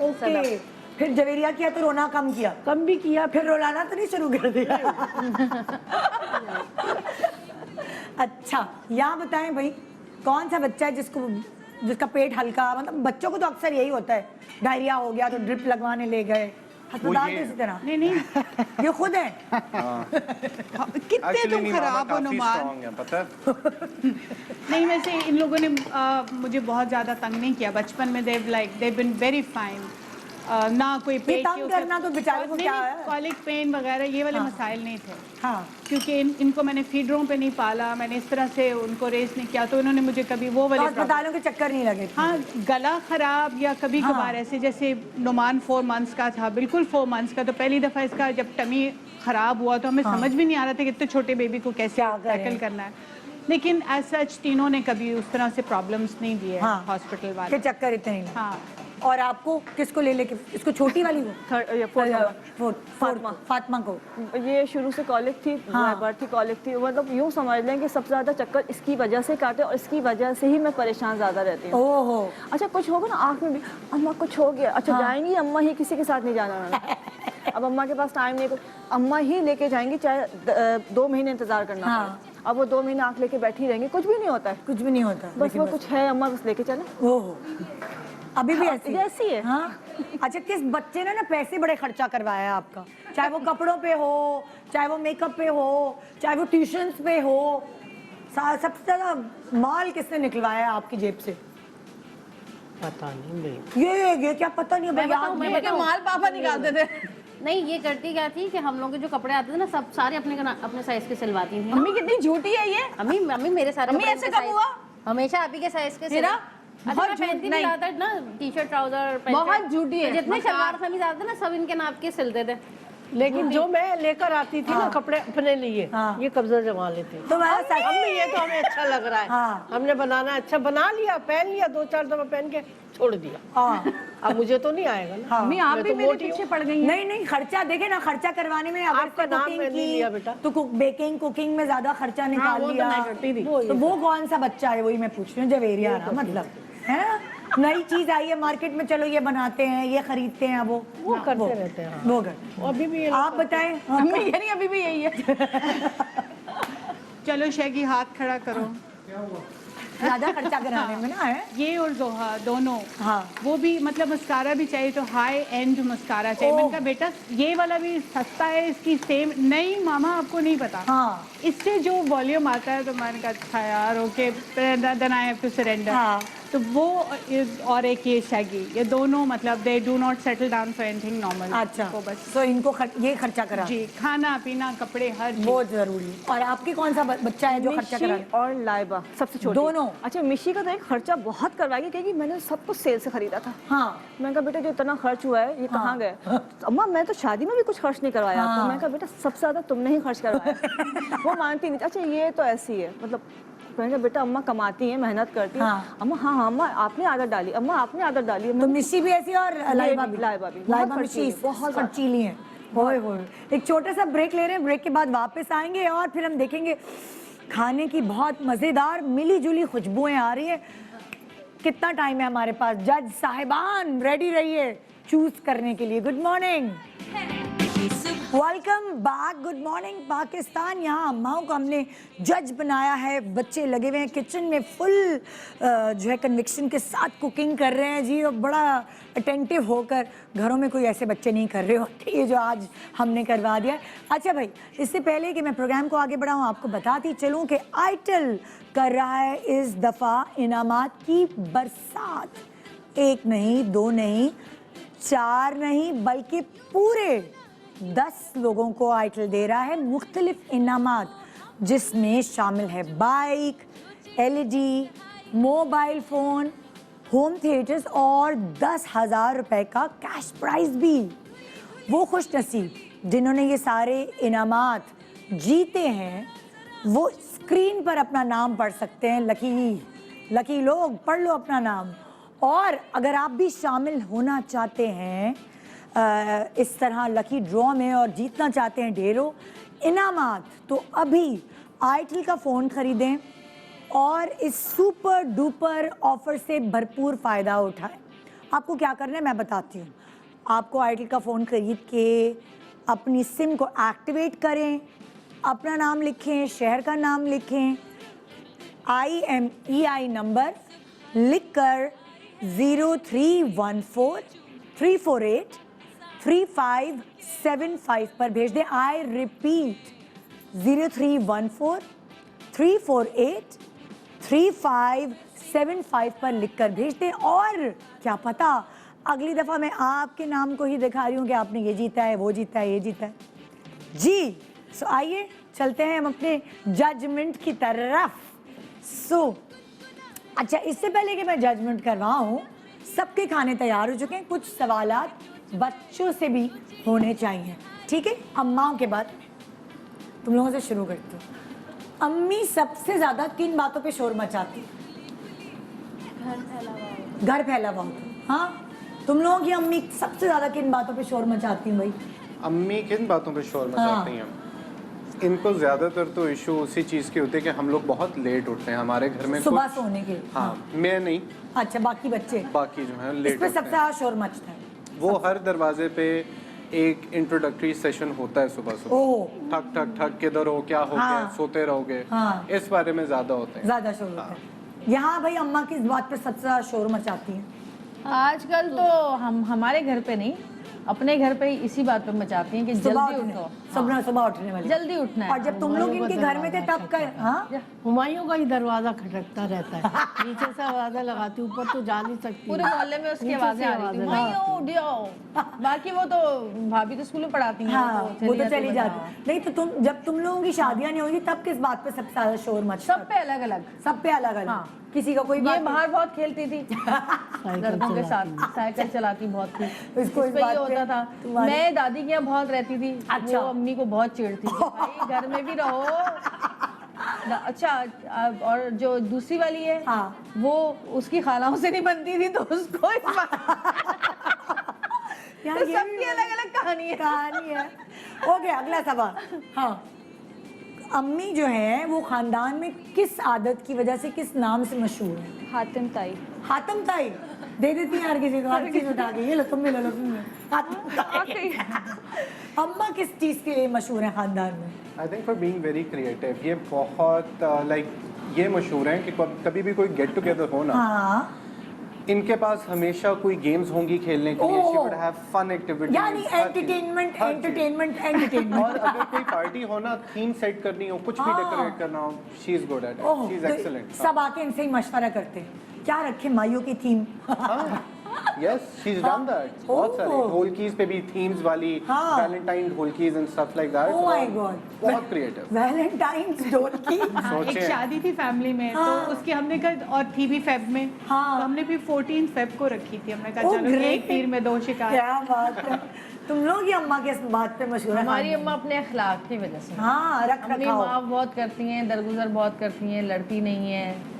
ओके, फिर जवेरिया किया तो रोना कम किया? कम भी किया, फिर रुलाना तो नहीं शुरू कर दिया? अच्छा यहाँ बताएं भाई, कौन सा बच्चा है जिसका पेट हल्का, मतलब बच्चों को तो अक्सर यही होता है, डायरिया हो गया तो ड्रिप लगवाने ले गए अस्पताल, ये तो इसी तरह। नहीं ये खुद है। कितने Actually तुम नहीं, खराब मामा हो काफी नुमान। strong है, पता है? नहीं वैसे इन लोगों ने मुझे बहुत ज़्यादा तंग नहीं किया बचपन में। they've been very fine। ना कोई पेट तंग करना तो बेचारे को क्या है? कॉलिक पेन वगैरह ये वाले मसाइल नहीं थे। हाँ क्योंकि इनको मैंने फीडरों पे नहीं पाला, मैंने इस तरह से उनको रेस नहीं किया, तो इन्होंने मुझे कभी वो तो वाले अस्पतालों के चक्कर नहीं लगे? हाँ गला खराब या कभी हाँ। कभार ऐसे, जैसे नुमान 4 मंथ्स का था, बिल्कुल 4 मंथ्स का, तो पहली दफ़ा इसका जब टमी खराब हुआ तो हमें समझ भी नहीं आ रहा था कि इतने छोटे बेबी को कैसे क्या करें? टैकल करना है। लेकिन एज सच तीनों ने कभी उस तरह से प्रॉब्लम्स नहीं दिए हाँ। हॉस्पिटल के वाले। चक्कर इतने नहीं। हाँ और आपको किसको ले लेके, इसको छोटी वाली को? फातिमा को। ये शुरू से कॉलिक थी, हाँ। बर्थी कॉलिक थी, मतलब यूँ समझ लें कि सबसे ज़्यादा चक्कर इसकी वजह से काटे और इसकी वजह से ही मैं परेशान ज़्यादा रहती हूँ। ओहो अच्छा कुछ होगा ना आँख में भी, अम्मा कुछ हो गया, अच्छा जाएंगी अम्मा ही, किसी के साथ नहीं जाना उन्होंने। अब अम्मा के पास टाइम नहीं है, अम्मा ही लेके जाएंगी, चाहे 2 महीने इंतजार करना हाँ। पड़े। अब वो 2 महीने आँख लेके बैठी रहेंगी, कुछ भी नहीं होता है, कुछ भी नहीं होता बस वो कुछ है, अम्मा बस लेके चले। ओहो अभी भी ऐसी जैसी है। हाँ। अच्छा, किस बच्चे ने ना पैसे बड़े खर्चा करवाया है आपका, चाहे वो कपड़ों पे हो, चाहे वो मेकअप पे हो, चाहे वो ट्यूशंस पे हो, सबसे ज्यादा माल किसने निकलवाया है आपकी जेब से? पता नहीं भाई, ये क्या पता नहीं मैं भैया। बताऊं, मैं के माल पापा निकालते थे। नहीं, ये करती क्या थी कि हम लोग के जो कपड़े आते थे ना, सब सारे अपने साइज के सिलवाती थी। मम्मी कितनी झूठी है ये। अम्मी अम्मी मेरे सारे अम्मी कपड़े ऐसे इनके कब size- हुआ? हमेशा अभी के साइज के तेरा? अच्छा, बहुत मैं झूठ- पहनती नहीं। नहीं आता ना, टी शर्ट ट्राउजर बहुत झूठी है। जितने सलवार कमीज आते ना, सब इनके नाप के सिलते थे। लेकिन जो मैं लेकर आती थी ना कपड़े अपने लिए, हाँ। ये कब्जा जमा लेती थी। तो मैं अम्मी ये तो हमें अच्छा लग रहा है, हाँ। हमने बनाना अच्छा बना लिया, पहन लिया, 2-4 दफा पहन के छोड़ दिया। हाँ। अब मुझे तो नहीं आएगा ना। हाँ। मम्मी आप मैं भी तो मेरे मोटी पीछे हूँ। पड़ गई हैं। नहीं नहीं, खर्चा देखे ना, खर्चा करवाने में अगर आपका से नाम कुकिंग मैंने लिया बेटा। तो बेकिंग कुकिंग में ज्यादा खर्चा निकाल वो तो लिया। मैं करती थी। तो वो कौन सा बच्चा है, वही मैं पूछ रही हूँ, जवेरिया ना मतलब है। नई चीज आई है मार्केट में, चलो ये बनाते हैं, ये खरीदते हैं, वो करते रहते हैं, हाँ। वो करते अभी भी ये हैं। आप बताएं। मम्मी ये नहीं, अभी भी यही है। चलो शैगी हाथ खड़ा करो। ज्यादा खर्चा कराने में ना है। ये और जोहा दोनों, हाँ। वो भी मतलब मस्कारा भी चाहिए तो हाई एंड मस्कारा चाहिए। मैंने कहा बेटा ये वाला भी सस्ता है, इसकी सेम नहीं मामा आपको नहीं पता। हाँ। इससे जो वॉल्यूम आता है तो मैंने कहा अच्छा यार okay, then I have to surrender. हाँ। तो वो और एक ये शैगी, ये दोनों मतलब they do not settle down for anything normal. अच्छा, वो बस तो इनको ये खर्चा करा जी, खाना पीना कपड़े हर चीज। बहुत जरूरी है। और आपकी कौन सा बच्चा है जो खर्चा करा? मिशी और लाइबा सबसे छोटी। दोनों? अच्छा, मिशी का तो एक खर्चा बहुत करवाएगी, क्योंकि मैंने सब कुछ सेल से खरीदा था। हाँ। मैंने कहा बेटा जो इतना खर्च हुआ है ये कहाँ गए? अम्मा मैं तो शादी में भी कुछ खर्च नहीं करवाया आपको। मैंने कहा बेटा सबसे ज्यादा तुमने ही खर्च करवाया। वो मानती नहीं। अच्छा ये तो ऐसी है, मतलब मैंने कहा बेटा अम्मा कमाती हैं, मेहनत करती हैं। हाँ। अम्मा हाँ अम्मा आपने आदत डाली, अम्मा आपने आदत डाली। तो मिशी भी ऐसी और लाइबा भी? लाइबा भी। लाइबा बहुत मिशी खर्चीली, बहुत खर्चीली हैं। होए होए। एक छोटा सा ब्रेक ले रहे हैं, ब्रेक के बाद वापस आएंगे और फिर हम देखेंगे खाने की बहुत मजेदार मिली जुली खुशबुएं आ रही है। कितना टाइम है हमारे पास? जज साहिबान रेडी रहिए चूज करने के लिए। Good morning, welcome back. Good morning Pakistan. यहाँ अम्माओं को हमने जज बनाया है, बच्चे लगे हुए हैं किचन में फुल जो है कन्विक्शन के साथ कुकिंग कर रहे हैं जी, और बड़ा अटेंटिव होकर। घरों में कोई ऐसे बच्चे नहीं कर रहे होते ये जो आज हमने करवा दिया। अच्छा भाई, इससे पहले कि मैं प्रोग्राम को आगे बढ़ाऊँ, आपको बताती चलूँ कि आइटल कर रहा है इस दफ़ा इनामात की बरसात। एक नहीं, दो नहीं, चार नहीं, बल्कि पूरे 10 लोगों को आइटल दे रहा है मुख्तलिफ इनामात, जिसमें शामिल है bike, LED, mobile phone, home theatres और 10,000 रुपए का कैश प्राइज भी। वो खुश नसीब जिन्होंने ये सारे इनामात जीते हैं वो स्क्रीन पर अपना नाम पढ़ सकते हैं। लकी लोग पढ़ लो अपना नाम। और अगर आप भी शामिल होना चाहते हैं इस तरह लकी ड्रॉ में और जीतना चाहते हैं ढेरों इनामात, तो अभी आइटल का फ़ोन ख़रीदें और इस सुपर डुपर ऑफ़र से भरपूर फ़ायदा उठाएं। आपको क्या करना है मैं बताती हूँ। आपको आइटल का फ़ोन ख़रीद के अपनी सिम को एक्टिवेट करें, अपना नाम लिखें, शहर का नाम लिखें, IMEI नंबर लिखकर 0314-348-3575 पर भेज दें। आई रिपीट 0314-348-3575 पर लिखकर भेज दें। और क्या पता अगली दफ़ा मैं आपके नाम को ही दिखा रही हूँ कि आपने ये जीता है, वो जीता है, ये जीता है जी। सो आइए चलते हैं हम अपने जजमेंट की तरफ। अच्छा, इससे पहले कि मैं जजमेंट करवाऊँ, सबके खाने तैयार हो चुके हैं। कुछ सवालात बच्चों से भी होने चाहिए, ठीक है? अम्माओं के बाद तुम लोगों से शुरू करती हूँ। अम्मी सबसे ज़्यादा किन बातों पे शोर मचाती? घर फैला हुआ। हाँ, तुम लोगों की अम्मी सबसे ज़्यादा किन बातों पे शोर मचाती हैं भाई? अम्मी किन बातों पे शोर मचाती हैं? इनको ज्यादातर तो इशू उसी चीज की होती है कि हम लोग बहुत लेट उठते हैं हमारे घर में। सुबह सोने के। हाँ, मैं नहीं, अच्छा, बाकी बच्चे बाकी जो है लेट इस पे उठते सबसे हैं। ज़्यादा शोर मचता है। वो हर दरवाजे पे एक इंट्रोडक्टरी सेशन होता है सुबह सुबह। ओह, ठक ठक ठक, किधर हो, क्या हो हाँ। गया, सोते रहोगे, हाँ। इस बारे में ज्यादा होते हैं। ज़्यादा शोर होता है। यहाँ भाई अम्मा किस बात पे सबसे ज़्यादा शोर मचाती हैं? आजकल तो हम हमारे घर पे नहीं, अपने घर पे ही इसी बात पे मचाती हैं कि जल्दी उठो, सुबह उठने वाले जल्दी उठना है। और जब तुम लोग इनके घर में थे तब का हाँ हुमायूं का ही दरवाजा खटकता रहता है, नीचे से आवाज़ें लगाती, ऊपर तो जा नहीं सकती। पूरे मोहल्ले में उसकी आवाजें आ रही थी, "हुमायूं, उठ जाओ।" बाकी वो तो भाभी तो स्कूल में पढ़ाती हैं, हाँ वो तो चली बजाओ। जाती। नहीं तो तुम जब तुम लोगों की शादियां नहीं होंगी तब किस बात पे सबसे ज्यादा शोर मचता? सब पे अलग अलग। सब पे अलग अलग, किसी का कोई ये बात नहीं। बाहर बहुत खेलती थी लड़कों के साथ, साइकिल चलाती बहुत थी, इसको इस इस पे बात ये पे होता था। तुम्हारी- मैं दादी के यहाँ बहुत रहती थी, अच्छा। वो अम्मी को बहुत चिढ़ती थी, भाई घर में भी रहो। अच्छा और जो दूसरी वाली है हाँ। वो उसकी खालाओं से नहीं बनती थी, तो उसको इस बात यार तो ये सबकी भी अलग अलग कहानी है। कहानी है। ओके अगला सवाल। हाँ अम्मी जो है वो खानदान में किस आदत की वजह से, किस नाम से मशहूर है? हातिम ताई। हातम ताई दे देती है हर किसी को, हर चीज उठा के, ये लो तुम भी ले लो, तुम भी। हातिम ताई। अम्मा किस चीज के लिए मशहूर है खानदान में? I think for being very creative. ये बहुत लाइक ये मशहूर हैं कि कभी भी कोई गेट टुगेदर हो ना, हाँ इनके पास हमेशा कोई गेम्स होंगी खेलने के लिए। She would have fun activities, यानी एंटरटेनमेंट एंटरटेनमेंट एंटरटेनमेंट। और अगर कोई पार्टी हो ना, थीम सेट करनी हो, कुछ भी डेकोरेट करना हो, she is good at it, she is excellent. सब आके इनसे ही मशवरा करते हैं क्या रखे माइयों की theme. Yes she is done that. बहुत सारे ढोलकीज पे भी थीम्स वाली, वैलेंटाइन ढोलकीज and stuff like that. Oh my god, बहुत क्रिएटिव। वैलेंटाइंस ढोलकी। सोचें। एक शादी थी फैमिली में, तो उसकी हमने कहा, और थी भी फेब में, तो हमने भी 14 फेब को रखी थी। हमने कहा चलो एक तीर में दो शिकार। क्या बात है, तुम लोग ही अम्मा के बात पे मशहूर है। हमारी अम्मा अपने अखलाक की वजह से, हाँ रख अपनी रखाव। माँ बहुत करती हैं, दरगुजर बहुत करती हैं, लड़ती नहीं है।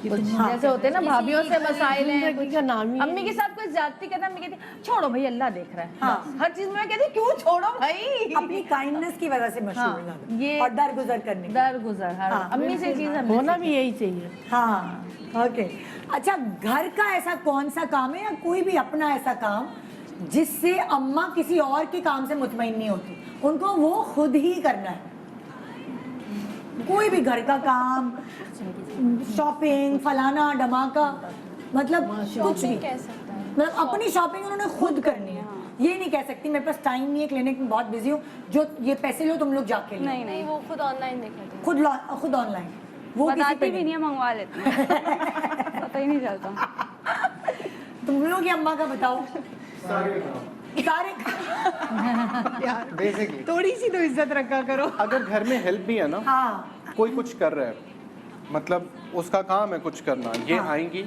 कुछ जैसे होते हैं ना भाभियों से मसाइल हैं, कुछ अम्मी के साथ कोई ज्यादती कहता है, अम्मी कहती छोड़ो भाई अल्लाह देख रहा है। हाँ। हर चीज में मैं कहती क्यों छोड़ो भाई। अपनी काइंडनेस की वजह से मशहूर है हाँ, ये और दरगुजर करने की। दरगुजर हर अम्मी से चीज होना भी यही चाहिए। हाँ ओके। अच्छा घर का ऐसा कौन सा काम है या कोई भी अपना ऐसा काम जिससे अम्मा किसी और के काम से मुतमईन नहीं होती, उनको वो खुद ही करना है? कोई भी घर का काम, शॉपिंग, फलाना डमाका, मतलब कुछ भी, मतलब अपनी शॉपिंग उन्होंने खुद करनी है। ये नहीं कह सकती मेरे पास टाइम नहीं है, क्लिनिक में बहुत बिजी हूँ, जो ये पैसे लो तुम लोग जाके लो। नहीं वो खुद ऑनलाइन देखा था। खुद ऑनलाइन, वो किसी बताती पे भी नहीं है, मंगवा लेते हैं। पता ही नहीं चलता। तुम लोग ये अम्मा का बताओ। सारे बेसिकली थोड़ी सी तो इज्जत रखा करो। अगर घर में हेल्प भी है ना, हाँ कोई कुछ कर रहा है, मतलब उसका काम है कुछ करना, ये आएंगी,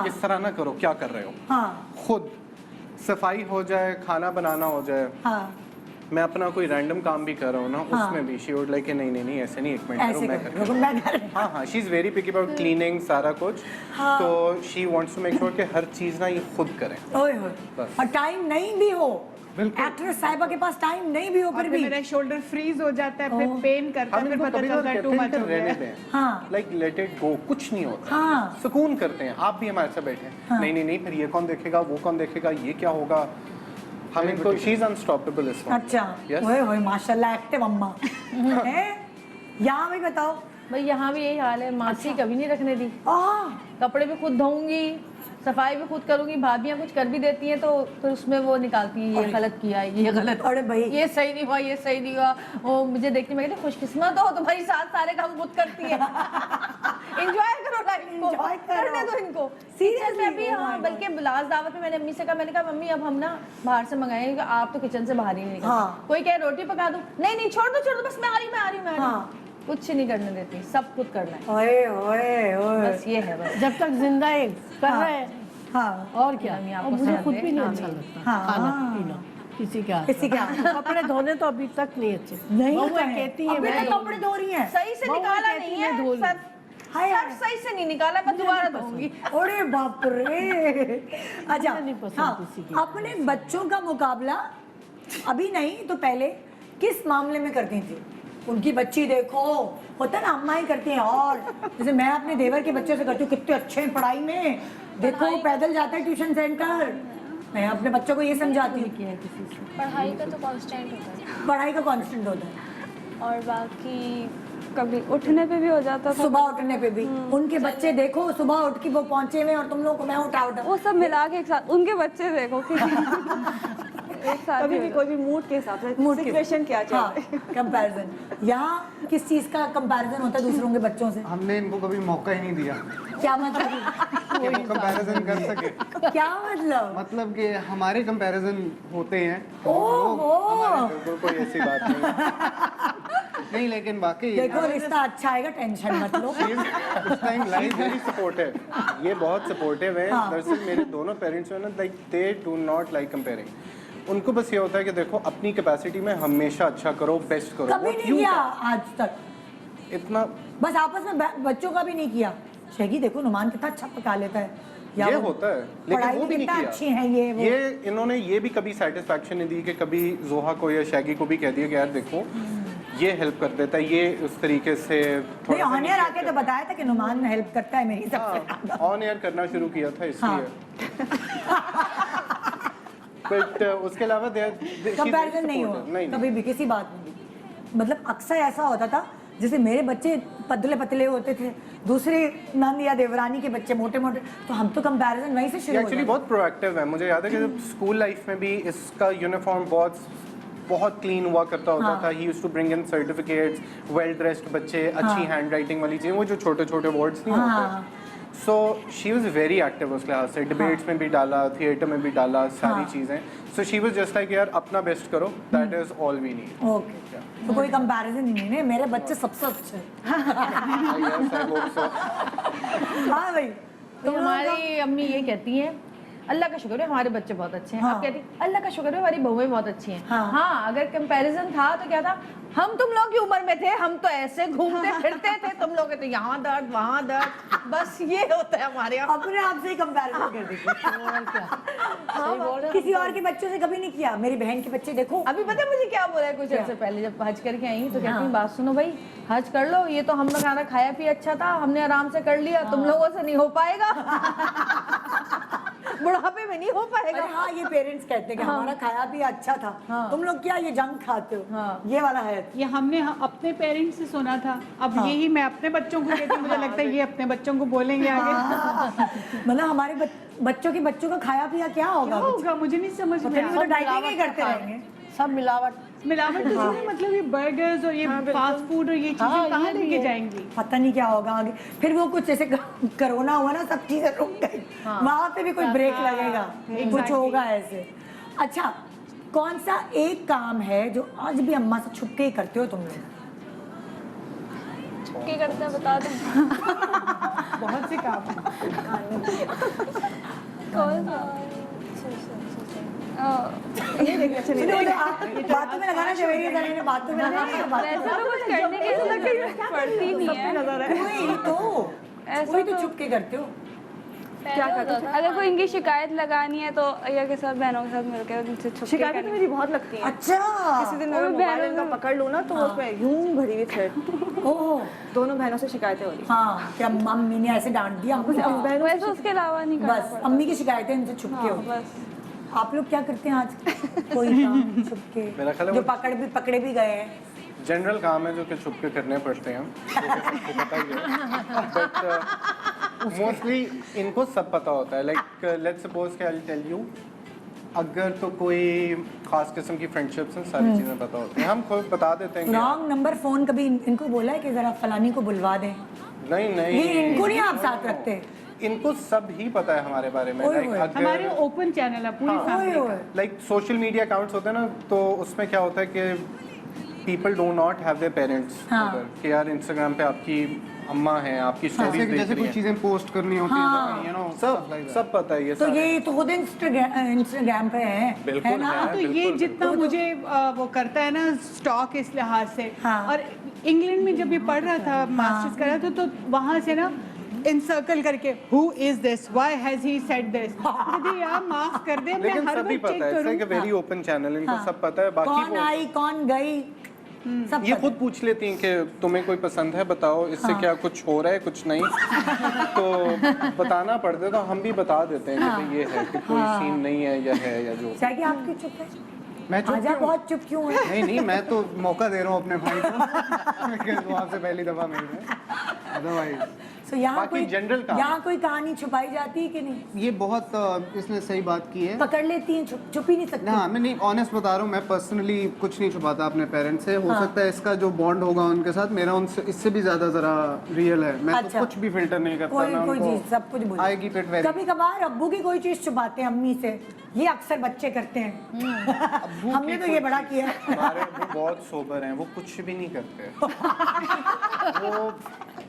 इस तरह ना करो, क्या कर रहे हो। हाँ खुद सफाई हो जाए, खाना बनाना हो जाए, हाँ मैं अपना कोई रैंडम काम भी कर रहा हूँ ना, उसमें भी शी वुड लाइक नहीं नहीं नहीं ऐसे नहीं, एक मिनट करो, ऐसे मैं करो, कर। मैं कर। हाँ हाँ, she is very picky about cleaning सारा कुछ। तो she wants to make sure कि हर चीज ना ये खुद करें। ओए होए, बस। और टाइम नहीं भी हो, बिल्कुल। एक्ट्रेस साहिबा के पास टाइम नहीं भी हो और फिर फिर भी मेरा शोल्डर फ्रीज हो जाता है, फिर पेन करता है, हम फिर इनको पता कभी चलता है टू मच हो रहने गया। दें, हाँ। लाइक लेट इट गो, कुछ नहीं होता, हाँ। सुकून करते हैं। आप भी हमारे साथ बैठे हैं, नहीं नहीं नहीं, फिर ये कौन देखेगा, वो कौन देखेगा, ये क्या होगा। हम इनको, शी इज अनस्टॉपेबल इस वक्त। अच्छा Yes. ओए होए माशाल्लाह एक्टिव अम्मा है। यहाँ भी बताओ। भाई यहाँ भी यही हाल है, मासी कभी नहीं रखने दी। आह, कपड़े भी खुद धोऊंगी, सफाई भी खुद करूंगी, भाभियाँ कुछ कर भी देती हैं तो फिर उसमें वो निकालती हैं, ये गलत किया है, ये गलत, अरे भाई। ये सही नहीं हुआ, ये सही नहीं हुआ। वो मुझे देखती, मैं कहती खुशकिस्मत हो तुम्हारी साथ सारे काम खुद करती है। एंजॉय करो लाइफ को, Enjoy करो। करने दो इनको। Seriously, किचन में भी oh my हाँ, God. बल्कि लास्ट दावत में मैंने अम्मी से कहा, मैंने कहा मम्मी अब हम ना बाहर से मंगाएंगे, आप तो किचन से बाहर ही नहीं निकलते। हाँ। कोई कहे रोटी पका दूं, नहीं नहीं छोड़ दो बस मैं आ रही हूँ, मैं आ रही हूँ। कुछ नहीं करने देती, सब खुद करना है, ओए ओए ओए। बस ये है बस। जब तक जिंदा है कर रहे हैं, हाँ और क्या। मम्मी और आपको मुझे समझ खुद दे। भी नहीं हाँ, अच्छा नहीं। लगता हाँ। खाना पीना किसी का। किसी का। कपड़े धोने तो अभी तक नहीं अच्छे। नहीं बहुएं होता है। कहती है अभी मैं तक कपड़े धो रही हैं। सही से बहुएं निकाला कहती नहीं है, है, धो लो। Sir hi sir hi. सही से नहीं निकाला, मैं दोबारा धोऊंगी। अरे बाप रे। अच्छा मुझे नहीं पसंद हाँ, किसी की। अपने बच्चों का मुकाबला अभी नहीं तो पहले किस मामले में करती थी? उनकी बच्ची देखो, होता ना अम्मा ही करती हैं, और जैसे मैं अपने देवर के बच्चों से करती हूँ, कितने अच्छे हैं पढ़ाई में, देखो वो पैदल जाता है ट्यूशन सेंटर। मैं अपने बच्चों को ये समझाती हूँ, पढ़ाई का तो कांस्टेंट होता है पढ़ाई का कांस्टेंट होता है। और बाकी कभी उठने पे भी हो जाता था। सुबह उठने पे भी उनके बच्चे देखो, सुबह उठ के वो पहुंचे हुए और तुम लोग को मैं उठा वो सब मिला के एक साथ, उनके बच्चे देखो कि एक साथ कभी ही भी हो कोई भी मूड के हिसाब से, मूड के- सिचुएशन क्या चल रहा है। कंपैरिजन। यहाँ किस चीज का कंपैरिजन होता है दूसरों के बच्चों से? हमने इनको कभी मौका ही नहीं दिया क्या मतलब? कि वो कंपैरिजन कर सके। क्या मतलब? मतलब कि हमारे कंपैरिजन होते हैं, ओह बिल्कुल कोई ऐसी बात नहीं। नहीं लेकिन वाकई देखो रिश्ता अच्छा आएगा, टेंशन मत लो। उस टाइम लाइफ वेरी सपोर्टिव, ये बहुत सपोर्टिव है। दरअसल मेरे दोनों पेरेंट्स जो है ना, like they do not like comparing. उनको बस ये होता है कि देखो अपनी कैपेसिटी में हमेशा अच्छा करो, बेस्ट करो। कभी नहीं किया आज तक, इतना बस आपस में बच्चों का भी नहीं किया। शेगी देखो नुमान कितना अच्छा पका लेता है, या ये वो होता है, लेकिन पढ़ाई वो में भी नहीं कितना किया। अच्छी है ये वो। इन्होंने ये भी कभी सेटिस्फैक्शन नहीं दी कि कभी जोहा को या शैगी को भी कह दिया कि यार देखो ये हेल्प कर देता है, ये उस तरीके से नहीं ऑन एयर आके तो बताया था कि नुमान हेल्प करता है मेरी सबसे। ऑन एयर करना शुरू किया था इसलिए। बट उसके अलावा कंपैरिजन नहीं हुआ कभी भी किसी बात में भी। मतलब अक्सर ऐसा होता था जैसे मेरे बच्चे पतले पतले होते थे, दूसरे नंद या देवरानी के बच्चे मोटे मोटे, तो हम तो कंपैरिजन वहीं से शुरू हो एक्चुअली जाता। बहुत प्रोएक्टिव है। मुझे याद है कि जब स्कूल लाइफ में भी इसका यूनिफॉर्म बहुत क्लीन हुआ करता होता था। He used to bring in certificates, well dressed बच्चे, अच्छी हैंड राइटिंग वाली चीज़ें, वो जो छोटे छोटे वर्ड्स नहीं होते। सो शी वॉज वेरी एक्टिव उस लिहाज से, डिबेट्स में भी डाला, थिएटर में भी डाला, सारी चीज़ें। So she was just like यार अपना बेस्ट करो, that is all we need. Okay, तो कोई कंपैरिजन ही नहीं है, मेरे बच्चे सबसे अच्छे हैं। हाँ भाई, तो हमारी अम्मी ये कहती हैं अल्लाह का शुक्र है हमारे बच्चे बहुत अच्छे हैं। हाँ। आप कहती अल्लाह का शुक्र है हमारी बहुएं बहुत अच्छी हैं। हाँ। हाँ, अगर कंपैरिजन था तो क्या था, हम तुम लोग की उम्र में थे, हम तो ऐसे घूमते फिरते थे, तुम लोग तो यहाँ दर्द वहाँ दर्द, बस ये होता है हमारे यहाँ। अपने आप से ही कंपैरिजन कर देते। और क्या, किसी और के बच्चों से कभी नहीं किया। मेरी बहन के बच्चे देखो, अभी पता है मुझे क्या बोला है कुछ अर्से पहले जब हज करके आई तो कहती बात सुनो भाई, हज कर लो, ये तो हमने खाना खाया पिया अच्छा था, हमने आराम से कर लिया, तुम लोगों से नहीं हो पाएगा। बुढ़ापे में नहीं हो पाएगा। अरे हाँ, ये पेरेंट्स कहते हैं कि हमारा खाया पिया अच्छा था, तुम लोग क्या ये जंक खाते हो। ये वाला है। ये हमने अपने पेरेंट्स से सुना था, अब यही मैं अपने बच्चों को कहती हूँ। मुझे लगता है ये अपने बच्चों को बोलेंगे आगे। मतलब हमारे बच्चों के बच्चों का खाया पिया क्या होगा? क्या होगा मुझे नहीं समझ में तो आता। डाइटिंग ही करते रहेंगे। सब मिलावट। मिलावट तो नहीं, मतलब ये बर्गर्स और ये फास्ट फूड और ये चीजें कहाँ लेके जाएंगी। पता नहीं क्या होगा आगे। फिर वो कुछ जैसे कोरोना हुआ ना, सब चीजें रुक गई, वहां पे भी कोई ब्रेक लगेगा, कुछ होगा ऐसे। अच्छा, कौन सा एक काम है जो आज भी अम्मा से छुप के ही करते हो तुम लोग? छुपके करते हैं, बता दो। बहुत से काम हैं। कौन सा? ये देखना चाहिए। बातों में लगाना जवेरी ने बातों में लगाना। वैसे तो कुछ करने की जरूरत पड़ती नहीं है। कोई तो ऐसा कोई तो छुप के करते हो। क्या करते हैं? अगर कोई इनकी शिकायत लगानी है तो अय्या के साथ, बहनों के साथ मिलकर उनसे छुप के शिकायतें तो करनी। मेरी बहुत लगती हैं। अच्छा, किसी दिन मैं मोबाइल इनका पकड़ लूँ ना तो उसमें यूं भरी हुई थ्रेड। ओह दोनों बहनों से शिकायतें हो रही। हाँ, क्या मम्मी ने ऐसे डांट दिया हमको? बहनों वैसे उसके अलावा नहीं करना बस पड़ता। अम्मी की शिकायतें इनसे छुप के हो। बस आप लोग क्या करते हैं आज? कोई काम छुप के मेरा ख्याल है जो वो- पकड़े भी गए हैं? जनरल काम है जो कि छुप के करने पड़ते हैं, जो कि सबको पता ही है। बट मोस्टली इनको सब पता होता है। लाइक लेट्स सपोज कि आई टेल यू, अगर तो कोई खास किस्म की फ्रेंडशिप्स हैं, सारी चीज़ें पता होती हैं, हम खुद बता देते हैं कि रॉन्ग नंबर फोन कभी इनको बोला है कि जरा फलानी को बुलवा दें? नहीं नहीं, ये इनको नहीं आप साथ रखते? इनको सब ही पता है हमारे बारे में। ओए लाइक ओए। हमारे अगर ओपन चैनल है पूरी ओए फैमिली ओए। का। लाइक सोशल मीडिया अकाउंट्स होते हैं ना, तो उसमें क्या होता है कि people do not have their parents कि यार इंस्टाग्राम पे आपकी अम्मा है, आपकी स्टोरीज देख जैसे रही कुछ हैं, चीजें पोस्ट करनी होती हैं, you know, सब पता है ये तो सारे। ये तो खुद इंस्टाग्राम पे है बिल्कुल ना? है। तो ये बिल्कुल, जितना मुझे वो करता है ना स्टॉक इस लिहाज से। हाँ। और इंग्लैंड में जब ये पढ़ रहा था, मास्टर्स कर रहा था, तो वहाँ से ना इनसर्कल करके who is this, why has he said this. यदि यार माफ कर दे, मैं लेकिन हर सभी वक्त चेक पता है, इट्स लाइक अ करूँ। वेरी ओपन चैनल, इनको सब पता है। बाकी कौन वो आई कौन गई सब ये पता खुद पूछ लेती हैं कि तुम्हें कोई पसंद है, बताओ, इससे क्या कुछ हो रहा है, कुछ नहीं। तो बताना पड़ता है, तो हम भी बता देते हैं कि भाई ये है कि कोई सीन नहीं है या है या जो। है। कि आप क्यों चुप है? मैं चुप आजा, क्यों? बहुत चुप क्यों है? नहीं नहीं, मैं तो मौका दे रहा हूँ अपने भाई को वो आपसे पहली दफा मिल रहे हैं, अदरवाइज So, यहाँ बाकी कोई general काम। यहाँ कोई कहानी छुपाई जाती है कि नहीं? ये बहुत इसने सही बात की है। पकड़ लेती हैं, छुप ही नहीं सकती। ना, मैं नहीं, ऑनेस्ट बता रहा हूँ, मैं पर्सनली कुछ नहीं छुपाता अपने पेरेंट्स से। हो सकता है इसका जो बॉन्ड होगा उनके साथ, मेरा उनसे इससे भी ज्यादा जरा रियल है। मैं अच्छा। तो कुछ भी फिल्टर नहीं करता। कोई मैं कोई उनको चीज सब कुछ बोल आई कीप इट वेरी। कभी कभार अब्बू की कोई चीज छुपाते हैं अम्मी से, ये अक्सर बच्चे करते हैं। हमने तो ये बड़ा किया है। हमारे अब्बू बहुत सोबर हैं, वो कुछ भी नहीं करते। वो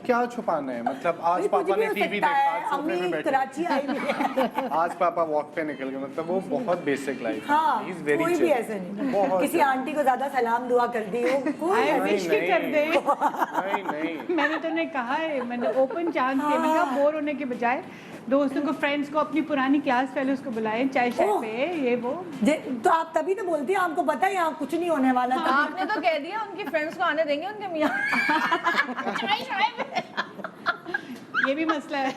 क्या छुपाना है, मतलब आज कुछ पापा भी ने हो टीवी सकता देखा, है, आज सोफे में अम्मी बैठे, कराची आई हुई है। आज पापा वॉक पे निकल गए, मतलब वो बहुत बेसिक लाइफ है। हाँ, He is very कोई भी chill. ऐसे नहीं, बहुत किसी आंटी को ज्यादा सलाम दुआ कर दी हो, कोई I ऐसे wish कि कर दे। नहीं नहीं, मैंने तुमने कहा है, मैंने ओपन चांस दिया, मैंने कहा बोर होने के बजाय दोस्तों को, फ्रेंड्स को, अपनी पुरानी क्लास फेलोज को बुलाएं चाय शाय ओह। पे, ये वो। तो आप तभी तो बोलती हैं, आपको पता है यहाँ कुछ नहीं होने वाला था। आपने तो कह दिया उनकी फ्रेंड्स को आने देंगे उनके मियाँ। ये भी मसला है।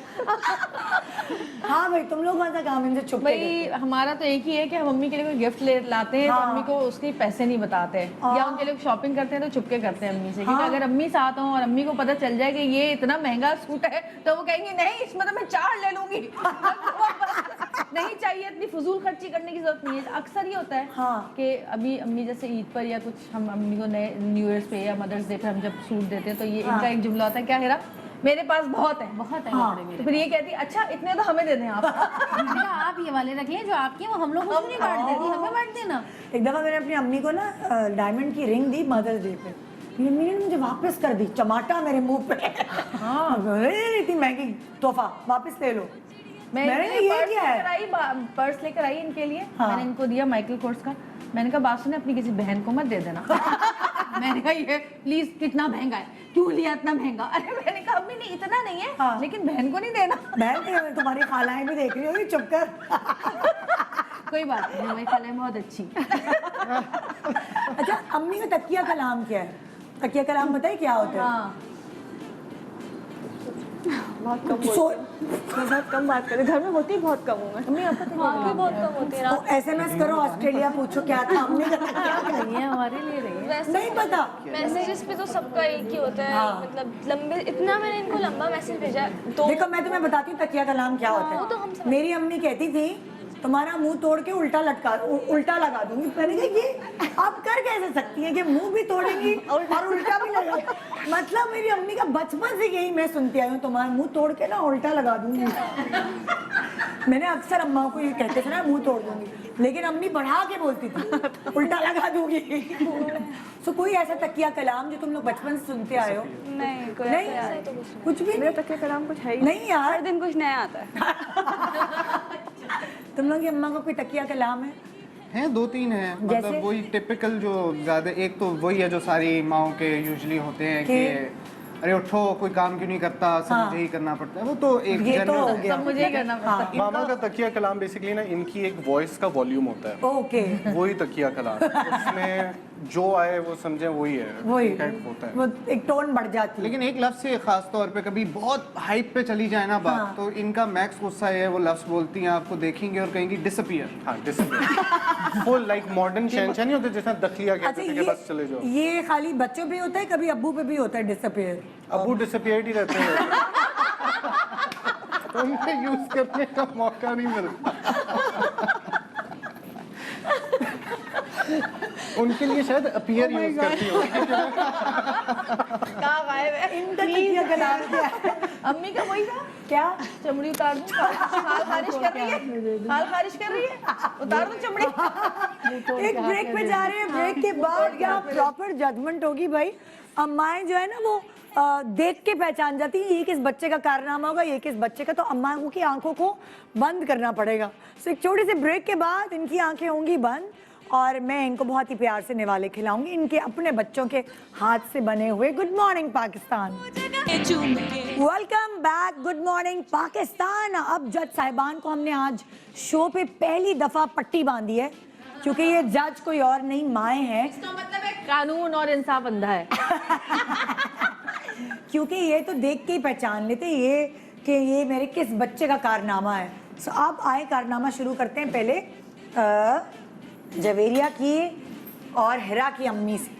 हाँ भाई, तुम लोग कौन सा काम इनसे छुप के भाई हमारा तो एक ही है कि हम मम्मी के लिए कोई गिफ्ट ले लाते हैं तो हाँ। अम्मी को उसके पैसे नहीं बताते या उनके लिए शॉपिंग करते हैं तो चुपके करते हैं अम्मी से, क्योंकि हाँ। अगर अम्मी साथ हो और अम्मी को पता चल जाए कि ये इतना महंगा सूट है तो वो कहेंगी नहीं इसमें तो मैं 4 ले लूंगी। नहीं चाहिए, इतनी फजूल खर्ची करने की जरूरत नहीं है। अक्सर ये होता है हाँ। कि अभी अम्मी जैसे ईद पर या कुछ हम अम्मी को नए न्यू ईयर्स पे या मदर्स डे पे हम जब सूट देते हैं तो ये इनका एक जुमला होता है, क्या हेरा मेरे पास बहुत है हाँ। कपड़े मेरे। तो फिर ये कहती अच्छा इतने तो हमें दे दें आप। मैंने कहा, आप ये वाले रख लें जो आपके हैं, वो हम लोग को नहीं बांट देती, हमें बांट देना। एक दफा मैंने अपनी अम्मी को ना डायमंड की रिंग दी मदर्स डे पे, मेरी अम्मी ने मुझे वापस कर दी, चमाटा मेरे मुंह पे। हाँ, इतनी महंगी तोहफा वापस ले लो। मैंने कहा, ये क्या है? पर्स लेकर आई इनके लिए। हाँ। मैंने इनको दिया माइकल कोर्स का। मैंने कहा बात सुने अपनी किसी बहन को मत दे देना। मैंने कहा ये प्लीज कितना महंगा है, क्यों लिया इतना महंगा? अरे मैंने कहा अम्मी नहीं इतना नहीं है, हाँ। लेकिन बहन को नहीं देना। बहन तुम्हारी खालाएं भी देख रही होगी, चुप कर। कोई बात नहीं, हमारी खाला बहुत अच्छी। अच्छा, अम्मी का तकिया कलाम क्या है? तकिया कलाम बताइए क्या होता है? हाँ बहुत कम सो बहुत कम बात करें, घर में होती बहुत कम हूँ मैं। अम्मी आपको वहाँ पे बहुत कम होते हैं। SMS करो ऑस्ट्रेलिया, पूछो क्या था अम्मी का तकिया कलाम। नहीं है हमारे लिए रही है। वैसे नहीं पता। मैसेजेस पे तो सबका एक ही होता है। हाँ। मतलब लंबे, इतना मैंने इनको लंबा मैसेज भेजा है, तो देखो मैं तुम्हें बताती हूँ तकिया कलाम क्या होता वो तो हम है। समझ- मेरी अम्मी कहती थी तुम्हारा मुंह तोड़ के उल्टा उल्टा लगा दूंगी। मैंने कहा ये आप कर कैसे सकती हैं कि मुंह भी तोड़ेंगी और उल्टा भी लगा? मतलब मेरी अम्मी का बचपन से यही मैं सुनती आई हूँ, तुम्हारा मुंह तोड़ के ना उल्टा लगा दूंगी। मैंने अक्सर अम्मा को ये कहते थे ना मुंह तोड़ दूंगी, लेकिन अम्मी बढ़ा के बोलती थी उल्टा लगा दूंगी। सो कोई ऐसा तकिया कलाम जो तुम लोग बचपन से सुनते आए हो? नहीं कोई नहीं, ऐसा कुछ भी मेरा तकिया कलाम कुछ है ही नहीं यार। हर दिन कुछ नया आता है। तुम लोग की अम्मा का कोई तकिया कलाम है? हैं 2-3 हैं, जैसे? मतलब वही टिपिकल जो ज्यादा, एक तो वही है जो सारी माओं के यूजुअली होते हैं कि अरे उठो कोई काम क्यों नहीं करता, सब हाँ। मुझे ही करना पड़ता है। वो तो एक ये तो जनरल हो है। गया। सब मुझे ही करना पड़ता है। मामा का तकिया कलाम बेसिकली ना इनकी एक वॉइस का वॉल्यूम होता है, ओके, वही तकिया कलाम। उसमें जो आए वो समझे वही है, वही इनका होता है। वो एक टोन बढ़ जाती है। लेकिन एक लफ्ज से खास तौर पे कभी बहुत हाइप पे चली जाए ना बात, हाँ। तो इनका मैक्स गुस्सा है, वो लफ्ज बोलती हैं, आपको देखेंगे और कहेंगी डिसअपीयर। हाँ, डिसिप्लिन फुल लाइक मॉडर्न शहनशाह नहीं होते जैसा दखलिया कहते थे कि बस चले जाओ। ये खाली बच्चों पे होता है, कभी अब्बू पे भी होता है डिसअपीयर? अबू डिसअपीयर्ड ही रहते हैं, उन्हें यूज करने का मौका नहीं मिलता। उनके लिए शायद अपीयर यूज करती हो। कहाँ गायब है? इनका तकिया कलाम क्या है? अम्मी का वही था, क्या? चमड़ी उतार दूं, खाल खारिश कर रही है, खाल खारिश कर रही है, उतार दूं चमड़ी। एक ब्रेक पे जा रहे हैं, ब्रेक के बाद क्या प्रॉपर जजमेंट होगी भाई। अम्माएं जो है ना वो देख के पहचान जाती है ये किस बच्चे का कारनामा होगा, ये किस बच्चे का, तो अम्माओं की आंखों को बंद करना पड़ेगा। सो एक छोटे से ब्रेक के बाद इनकी आंखें होंगी बंद और मैं इनको बहुत ही प्यार से निवाले खिलाऊंगी इनके अपने बच्चों के हाथ से बने हुए। Good morning Pakistan, welcome back. Good morning Pakistan. अब जज साहिबान को हमने आज शो पे पहली दफा पट्टी बांधी है क्योंकि ये जज कोई और नहीं माएँ हैं। इसका मतलब है कानून और इंसाफ अंधा है। क्योंकि ये तो देख के ही पहचान लेते ये कि ये मेरे किस बच्चे का कारनामा है। सो अब आए कारनामा शुरू करते हैं। पहले जवेरिया की और हिरा की अम्मी से,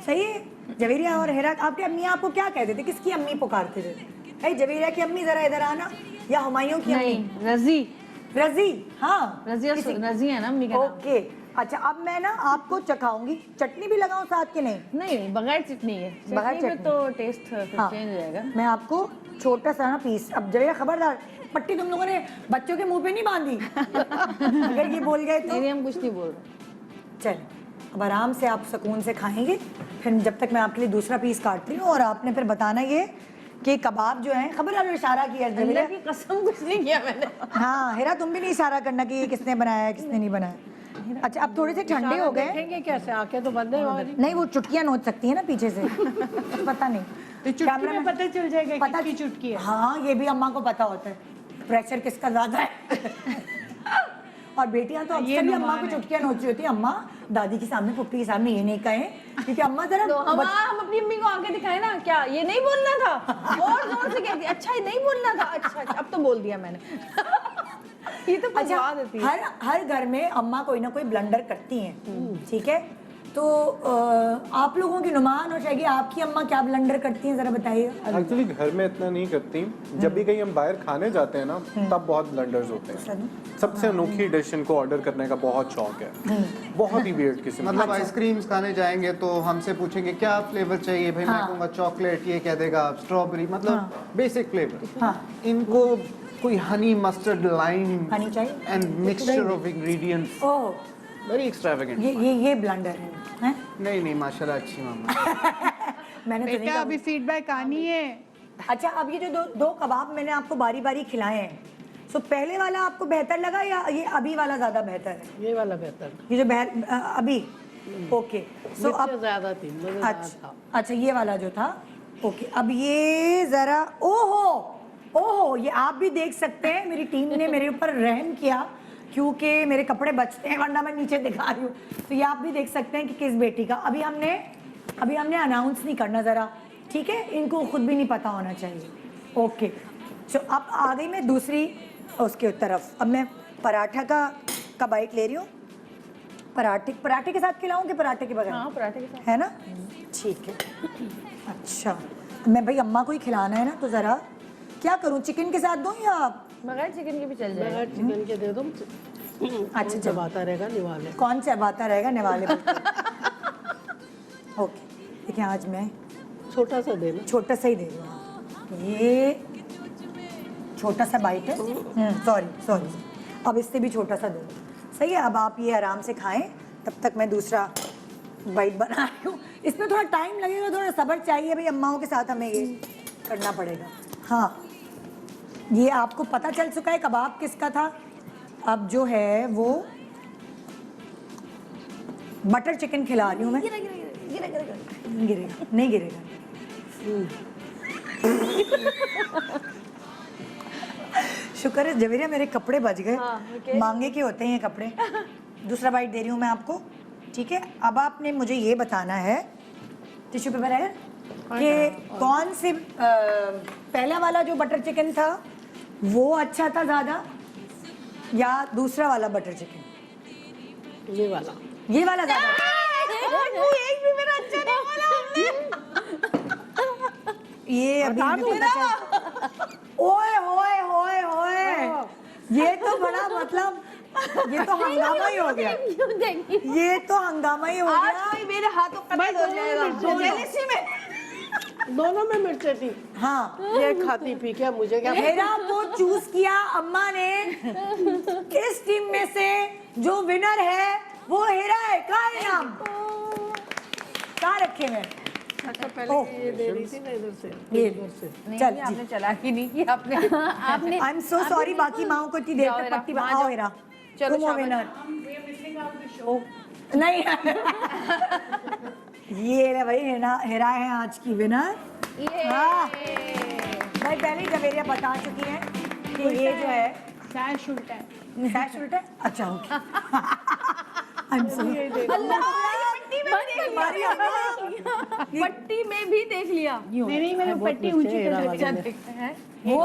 सही है? जवेरिया और हिरा, आपकी अम्मी आपको क्या कहते थे, किसकी अम्मी पुकारते थे? है जवेरिया की अम्मी, जरा इधर आना, या हुमायूं की अम्मी? नहीं, रजी रजी, हाँ रजी है ना अम्मी का नाम। ओके, अच्छा अब मैं ना आपको चखाऊंगी, चटनी भी लगाऊं साथ के? नहीं, नहीं बगैर चटनी है, बगैर चटनी में चटनी। तो टेस्ट फिर हाँ, चेंज हो जाएगा। मैं आपको छोटा सा ना पीस, अब जवेरिया खबरदार, पट्टी तुम लोगों ने बच्चों के मुंह पे नहीं बांधी अगर ये बोल गए तो नहीं हम कुछ नहीं बोल रहे। चल, अब आराम से आप सुकून से खाएंगे, फिर जब तक मैं आपके लिए दूसरा पीस काटती हूँ, और आपने फिर बताना ये कि कबाब जो है, खबर आपने इशारा किया अल्लाह जवेरिया, की कसम कुछ नहीं किया मैंने। हाँ हिरा तुम भी नहीं इशारा करना कि ये किसने बनाया है किसने नहीं बनाया। अच्छा अब थोड़े से ठंडे हो गए, देखेंगे कैसे, आके तो बंद है हमारी। नहीं वो चुटकियां नोच सकती है ना पीछे से पता नहीं, तो चुटकी में पता चल जाएगा पता किसकी चुटकी है। हाँ ये भी अम्मा को पता होता है प्रेशर किसका ज्यादा है और बेटियां तो अक्सर भी अम्मा को चुटकियां नोची होती है। अम्मा दादी के सामने, पुप्पी के सामने ये नहीं कहें, क्योंकि अम्मा जरा तो हम अपनी अम्मी को आगे दिखाए ना, क्या ये नहीं बोलना था, और जोर से कहती, अच्छा ये नहीं बोलना था, अच्छा अच्छा, अब तो बोल दिया मैंने ये तो अच्छा, पकवा देती है। हर घर में अम्मा कोई ना कोई ब्लंडर करती हैं, ठीक है? तो आप लोगों की नुमान हो जाएगी, आपकी अम्मा क्या ब्लंडर करती हैं, जरा बताइए। एक्चुअली घर में इतना नहीं करती, जब भी कहीं हम बाहर खाने जाते हैं ना तब बहुत ब्लंडर्स होते हैं। सबसे अनोखी डिश इनको ऑर्डर करने का बहुत शौक है, बहुत ही वियर्ड किस्म। मतलब आइसक्रीम्स खाने जाएंगे तो हमसे पूछेंगे क्या फ्लेवर चाहिए, भाई मैं कहूँगा चॉकलेट, ये कह देगा स्ट्रॉबेरी, मतलब बेसिक फ्लेवर। इनको कोई हनी, मस्टर्ड, लाइम हनी चाहिए and mixture of ingredients, oh very extravagant. ये ब्लंडर है नहीं माशाल्लाह अच्छी मामा। मैंने तो नहीं बेटा कहा। अभी फीडबैक आनी है। अच्छा अब ये जो दो कबाब मैंने आपको बारी बारी खिलाए हैं, सो पहले वाला आपको बेहतर लगा या ये अभी वाला ज्यादा बेहतर है? ये वाला बेहतर, ये जो अभी ओके, सो अब ज्यादा थी, अच्छा ये वाला जो था, ओके अब ये जरा, ओहो ये आप भी देख सकते हैं, मेरी टीम ने मेरे ऊपर रहम किया क्योंकि मेरे कपड़े बचते हैं वरना मैं नीचे दिखा रही हूँ, तो ये आप भी देख सकते हैं कि किस बेटी का। अभी हमने अनाउंस नहीं करना जरा, ठीक है? इनको खुद भी नहीं पता होना चाहिए। ओके, सो अब आ गई मैं दूसरी उसके तरफ। अब मैं पराठा का बाइट ले रही हूँ। पराठे के साथ खिलाऊं कि पराठे के बगैर? हाँ पराठे के साथ है ना, ठीक है। अच्छा मैं भाई अम्मा को ही खिलाना है ना, तो ज़रा क्या करूं, चिकन के साथ दूं या बगैर चिकन के भी चल जाएगा? बगैर चिकन के दे दो। अच्छा चबाता रहेगा निवाले। कौन चबाता रहेगा निवाले ओके देखिए, आज मैं छोटा सा देना, छोटा सा ही दे दूँ। ये छोटा सा बाइट है, सॉरी अब इससे भी छोटा सा दो, सही है? अब आप ये आराम से खाएं, तब तक मैं दूसरा बाइट बना रही हूँ। इसमें थोड़ा टाइम लगेगा, थोड़ा सब्र चाहिए भाई, अम्माओं के साथ हमें ये करना पड़ेगा। हाँ ये आपको पता चल चुका है कबाब किसका था। अब जो है वो बटर चिकन खिला रही हूँ मैं। गिरेगा नहीं गिरेगा। शुक्र है जवेरिया मेरे कपड़े बच गए। मांगे के होते हैं ये कपड़े। दूसरा बाइट दे रही हूँ मैं आपको, ठीक है? अब आपने मुझे ये बताना है, टिश्यू पेपर है, कि कौन से पहला वाला जो बटर चिकन था वो अच्छा था ज़्यादा या दूसरा वाला बटर चिकन? ये वाला ज़्यादा। एक भी मेरा अच्छा नहीं बोला हमने। ये अभी ओए होए होए होए, ये तो बड़ा मतलब ये तो हंगामा ही हो गया। ये तो हंगामा ही हो आज गया। कोई मेरे हाथों कतल हो जाएगा जेलसी में। दोनों में मिर्चें थी। हाँ ये खाती पी क्या, मुझे क्या मेरा वो चूज किया अम्मा ने। इस टीम में से जो विनर है वो हेरा है। कहाँ है नाम? कहाँ रखे मैं? अच्छा पहले ये दे रही थी ना इधर से, ये इधर से। नहीं, चल आपने चला ही नहीं किया आपने आई एम सो सॉरी। बाकी माओ को इतनी देर जाओ तक हेरा, पट्टी वहाँ बनाओ। जाओ। हेरा चलो, तुम हो शाबाश। विनर। नहीं ये रहा भाई, हेरा है आज की विनर। हाँ भाई पहले ही जवेरिया बता चुकी है कि ये जो है सैश उल्टा है। सैश उल्टा है। अच्छा ओके। I am sorry. अल्लाह, ये मिट्टी में गिर गया। हमारी अम्मा पट्टी में भी देख लिया नहीं मैंने पट्टी ऊंची कर अच्छा देखते हैं वो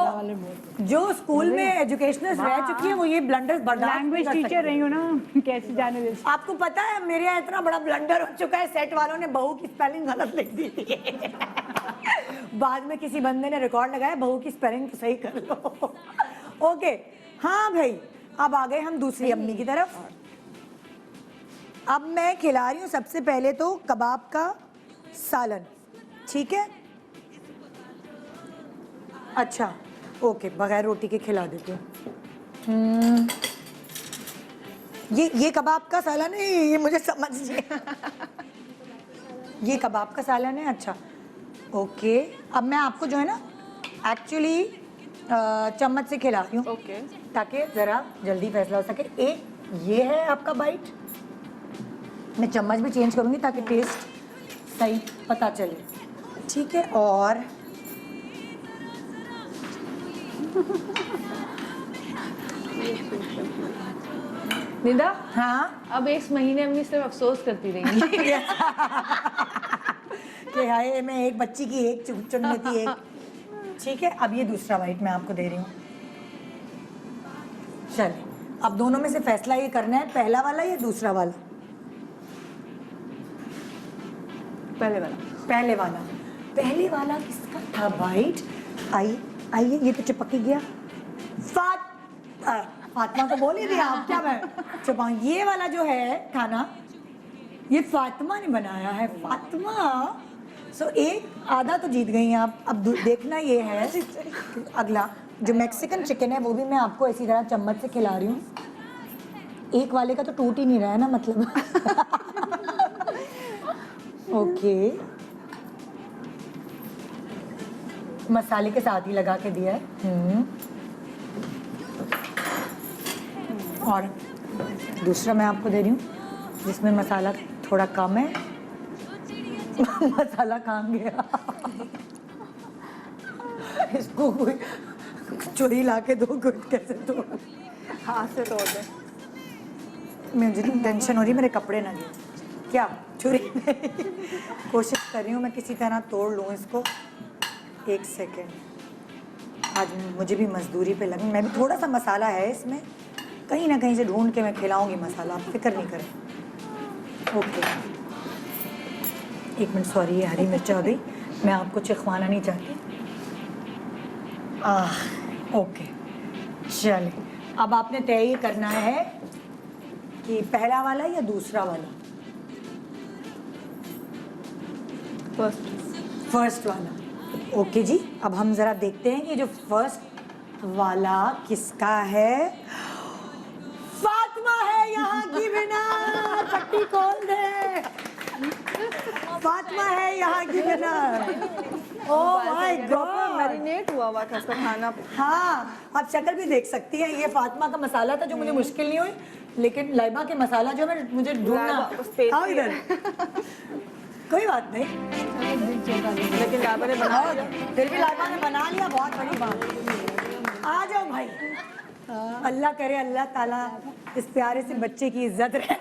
जो स्कूल में एजुकेशनल रह चुकी है वो ये ब्लंडर्स बर्दाश्त लैंग्वेज नहीं कर टीचर रही हूँ ना, कैसे जाने दे। आपको पता है मेरे यहाँ इतना बड़ा ब्लंडर हो चुका है, सेट वालों ने बहू की स्पेलिंग गलत लिख दी थी। बाद में किसी बंदे ने रिकॉर्ड लगाया, बहू की स्पेलिंग तो सही कर लो। ओके, हाँ भाई, अब आ गए हम दूसरी अम्मी की तरफ। अब मैं खिला रही हूँ सबसे पहले तो कबाब का सालन, ठीक है? अच्छा ओके, बगैर रोटी के खिला देती हूँ। ये कबाब का सालन है, ये मुझे समझ नहीं। ये कबाब का सालन है, अच्छा ओके। अब मैं आपको जो है ना एक्चुअली चम्मच से खिला रही हूँ, ओके। ताकि ज़रा जल्दी फैसला हो सके। एक ये है आपका बाइट, मैं चम्मच भी चेंज करूँगी ताकि टेस्ट सही पता चले, ठीक है? और निदा, हाँ, अब इस महीने अम्मी सिर्फ अफसोस करती रहेंगी कि हाय मैं एक बच्ची की एक चुन लेती एक, ठीक है? अब ये दूसरा बाइट मैं आपको दे रही हूँ। चलिए, अब दोनों में से फैसला ये करना है, पहला वाला या दूसरा वाला? पहले वाला। पहले वाला। पहले वाला किसका था बाइट? आइए आइए, ये तो चिपक ही गया। फातिमा तो बोल ही दिया, आप क्या मैं छुपाऊं? ये वाला जो है खाना, ये फातिमा ने बनाया है। फातिमा, सो एक आधा तो जीत गई हैं आप। अब देखना ये है अगला जो मैक्सिकन चिकन है, वो भी मैं आपको इसी तरह चम्मच से खिला रही हूँ। एक वाले का तो टूट ही नहीं रहा है ना, मतलब। ओके, मसाले के साथ ही लगा के दिया है। और दूसरा मैं आपको दे रही हूँ जिसमें मसाला थोड़ा कम है। मसाला कहाँ गया? इसको कोई चोरी ला के दो, कुछ कैसे दो? हाथ से तोड़ दे। मुझे टेंशन हो रही, मेरे कपड़े ना गिरे। क्या चोरी? कोशिश कर रही हूँ मैं किसी तरह तोड़ लूँ इसको। एक सेकेंड, आज मुझे भी मजदूरी पे लगी। मैं भी, थोड़ा सा मसाला है इसमें, कहीं ना कहीं से ढूंढ के मैं खिलाऊंगी मसाला, आप फिक्र नहीं करें। ओके, एक मिनट, सॉरी ये हरी मिर्च हो गई, मैं आपको चिखवाना नहीं चाहती। ओके, चलिए, अब आपने तय ये करना है कि पहला वाला या दूसरा वाला? फर्स्ट वाला। ओके जी, अब हम ज़रा देखते हैं कि जो फर्स्ट वाला किसका है। फातिमा है यहाँ की विनर, पट्टी खोल दे। फातिमा है यहाँ की winner. Oh my God, marinate हुआ था उसका खाना। हाँ, आप शक्ल भी देख सकती हैं। ये फातिमा का मसाला था जो मुझे मुश्किल नहीं हुई, लेकिन लाइबा के मसाला जो है मुझे ढूंढना। आओ इधर। कोई बात नहीं, लेकिन लाइबा ने बना लिया। फिर भी लाइबा ने बना लिया, बहुत बड़ी बात। आ जाओ भाई, अल्लाह करे अल्लाह ताला इस प्यारे से बच्चे की इज्जत रहे।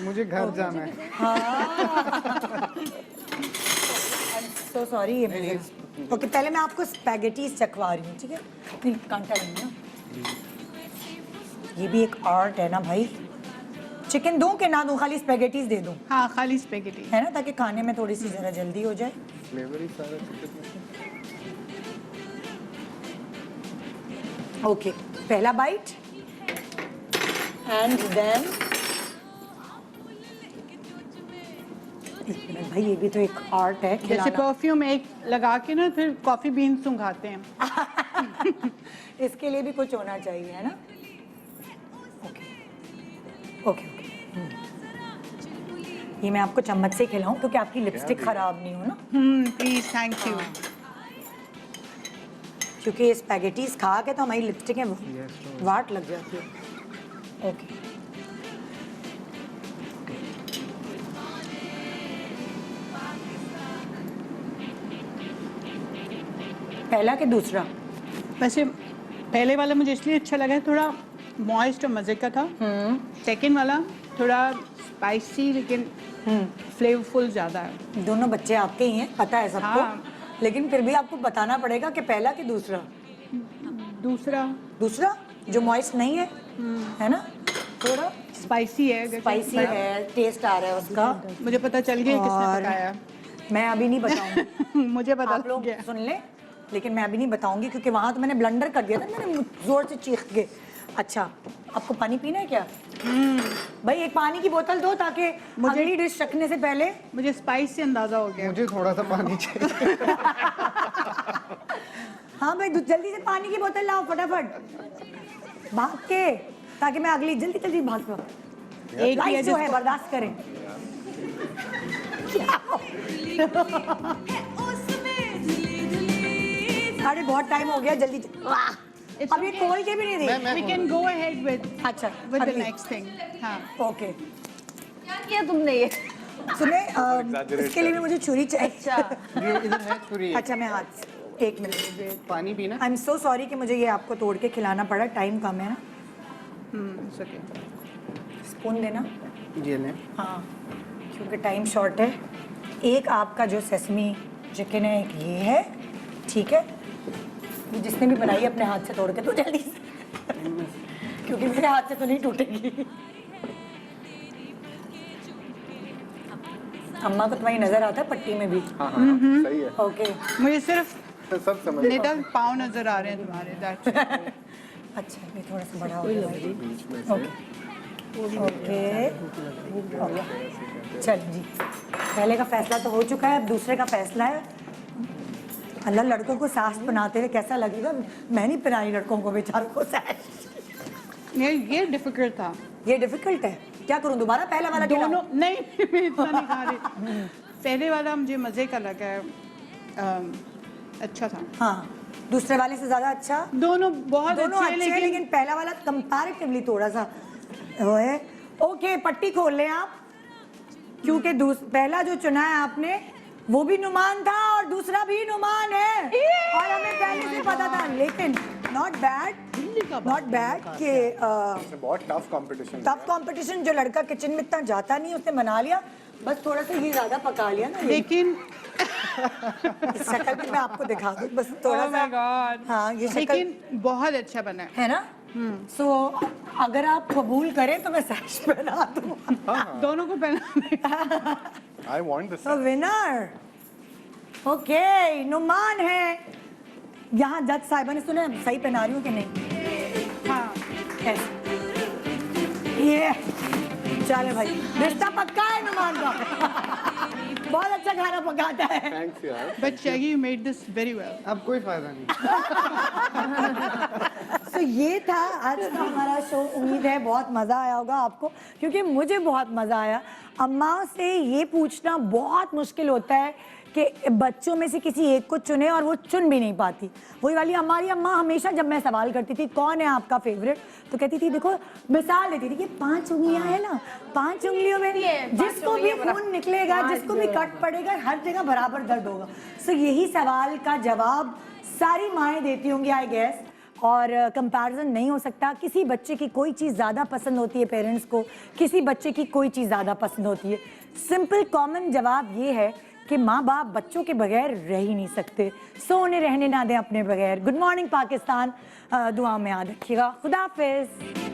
मुझे घर जाना है। सो सॉरी, ये मेरे। ओके, पहले मैं आपको स्पैगेटीज चखवा रही हूँ, ठीक है? नहीं, कांटा नहीं है। ये भी एक आर्ट है ना भाई। चिकन दूं कि ना दूं, खाली स्पैगेटीज दे दूं? हाँ, खाली स्पेगेटी है ना, ताकि खाने में थोड़ी सी जरा जल्दी हो जाए। फ्लेवर ही सारा चिकन में। ओके, पहला बाइट एंड देन एक मिनट भाई, ये भी तो एक आर्ट है जैसे खिलाना। परफ्यूम एक लगा के ना फिर कॉफी बीन्स सुंघाते हैं। इसके लिए भी कुछ होना चाहिए, है ना? ओके ओके ओके, ये मैं आपको चम्मच से खिलाऊं क्योंकि आपकी लिपस्टिक खराब नहीं हो ना। Please, thank you. क्योंकि ये स्पैगेटीज खा के तो हमारी लिपस्टिक में वाट लग जाती है। ओके, पहला कि दूसरा? वैसे पहले वाला मुझे इसलिए अच्छा लगा, थोड़ा मॉइस्ट और मज़े का था। सेकंड वाला थोड़ा स्पाइसी लेकिन फ्लेवरफुल ज़्यादा है। दोनों बच्चे आपके ही हैं, पता है सबको। हाँ। लेकिन फिर भी आपको बताना पड़ेगा कि पहला कि दूसरा। दूसरा जो मॉइस्ट नहीं है ना, थोड़ा स्पाइसी है, स्पाइसी है, टेस्ट आ रहा है उसका। मुझे पता चल गया किसने और पकाया। मैं अभी नहीं बताऊंगी। मुझे पता आप लोग गया। सुन लें, लेकिन मैं अभी नहीं बताऊंगी क्योंकि वहां तो मैंने ब्लंडर कर दिया था, मैंने जोर से चीख के। अच्छा, आपको पानी पीना है क्या? भाई एक पानी की बोतल दो ताकि अगली डिश रखने से पहले। मुझे स्पाइस से अंदाजा हो गया। मुझे थोड़ा सा पानी चाहिए। हाँ भाई जल्दी से पानी की बोतल लाओ फटाफट भाग के, ताकि मैं अगली जल्दी जल्दी भाग पाऊँ। एक ही है जो है जिसको- बर्दाश्त करें। अरे बहुत टाइम हो गया, जल्दी अब ये खोल के भी नहीं दी। We can go ahead with अच्छा the अगली। next thing। हाँ। ओके, क्या किया तुमने ये? सुने exaggerate इसके लिए भी मुझे छुरी चाहिए। ये इधर है छुरी। अच्छा मैं हाथ से, एक मिनट। पानी पीना। आई एम सो सॉरी कि मुझे ये आपको तोड़ के खिलाना पड़ा, टाइम कम है ना। it's okay। स्पून देना। ये ले। हाँ, क्योंकि टाइम शॉर्ट है। एक आपका जो सेसमी चिकन है, एक ये है, ठीक है। ये जिसने भी बनाई है अपने हाथ से तोड़ के तो जल्दी से, क्योंकि मेरे हाथ से तो नहीं टूटेगी। अम्मा को तुम्हारी नजर आता है पट्टी में भी? हाँ हाँ सही है। ओके, मुझे सिर्फ सब समझ निडल पाँव नजर आ रहे हैं तुम्हारे। That's it। अच्छा ये थोड़ा सा बड़ा हो गया भाई। बीच में ओके ओके ओके, चल जी, पहले का फैसला तो हो चुका है, अब दूसरे का फैसला है। अल्लाह, लड़कों को सास बनाते हुए कैसा लगेगा? मैं नहीं पहनाई लड़कों को, बेचारों को सास। ये डिफिकल्ट था। ये डिफिकल्ट है, क्या करूं दोबारा पहला वाला दोनों खिलाऊं? नहीं, मैं इतना नहीं खा रही। पहले वाला मुझे मजे का लगा है। अच्छा था। हाँ, दूसरे वाले से ज्यादा अच्छा। दोनों बहुत दोनों अच्छे अच्छे हैं, लेकिन पहला वाला कंपैरेटिवली थोड़ा सा वो है। ओके, पट्टी खोल लें आप, क्योंकि पहला जो चुना है आपने वो भी नुमान था और दूसरा भी नुमान है, और हमें पहले से पता था। लेकिन नॉट बैड कि बहुत टफ कंपटीशन। Tough competition. जो लड़का किचन में इतना जाता नहीं उसने बना लिया, बस थोड़ा सा ये ज्यादा पका लिया ना। लेकिन इस शक्ल में मैं आपको दिखा दूं, बस थोड़ा Oh my God। सा। हाँ, ये शक्ल लेकिन बहुत अच्छा बना है। है ना। सो अगर आप कबूल करें तो मैं सैश पहना दूं। दोनों को पहना। I want this. तो विनर ओके नुमान है। यहाँ जज साहिबा ने सुना सही पहना रही हूँ कि नहीं? हाँ। ये चले भाई, रिश्ता पक्का है नुमान का। बहुत अच्छा खाना पकाता है। थैंक्स यार। But Shaggy, you made this very well। अब कोई फायदा नहीं। तो ये था आज का हमारा शो। उम्मीद है बहुत मज़ा आया होगा आपको, क्योंकि मुझे बहुत मज़ा आया। अम्मा से ये पूछना बहुत मुश्किल होता है कि बच्चों में से किसी एक को चुने, और वो चुन भी नहीं पाती। वही वाली हमारी अम्मा हमेशा जब मैं सवाल करती थी कौन है आपका फेवरेट, तो कहती थी देखो, मिसाल देती थी कि 5 उंगलियां है ना, 5 उंगलियों में जिसको भी खून निकलेगा, जिसको भी कट पड़ेगा, हर जगह बराबर दर्द होगा। सो यही सवाल का जवाब सारी माएँ देती होंगी आई गेस। और कंपैरिजन नहीं हो सकता। किसी बच्चे की कोई चीज़ ज़्यादा पसंद होती है पेरेंट्स को, किसी बच्चे की कोई चीज़ ज़्यादा पसंद होती है। सिंपल कॉमन जवाब ये है कि माँ बाप बच्चों के बगैर रह ही नहीं सकते। सो उन्हें रहने ना दें अपने बगैर। गुड मॉर्निंग पाकिस्तान, दुआ में याद रखिएगा। खुदा हाफिज़।